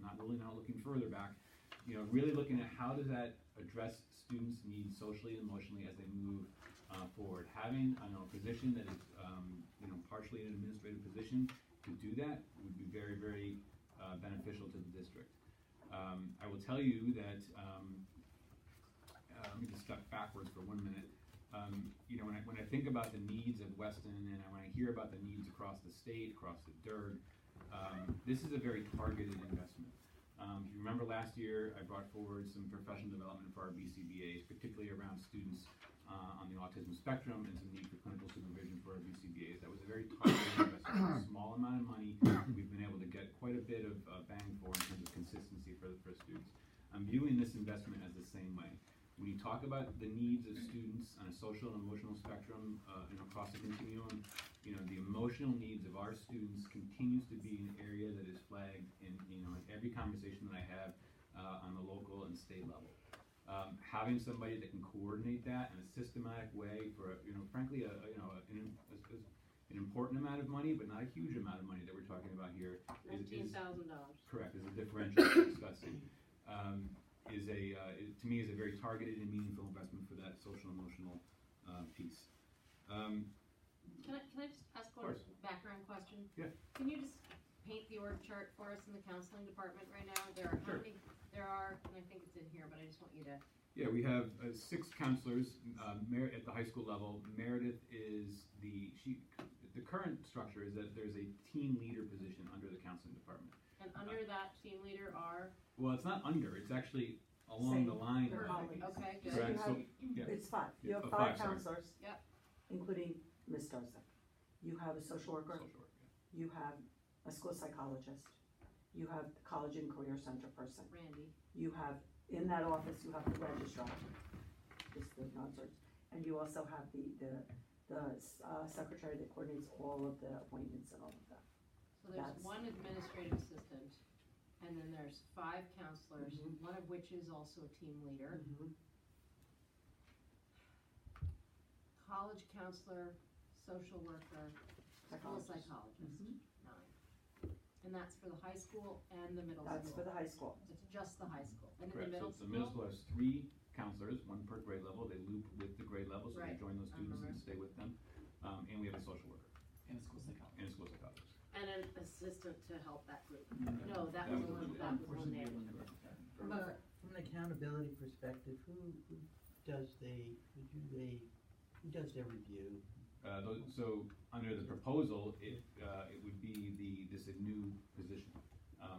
not looking further back, you know, really looking at how does that address students' needs socially and emotionally as they move forward. Having, a position that is, partially an administrative position to do that would be very, very beneficial to the district. I will tell you that, let me just step backwards for 1 minute. You know, when I think about the needs of Weston and when I hear about the needs across the state, across the DIRG, this is a very targeted investment. If you remember last year, I brought forward some professional development for our BCBAs, particularly around students on the autism spectrum and some need for clinical supervision for our BCBAs. That was a very targeted investment, a small amount of money. We've been able to get quite a bit of bang for in terms of consistency for students. I'm viewing this investment as the same way. When you talk about the needs of students on a social and emotional spectrum across the continuum, you know, the emotional needs of our students continues to be an area that is flagged in every conversation that I have on the local and state level. Having somebody that can coordinate that in a systematic way for frankly an important amount of money, but not a huge amount of money that we're talking about here.
$19,000.
Correct, is a differential we're discussing. To me is a very targeted and meaningful investment for that social emotional piece.
Can I just ask one background question?
Yeah.
Can you just paint the org chart for us in the counseling department right now? There are how many there are, and I think it's in here, but I just want you to.
Yeah, we have 6 counselors at the high school level. Meredith is the current structure is that there's a team leader position under the counseling department.
And under that team leader are?
Well, it's not under, it's actually along the line.
Okay, good.
So it's 5. You have 5 counselors.
Yep.
Including Ms. Darza. You have a social worker. You have a school psychologist. You have the college and career center person.
Randy.
You have, in that office, you have the registrar, just the non-certs. And you also have the secretary that coordinates all of the appointments and all of that.
So there's one administrative assistant, and then there's 5 counselors, one of which is also a team leader. College counselor, social worker, school psychologist, 9. And that's for the high school and the middle school?
That's for the high school.
It's just the high school. And
Correct.
in the middle
school? The middle school has 3 counselors, 1 per grade level. They loop with the grade level, so they join those students and stay with them. And we have a social worker.
And a school psychologist.
And a school psychologist.
And an assistant to help that group? No, that was one there.
From an accountability perspective, who does their review?
So under the proposal, it would be this new position.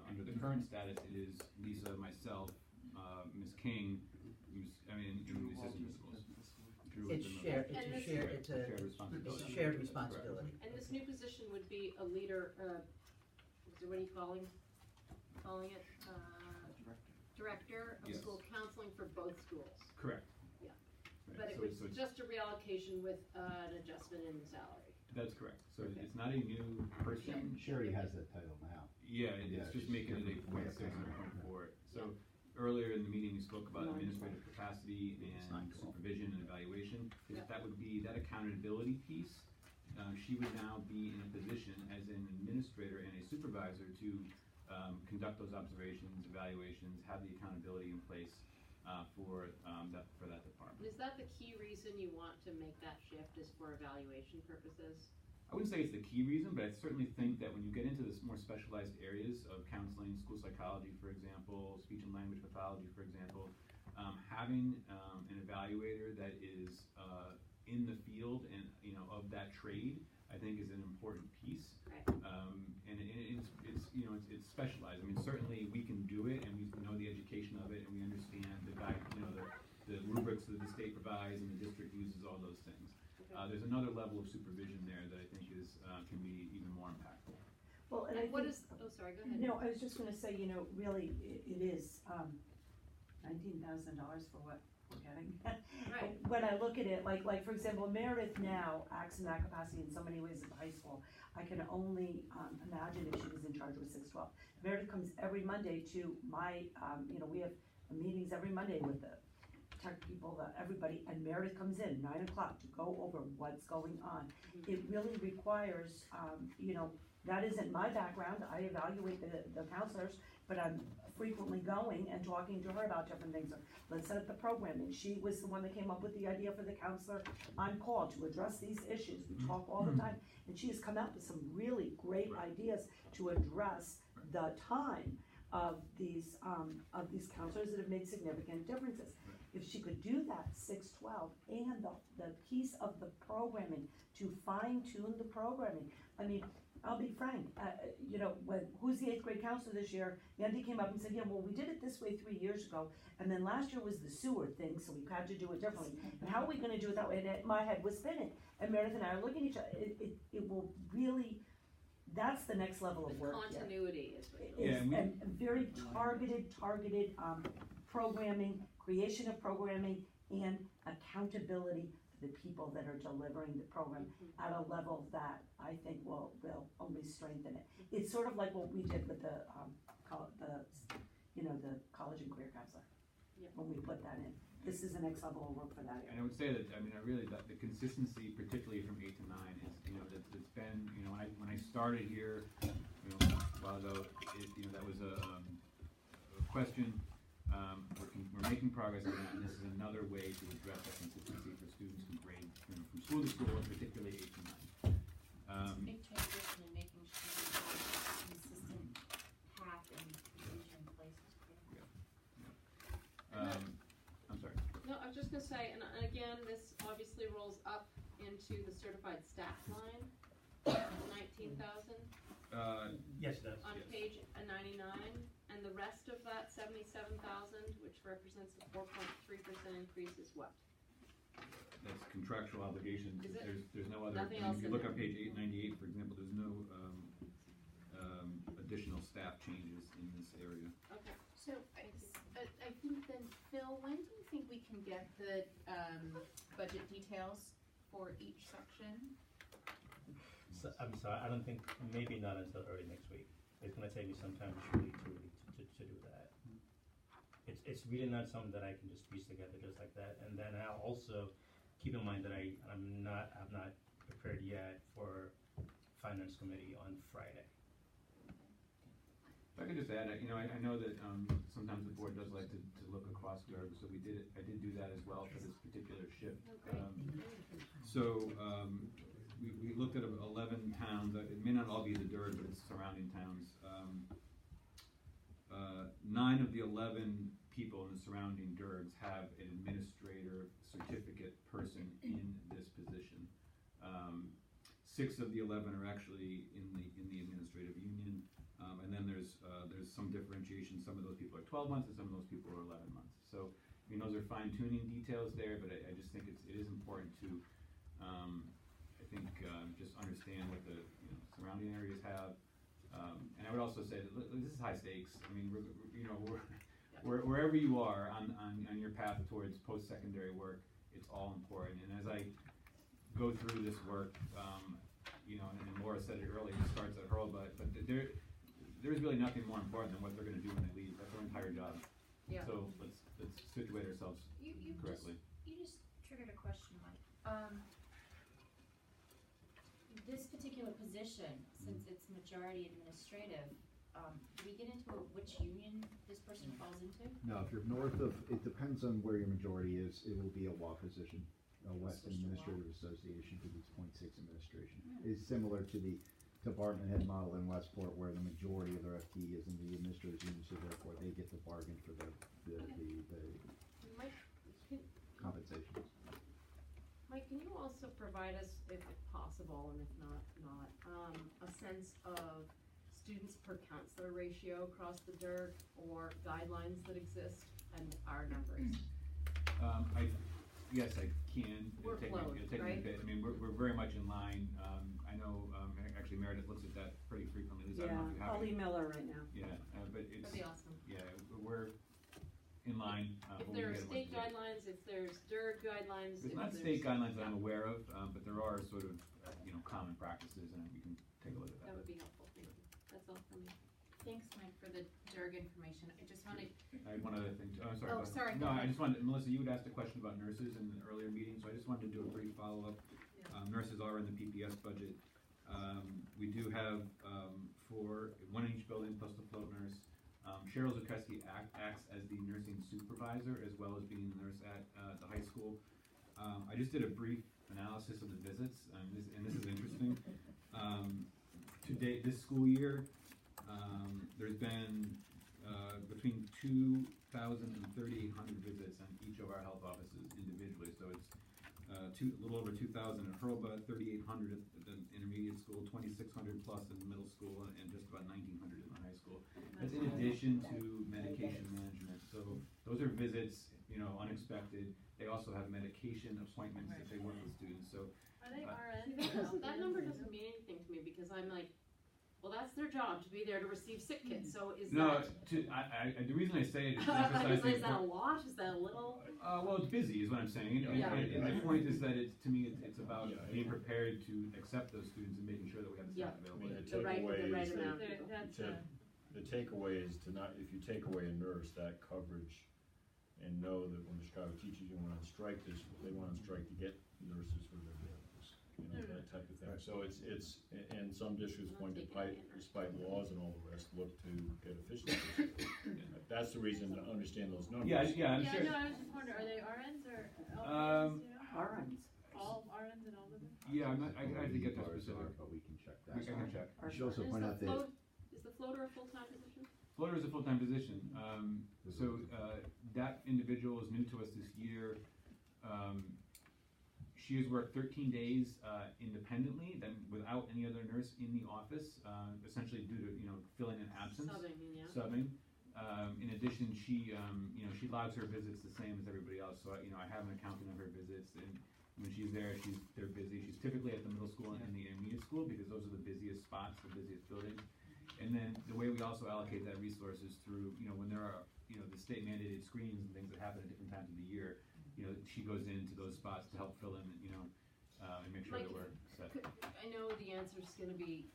Under the current status, it is Lisa, myself, Ms. King, the assistant principals.
It's a shared responsibility.
And this new position would be a leader, what are you calling it? Director of school counseling for both schools.
Correct.
Yeah.
Right.
But it was just a reallocation with an adjustment in salary.
That's correct. So it's not a new person.
She already has that title now.
Yeah, it's just making it a 0.6 and a 0.4. So earlier in the meeting, we spoke about administrative capacity and supervision and evaluation. That would be that accountability piece. She would now be in a position as an administrator and a supervisor to conduct those observations, evaluations, have the accountability in place for that department.
Is that the key reason you want to make that shift, is for evaluation purposes?
I wouldn't say it's the key reason, but I certainly think that when you get into this more specialized areas of counseling, school psychology, for example, speech and language pathology, for example, having an evaluator that is in the field and of that trade, I think, is an important piece.
Right.
And it's specialized. I mean, certainly we can do it, and we know the education of it, and we understand the rubrics that the state provides, and the district uses all those things.
Okay.
There's another level of supervision there that I think can be even more impactful.
Well, and
And what is, oh, sorry, go ahead.
No, I was just gonna say, really, it is, $19,000 for what we're getting.
Right.
When I look at it, like, for example, Meredith now acts in that capacity in so many ways at the high school. I can only, imagine if she was in charge with 612. Meredith comes every Monday to my, we have meetings every Monday with the tech people, everybody, and Meredith comes in 9 o'clock to go over what's going on. It really requires, that isn't my background. I evaluate the counselors, but I'm frequently going and talking to her about different things. Let's set up the programming. She was the one that came up with the idea for the counselor on call to address these issues. We talk all the time, and she has come out with some really great ideas to address the time of these counselors that have made significant differences. If she could do that 612 and the piece of the programming to fine tune the programming, I mean, I'll be frank, who's the 8th grade counselor this year? Andy came up and said, yeah, well, we did it this way 3 years ago, and then last year was the sewer thing, so we had to do it differently. And how are we gonna do it that way? And my head was spinning, and Meredith and I are looking at each other. It will really, that's the next level of work here.
Continuity is what you're
And very targeted programming, creation of programming, and accountability for the people that are delivering the program at a level that I think will only strengthen it. It's sort of like what we did with the college and career counselor, when we put that in. This is the next level of work for that area.
And I would say that, the consistency, particularly from 8 to 9, is, it's been, when I started here, a while ago, that was a question. We're making progress on that, and this is another way to address that consistency for students who grade from school to school, and particularly 8 to 9.
It's a big transition in making sure that there's a consistent path and procedure in place.
I'm sorry.
No, I was just gonna say, and again, this obviously rolls up into the certified staff line, 19,000.
Yes, it does.
On page 99, and the rest of that 77,000, which represents a 4.3% increase, is what?
That's contractual obligations.
Is it?
There's no other.
Nothing else
If you
in
look
there?
on page 898, for example, there's no additional staff changes in this area.
Okay.
So, I think then, Phil, when do you think we can get the, budget details for each section?
So, I'm sorry, I don't think, maybe not until early next week. It's gonna take me some time surely to do that. It's really not something that I can just piece together just like that. And then I'll also keep in mind that I'm not prepared yet for finance committee on Friday.
If I could just add, I know that sometimes the board does like to look across DERG, so I did do that as well for this particular shift. We looked at 11 towns. It may not all be the DERG, but it's surrounding towns. 9 of the 11 people in the surrounding DERGs have an administrator certificate person in this position. 6 of the 11 are actually in the administrative union, and then there's some differentiation. Some of those people are 12 months, and some of those people are 11 months. So, those are fine-tuning details there, but I just think it is important to, just understand what the surrounding areas have. And I would also say that this is high stakes. I mean, wherever you are on your path towards post-secondary work, it's all important. And as I go through this work, and Laura said it earlier, it starts at Hurl, but there's really nothing more important than what they're going to do when they leave. That's their entire job.
Yeah.
So let's situate ourselves correctly.
You just triggered a question, Mike. This particular position, since it's majority administrative, do we get into which union this person falls into?
No, if you're north of, it depends on where your majority is. It will be a law position, a Western Administrative Association, because it's .6 administration. It's similar to the department head model in Westport, where the majority of their FTE is in the administrators union, so therefore they get the bargain for the
Mike, can,
Compensation.
Mike, can you also provide us, if possible, and if not, a sense of students per counselor ratio across the DIRG or guidelines that exist and our numbers?
Yes, I can. It'll take me
Workload,
a bit. I mean, we're very much in line. I know, actually Meredith looks at that pretty frequently. Liz, I don't know if you have
I'll
any.
email her right now.
Yeah, but it's.
That'd be awesome.
Yeah, we're in line.
If
but we
there are
get
state
more to do.
guidelines, if there's DIRG guidelines,
There's
if
not
there's.
state guidelines that I'm aware of, but there are sort of, common practices, and we can take a look at
That
that.
would be helpful, thank you. That's all from me.
Thanks, Mike, for the DIRG information. I just wanted,
I had one other thing, I'm sorry.
Oh,
go ahead.
sorry,
No,
go
I
ahead.
just wanted, Melissa, you had asked a question about nurses in an earlier meeting, so I just wanted to do a brief follow-up. Nurses are in the PPS budget. We do have, one in each building plus the float nurse. Cheryl Zukeski acts as the nursing supervisor as well as being the nurse at the high school. I just did a brief analysis of the visits, and this is interesting. To date, this school year, there's been between 2,000 and 3,800 visits on each of our health offices individually. So it's a little over 2,000 at Hurlbut, 3,800 at the intermediate school, 2,600 plus in the middle school, and just about 1,900 in the high school. That's in addition to medication management. So those are visits, unexpected. They also have medication appointments that they work with students. So
Are they
See, that number doesn't mean anything to me, because I'm like, well, that's their job, to be there to receive sick kids, so is
no,
that?
the reason I say it is to emphasize
Is that a lot, is that a little?
well, it's busy, is what I'm saying. And the point is that to me, it's about being prepared to accept those students and making sure that we have the staff available.
The right amount of people.
The takeaway is to not, if you take away a nurse, that coverage, and know that when the Chicago Teachers Union went on strike, they went on strike to get nurses for their buildings, that type of thing. So it's, and some districts point despite laws and all the rest, look to get efficiencies. That's the reason to understand those numbers.
I'm sure.
No, I was just wondering, are they RNs or LPNs,
RNs.
All RNs and all of them?
Yeah, I have to get that specific.
But we can check that.
I can check.
I should also point out that
Is the floater a full-time position?
Floater is a full-time position. That individual is new to us this year. She has worked 13 days independently, then without any other nurse in the office, essentially due to filling an absence. Subbing. In addition, she logs her visits the same as everybody else. So I have an accounting of her visits, and when she's there, they're busy. She's typically at the middle school and the intermediate school because those are the busiest spots, the busiest buildings. And then the way we also allocate that resource is through when there are the state mandated screenings and things that happen at different times of the year. She goes into those spots to help fill in, and make sure
Mike,
that we're set.
I know the answer's gonna be,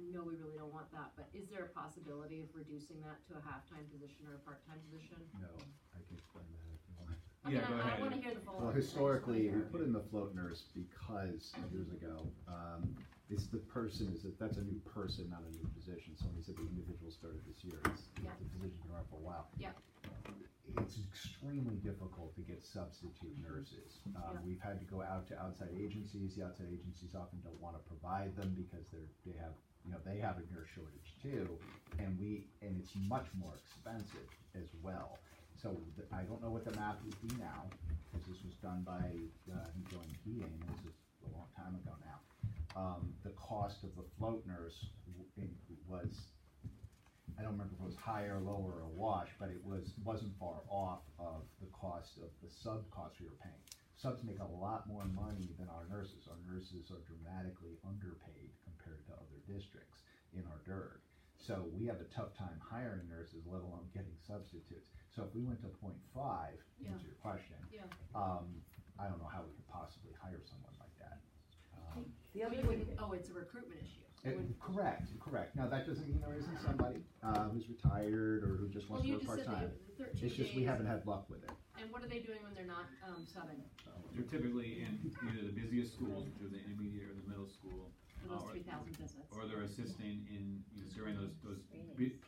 no, we really don't want that, but is there a possibility of reducing that to a half-time position or a part-time position?
No, I can explain that if you want.
I mean, I wanna hear the full.
Well, historically, we put in the float nurse because years ago, that's a new person, not a new position. So when we said the individual started this year, the position's been around for a while.
Yeah.
It's extremely difficult to get substitute nurses. We've had to go out to outside agencies. The outside agencies often don't want to provide them because they have a nurse shortage too, and it's much more expensive as well. So I don't know what the math would be now, because this was done by Joan Keating. This is a long time ago now. The cost of the float nurse was, I don't remember if it was higher, lower, or wash, but it wasn't far off of the cost of the sub cost we were paying. Subs make a lot more money than our nurses. Our nurses are dramatically underpaid compared to other districts in our DIRG. So we have a tough time hiring nurses, let alone getting substitutes. So if we went to 0.5, to answer your question, I don't know how we could possibly hire someone like that.
The other
it's a recruitment issue.
Correct. Now, that doesn't mean there isn't somebody who's retired or who just wants to work part-time. It's just we haven't had luck with it.
And what are they doing when they're not subbing?
They're typically in either the busiest schools, which are the intermediate or the middle school.
Those 3,000 visits.
Or they're assisting in, during those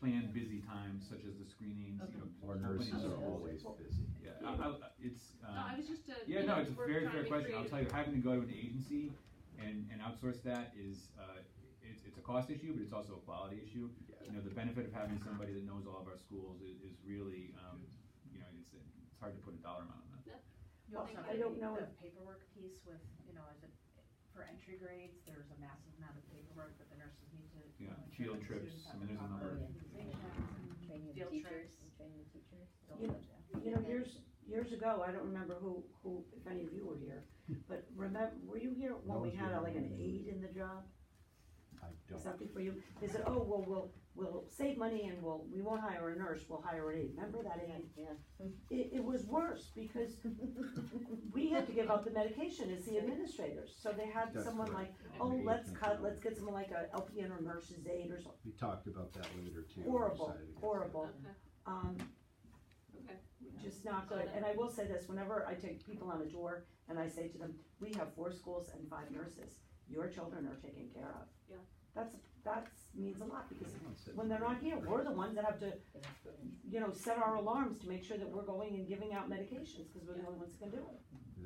planned busy times, such as the screenings,
Our nurses are always busy.
Yeah, it's.
I was just
it's a very fair question. I'll tell you, having to go to an agency and outsource that is, it's a cost issue, but it's also a quality issue. The benefit of having somebody that knows all of our schools is really, it's hard to put a dollar amount on that.
You also have
I don't know
the
if-
paperwork piece with, as it, for entry grades, there's a massive amount of paperwork that the nurses need to.
Yeah,
ensure
field
that
trips,
students
I
have
mean, there's a number.
immunizations,
Training of
field
teachers,
trips.
training of teachers.
Years ago, I don't remember who, if any of you were here, but were you here when we had like an aide in the job?
I don't.
Was that before you? They said, oh, well, we'll save money and we won't hire a nurse, we'll hire an aide. Remember that aide?
Yeah.
It was worse because we had to give out the medication as the administrators. So they had
That's
someone
right.
like, oh,
An aide
let's
can
cut,
come.
let's get someone like a LPN or nurse's aide or something.
We talked about that later too. We
Horrible,
decided against
horrible.
Okay.
Um,
Okay.
just not good. And I will say this, whenever I take people on a tour and I say to them, we have 4 schools and 5 nurses, your children are taken care of.
Yeah.
That means a lot because
that.
when they're not here, we're the ones that have to, set our alarms to make sure that we're going and giving out medications because we're the only ones that can do it.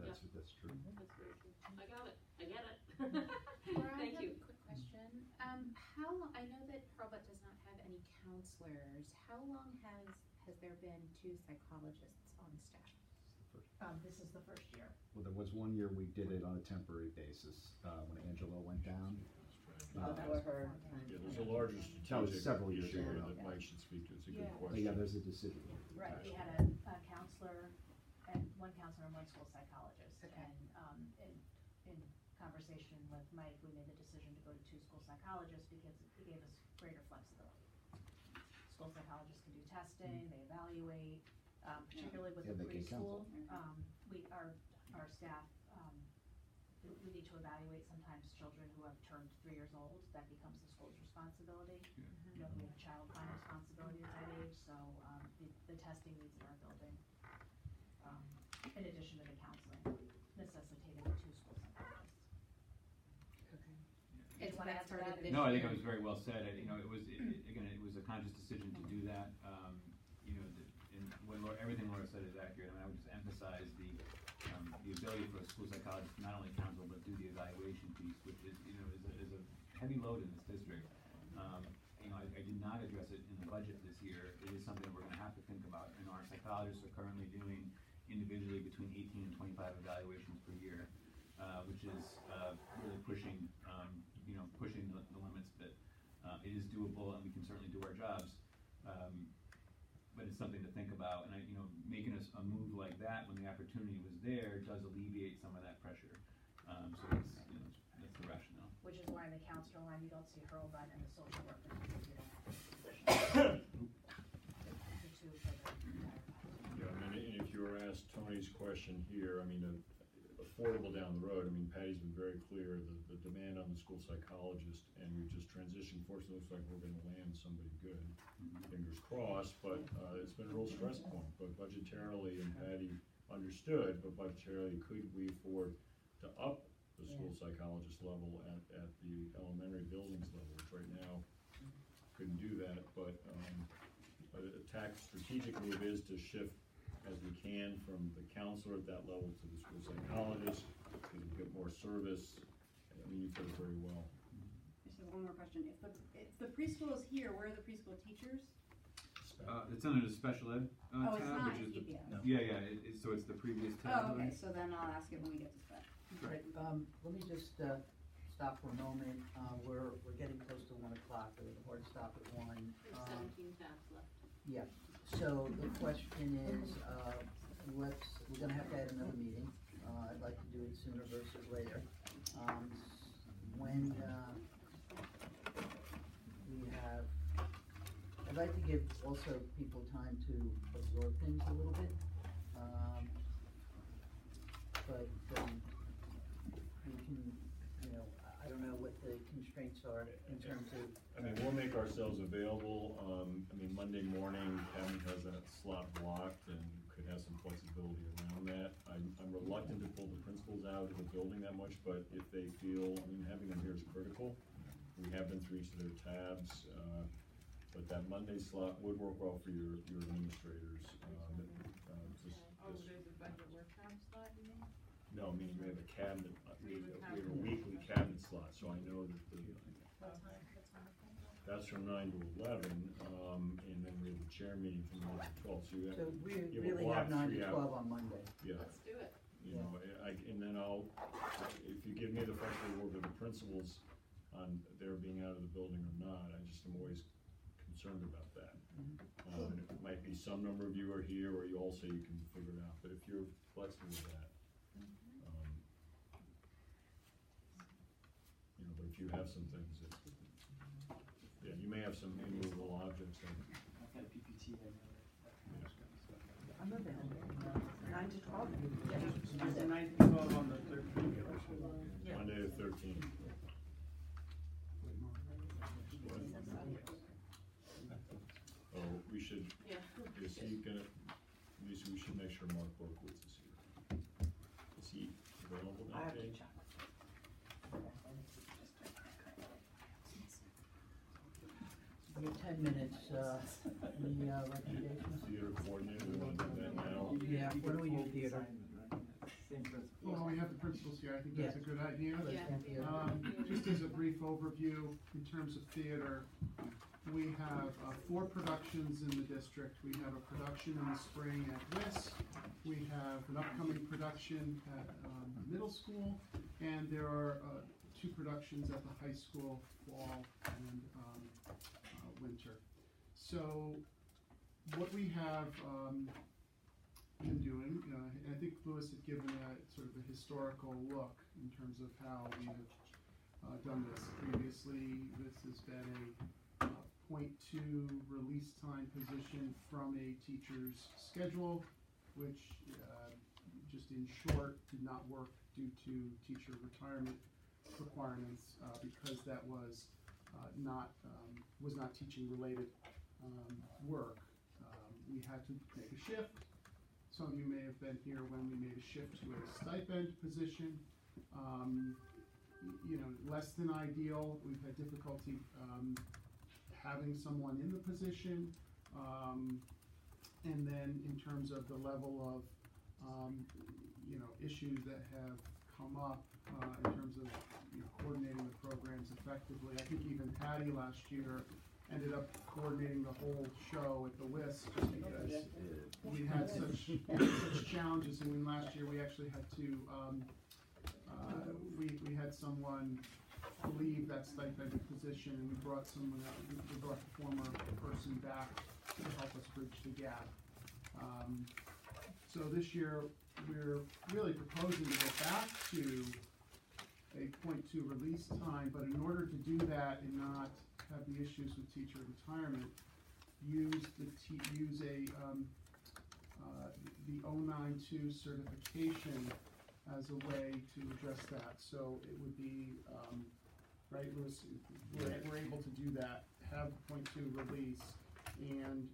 That's true.
That's very true. I got it. I get it.
Laura, I
Thank
have
you.
a quick question. How long, I know that Pearlbutt does not have any counselors. How long has there been 2 psychologists on staff?
This is the first year.
Well, there was one year we did it on a temporary basis, when Angela went down.
For her.
Yeah, there's a larger
That was
strategic
several years
issue
ago.
that Mike should speak to, it's a good
Yeah.
But
question.
yeah, there's a decision.
Right, we had a counselor, and one counselor and one school psychologist.
Okay.
And, in conversation with Mike, we made the decision to go to 2 school psychologists because it gave us greater flexibility. School psychologists can do testing, they evaluate, particularly with the
And they can
preschool.
counsel.
Our staff, we need to evaluate sometimes children who have turned 3 years old, that becomes the school's responsibility. We have a child find responsibility at that age, so, the testing needs in our building, in addition to the counseling, necessitated 2 school psychologists.
It's
wanna
that
answer
started
that?
this
No, I think
year.
it was very well said. Again, it was a conscious decision to do that. And when everything Laura said is accurate. I would just emphasize the ability for a school psychologist to not only counsel but do the evaluation piece, which is a heavy load in this district. I did not address it in the budget this year. It is something that we're going to have to think about. Our psychologists are currently doing individually between 18 and 25 evaluations per year, which is really pushing the limits. But it is doable, and we can certainly do our jobs. But it's something to think about, and making a move like that when the opportunity was there does alleviate some of that pressure. So that's the rationale.
Which is why in the counselor line, you don't see Hurlbut and the social worker. The 2 for the entire package.
Yeah, and if you were asked Tony's question here, affordable down the road, Patty's been very clear, the demand on the school psychologist, and we've just transitioned, fortunately, looks like we're gonna land somebody good, fingers crossed, but, it's been a real stress point, but budgetarily, and Patty understood, but budgetarily, could we afford to up the school psychologist level at the elementary buildings level, which right now, couldn't do that, but a tax strategic move is to shift as we can from the counselor at that level to the school psychologist, because we get more service. You put it very well.
Just have one more question. If the preschool is here, where are the preschool teachers?
It's under the special ed
Oh, it's
tab,
not
which is the,
EPS.
so it's the previous tab.
Oh, okay, so then I'll ask it when we get to spec.
Right, let me just, stop for a moment, we're getting close to 1 o'clock, we have a hard stop at 1.
There's 17 tabs left.
Yeah, so the question is, we're gonna have to add another meeting, I'd like to do it sooner versus later. When, we have, I'd like to give also people time to absorb things a little bit, but, we can, I don't know what the constraints are in terms of.
We'll make ourselves available, Monday morning, Kevin has that slot blocked and could have some flexibility around that. I'm reluctant to pull the principals out of the building that much, but if they feel, having them here is critical. We have been through each of their tabs, but that Monday slot would work well for your administrators.
There's a budget workshop slot, you mean?
No, meaning we have a cabinet, we have a weekly cabinet slot, so I know that the.
What time?
That's from 9 to 11, and then we have the chair meeting from 9 to 12, so you have.
So we
you
really
block
have 9
3
to
hours.
12 on Monday.
Yeah.
Let's do it.
You know, and then if you give me the flexibility to work with the principals on their being out of the building or not, I just am always concerned about that. It might be some number of you are here, or you all say you can figure it out, but if you're flexible with that, you know, but if you have some things that, yeah, you may have some immovable objects that.
I've got a PPT I know that kind of stuff.
I'm available, 9 to 12.
Is the 9 to 12 on the 13th?
Yeah.
Monday the 13th. Oh, we should,
Yeah.
is he gonna, Lisa, we should make sure Mark Borkowitz is here. Is he available
I
that
have to
day?
check.
We have 10 minutes, any recommendations?
Theater coordinator, we wanna do that now?
Yeah, what do we use theater?
Same principle.
Well, we have the principals here, I think that's a good idea.
Yeah.
Just as a brief overview, in terms of theater, we have 4 productions in the district. We have a production in the spring at WIS. We have an upcoming production at middle school, and there are 2 productions at the high school, fall and winter. So what we have been doing, and I think Louis had given a sort of a historical look in terms of how we have done this previously. This has been a .2 release time position from a teacher's schedule, which just in short did not work due to teacher retirement requirements because that was not teaching related work. We had to make a shift. Some of you may have been here when we made a shift to a stipend position. You know, less than ideal. We've had difficulty having someone in the position. And then in terms of the level of, you know, issues that have come up in terms of, you know, coordinating the programs effectively. I think even Patty last year ended up coordinating the whole show at the WIS just because we had such challenges. I mean, last year we actually had to, we had someone leave that stipended position, and we brought someone out, we brought the former person back to help us bridge the gap. So this year, we're really proposing to go back to a .2 release time, but in order to do that and not have the issues with teacher retirement, use the 092 certification as a way to address that. So it would be, right, Louis, we're able to do that, have the .2 release, and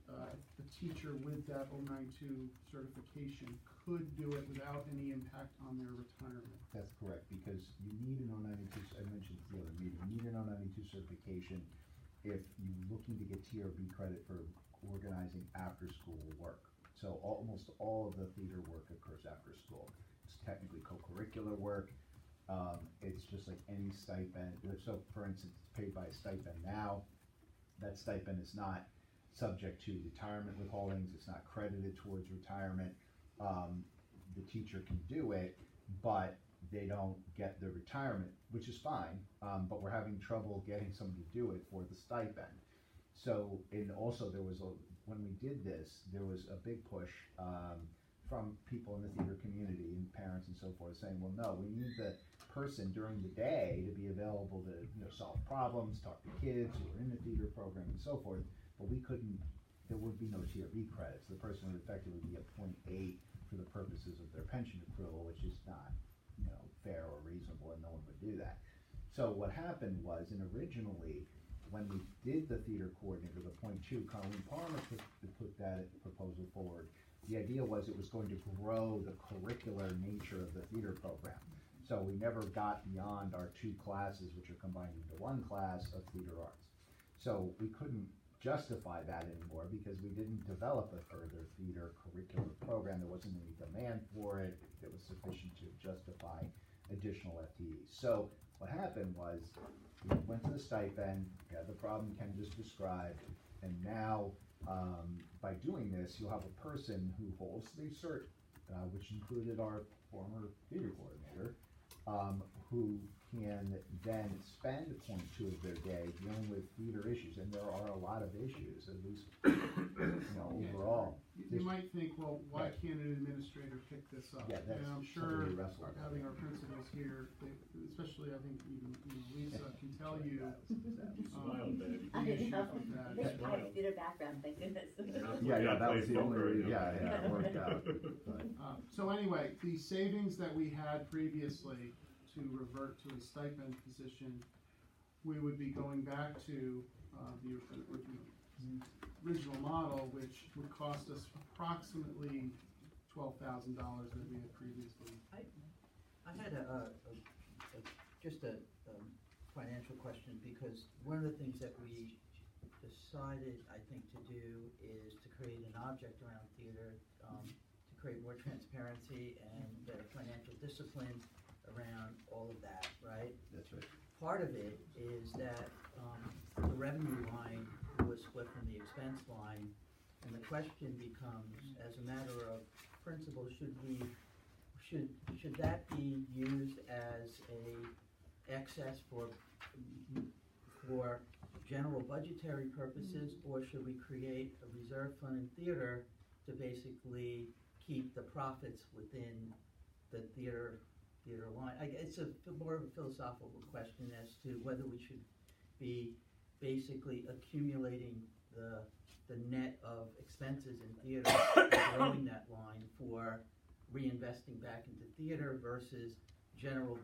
the teacher with that 092 certification could do it without any impact on their retirement.
That's correct, because you need an 092, I mentioned at the other meeting, you need an 092 certification if you're looking to get TRB credit for organizing after-school work. So almost all of the theater work occurs after school. It's technically co-curricular work. It's just like any stipend. So for instance, it's paid by a stipend now. That stipend is not subject to retirement withholdings. It's not credited towards retirement. The teacher can do it, but they don't get the retirement, which is fine, but we're having trouble getting someone to do it for the stipend. So, and also there was when we did this, there was a big push from people in the theater community and parents and so forth saying, well, no, we need the person during the day to be available to, you know, solve problems, talk to kids who are in the theater program and so forth, but we couldn't, there would be no TRB credits. The person would effectively be at .8 for the purposes of their pension accrual, which is not, you know, fair or reasonable, and no one would do that. So what happened was, and originally, when we did the theater coordinator, the .2, Colleen Palmer put that proposal forward. The idea was it was going to grow the curricular nature of the theater program. So we never got beyond our 2 classes, which are combined into 1 class of theater arts. So we couldn't justify that anymore because we didn't develop a further theater curricular program. There wasn't any demand for it that was sufficient to justify additional FTEs. So what happened was, we went to the stipend, we had the problem Ken just described, and now, by doing this, you'll have a person who holds the cert, which included our former theater coordinator, who can then spend 0.2 of their day dealing with theater issues, and there are a lot of issues, at least, overall.
You might think, well, why can't an administrator pick this up?
Yeah, that's
And I'm
something
sure,
we wrestle with.
having our principals here, especially I think even, Lisa can tell you.
Smile, baby.
I
The issue
know.
of that.
They have a theater background, thank goodness.
Yeah, that was the only reason, it worked out. But,
So anyway, the savings that we had previously to revert to a stipend position, we would be going back to the original model, which would cost us approximately $12,000 that we had previously.
I had just a financial question, because one of the things that we decided, I think, to do is to create an object around theater, to create more transparency and better financial discipline around all of that, right?
That's right.
Part of it is that the revenue line was split from the expense line, and the question becomes, as a matter of principle, should that be used as a excess for general budgetary purposes, or should we create a reserve fund in theater to basically keep the profits within the theater line? It's more of a philosophical question as to whether we should be basically accumulating the net of expenses in theater, growing that line for reinvesting back into theater versus general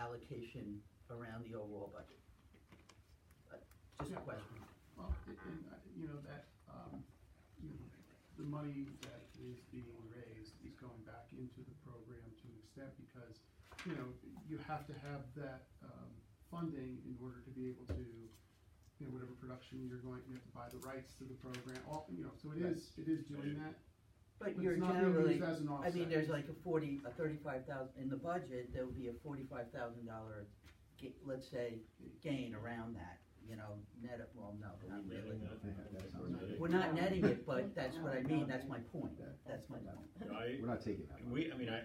allocation around the overall budget. Just a question.
Well, the money that is being raised is going back into the program to an extent, because, you have to have that funding in order to be able to, whatever production you have to buy the rights to the program, so it is doing that.
But
But
you're
it's not being
generally,
used as an
I mean,
offset.
there's like a $35,000, in the budget, there would be a $45,000, let's say, gain around that, net of, well, no, not really. We're not netting it, but that's what I mean, that's my point, that's my point.
We're not taking that.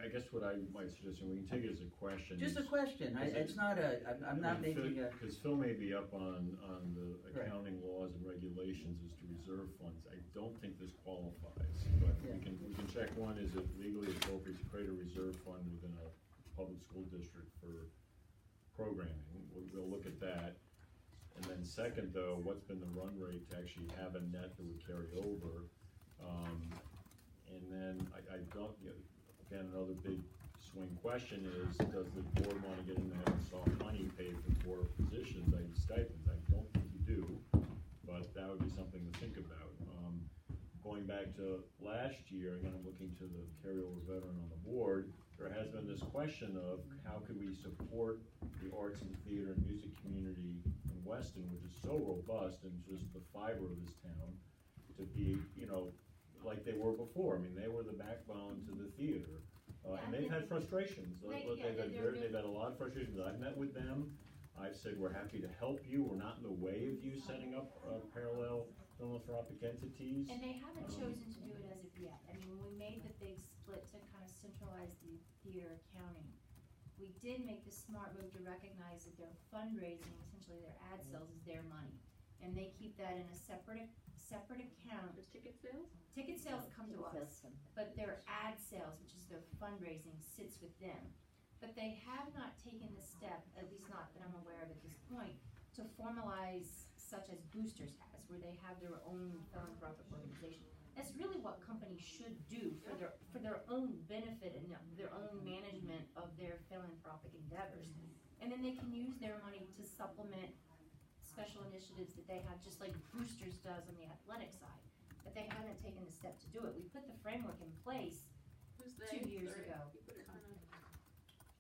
I guess what I might suggest, and we can take it as a question.
Just a question, it's not I'm not making a.
Because Phil may be up on the accounting laws and regulations as to reserve funds. I don't think this qualifies, but we can check one, is it legally appropriate to create a reserve fund within a public school district for programming? We'll look at that. And then second, though, what's been the run rate to actually have a net that would carry over? And then I don't, again, another big swing question is, does the board want to get in there and soft money paid for positions, i.e. stipends? I don't think you do, but that would be something to think about. Going back to last year, again, I'm looking to the carryover veteran on the board, there has been this question of how could we support the arts and theater and music community in Weston, which is so robust and just the fiber of this town, to be, like they were before. I mean, they were the backbone to the theater. And they've had frustrations. They've had a lot of frustrations. I've met with them. I've said, we're happy to help you. We're not in the way of you setting up parallel philanthropic entities.
And they haven't chosen to do it as of yet. I mean, when we made the big split to kind of centralize the theater accounting, we did make the smart move to recognize that their fundraising, essentially their ad sales, is their money. And they keep that in a separate account.
The ticket sales?
Ticket sales come to us, but their ad sales, which is their fundraising, sits with them. But they have not taken the step, at least not that I'm aware of at this point, to formalize such as Boosters has, where they have their own philanthropic organization. That's really what companies should do for their own benefit and their own management of their philanthropic endeavors. And then they can use their money to supplement special initiatives that they have, just like Boosters does on the athletic side. But they haven't taken the step to do it. We put the framework in place 2 years ago.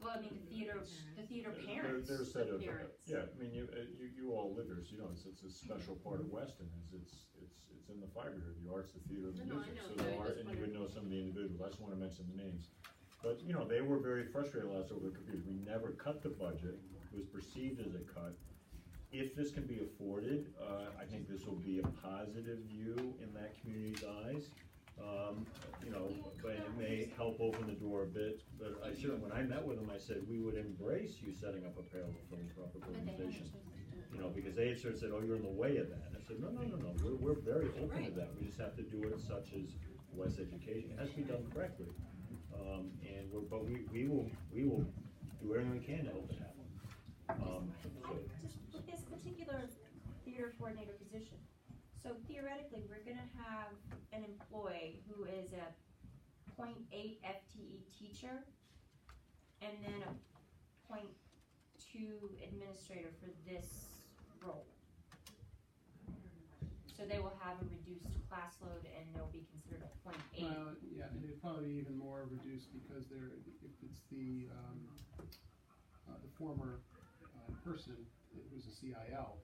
Well, I mean, the theater parents.
They're a set of,
parents.
I mean, you all live here, so it's a special part of Weston, it's in the fiber here, the arts, the theater, and the
No, I
music.
know,
So
but I
there are,
just
and you would know some of the individuals, I just wanna mention the names. But, you know, they were very frustrated last over the computers. We never cut the budget. It was perceived as a cut. If this can be afforded, I think this will be a positive view in that community's eyes. You know, but it may help open the door a bit, but I certainly, when I met with them, I said, we would embrace you setting up a parallel philanthropic organization. You know, because they had sort of said, oh, you're in the way of that. And I said, no, we're very open to that. We just have to do it such as West Education. It has to be done correctly. But we will do everything we can to help it happen.
Just with this particular theater coordinator position, so theoretically, we're gonna have an employee who is a 0.8 FTE teacher, and then a 0.2 administrator for this role. So they will have a reduced class load, and they'll be considered a 0.8.
Well, yeah, and it'd probably be even more reduced because if it's the former person who's a CIL,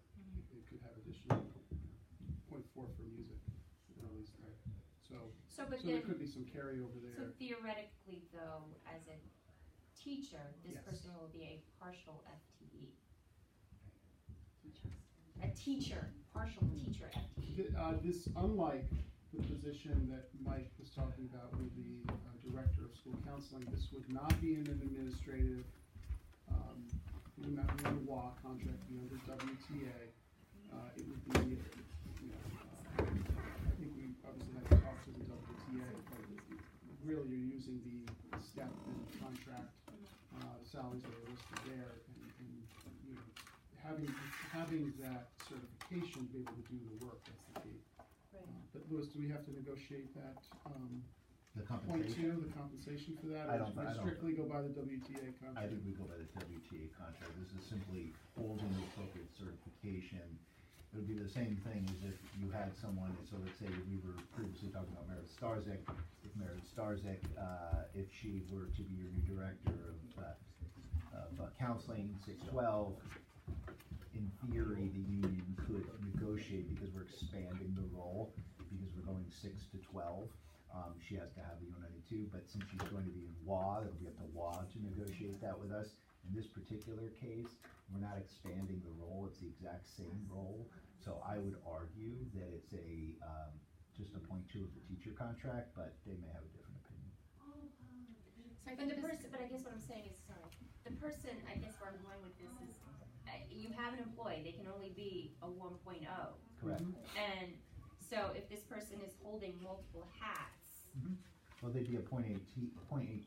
it could have additional 0.4 for music, at least there. So there could be some carryover there.
So theoretically, though, as a teacher, this
Yes.
person will be a partial FTE. A teacher, partial teacher FTE.
This, unlike the position that Mike was talking about with the director of school counseling, this would not be in an administrative, it would not be under WA contract, be under WTA. It would be, you know, I think we obviously have to talk to the WTA, but really you're using the step and contract salaries that are listed there, and you know, having that certification to be able to do the work, that's the key. But Louis, do we have to negotiate that,
The
point
compensation?
two, the compensation for that?
I
Or
don't-
should we
I don't-
strictly go by the WTA contract?
I think we go by the WTA contract. This is simply holding the appropriate certification. It would be the same thing as if you had someone, so let's say we were previously talking about Meredith Starzek. If Meredith Starzek, if she were to be your new director of counseling, 612, in theory, the union could negotiate, because we're expanding the role, because we're going 6 to 12. She has to have the U92, but since she's going to be in WA, it'll be up to WA to negotiate that with us. In this particular case, we're not expanding the role, it's the exact same role. So I would argue that it's just a 0.2 of the teacher contract, but they may have a different opinion.
But I guess what I'm saying is, sorry, the person, I guess where I'm going with this is, you have an employee, they can only be a 1.0.
Correct.
And so if this person is holding multiple hats,
Well, they'd be a 0.8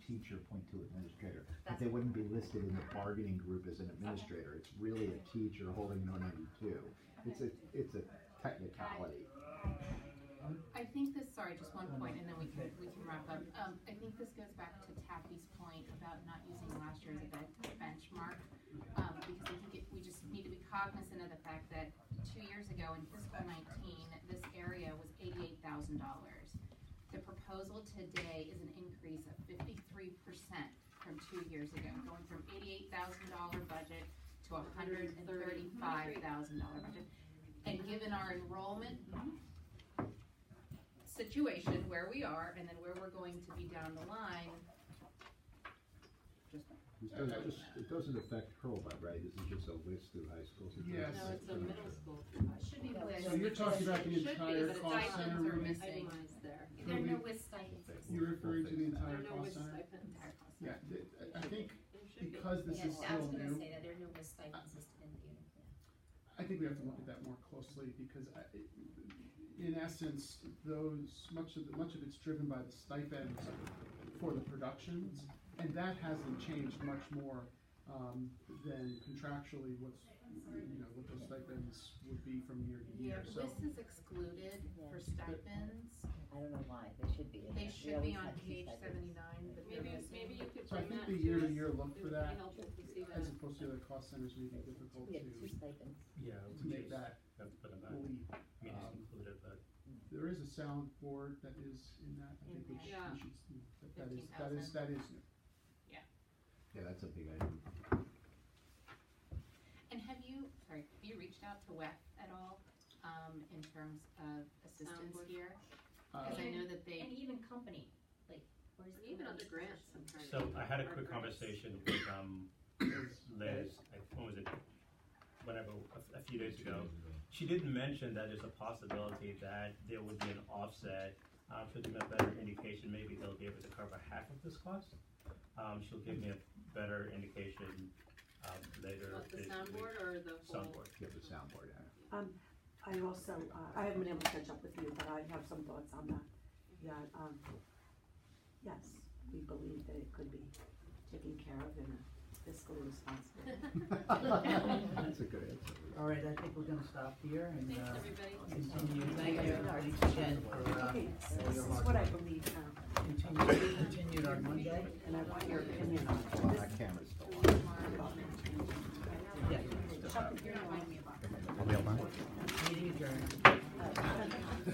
teacher, 0.2 administrator, but they wouldn't be listed in the bargaining group as an administrator. It's really a teacher holding an 092. It's a technicality.
I think this, sorry, just one point, and then we can wrap up. I think this goes back to Taffy's point about not using last year as a benchmark, because I think we just need to be cognizant of the fact that 2 years ago in fiscal 19, this area was $88,000. The proposal today is an increase of 53% from 2 years ago, going from $88,000 budget to $135,000 budget. And given our enrollment situation, where we are, and then where we're going to be down the line,
It doesn't affect Hurlbut, right? This is just a list of high schools.
Yes.
No, it's a middle school.
should be WIS.
So you're talking about the entire
but
cost
stipends
center?
are
moving-
missing.
Itemized there.
There are no WIS stipends.
You're referring to the
There
entire
are no
cost
WIS
center?
stipends.
Yeah, I think
There should be.
because this is
Yes, I
still
was gonna
new,
say that, there are no WIS stipends listed in the unit plan.
I think we have to look at that more closely, because in essence, much of it's driven by the stipends for the productions, and that hasn't changed much more than contractually what those stipends would be from year to year. So
WIS is excluded for stipends.
I don't know why, they should be.
They
We
should
always
be on
have to see
page
stipends.
79, but
Maybe you could
So I
bring
think
that
the
to
year-to-year
us.
look
It
for
would
that,
be helpful to see that.
as opposed to the other cost centers, may be difficult
We have 2
to
stipends.
Yeah,
make that
have to put them back.
leap.
I mean, it's included, but.
There is a sound board that is in that, I think, which
Yeah.
we should, that is
15,000.
new.
Yeah, that's a big item.
And have you reached out to WEF at all, in terms of assistance
Soundboard.
here? Because I know that
And
they,
even company, like
Where's the
Even other
committee's
grants, I'm trying to.
So I had a
our
quick
grants.
conversation with, Liz, when was it? Whenever, a few days ago. She did mention that there's a possibility that there would be an offset, to give me a better indication, maybe they'll be able to cover half of this cost. She'll give me a better indication, later.
What, the
this
soundboard
week.
or the whole?
Soundboard.
Give the soundboard out.
I also, I haven't been able to catch up with you, but I have some thoughts on that. Yes, we believe that it could be taken care of in a fiscally responsible way.
That's a good answer.
All right, I think we're gonna stop here and,
Thanks, everybody.
continue. Thank you, thanks again for,
Okay,
all
this
your
is
hard
what I
work.
believe now,
Continued on Monday.
and I want your opinion on it.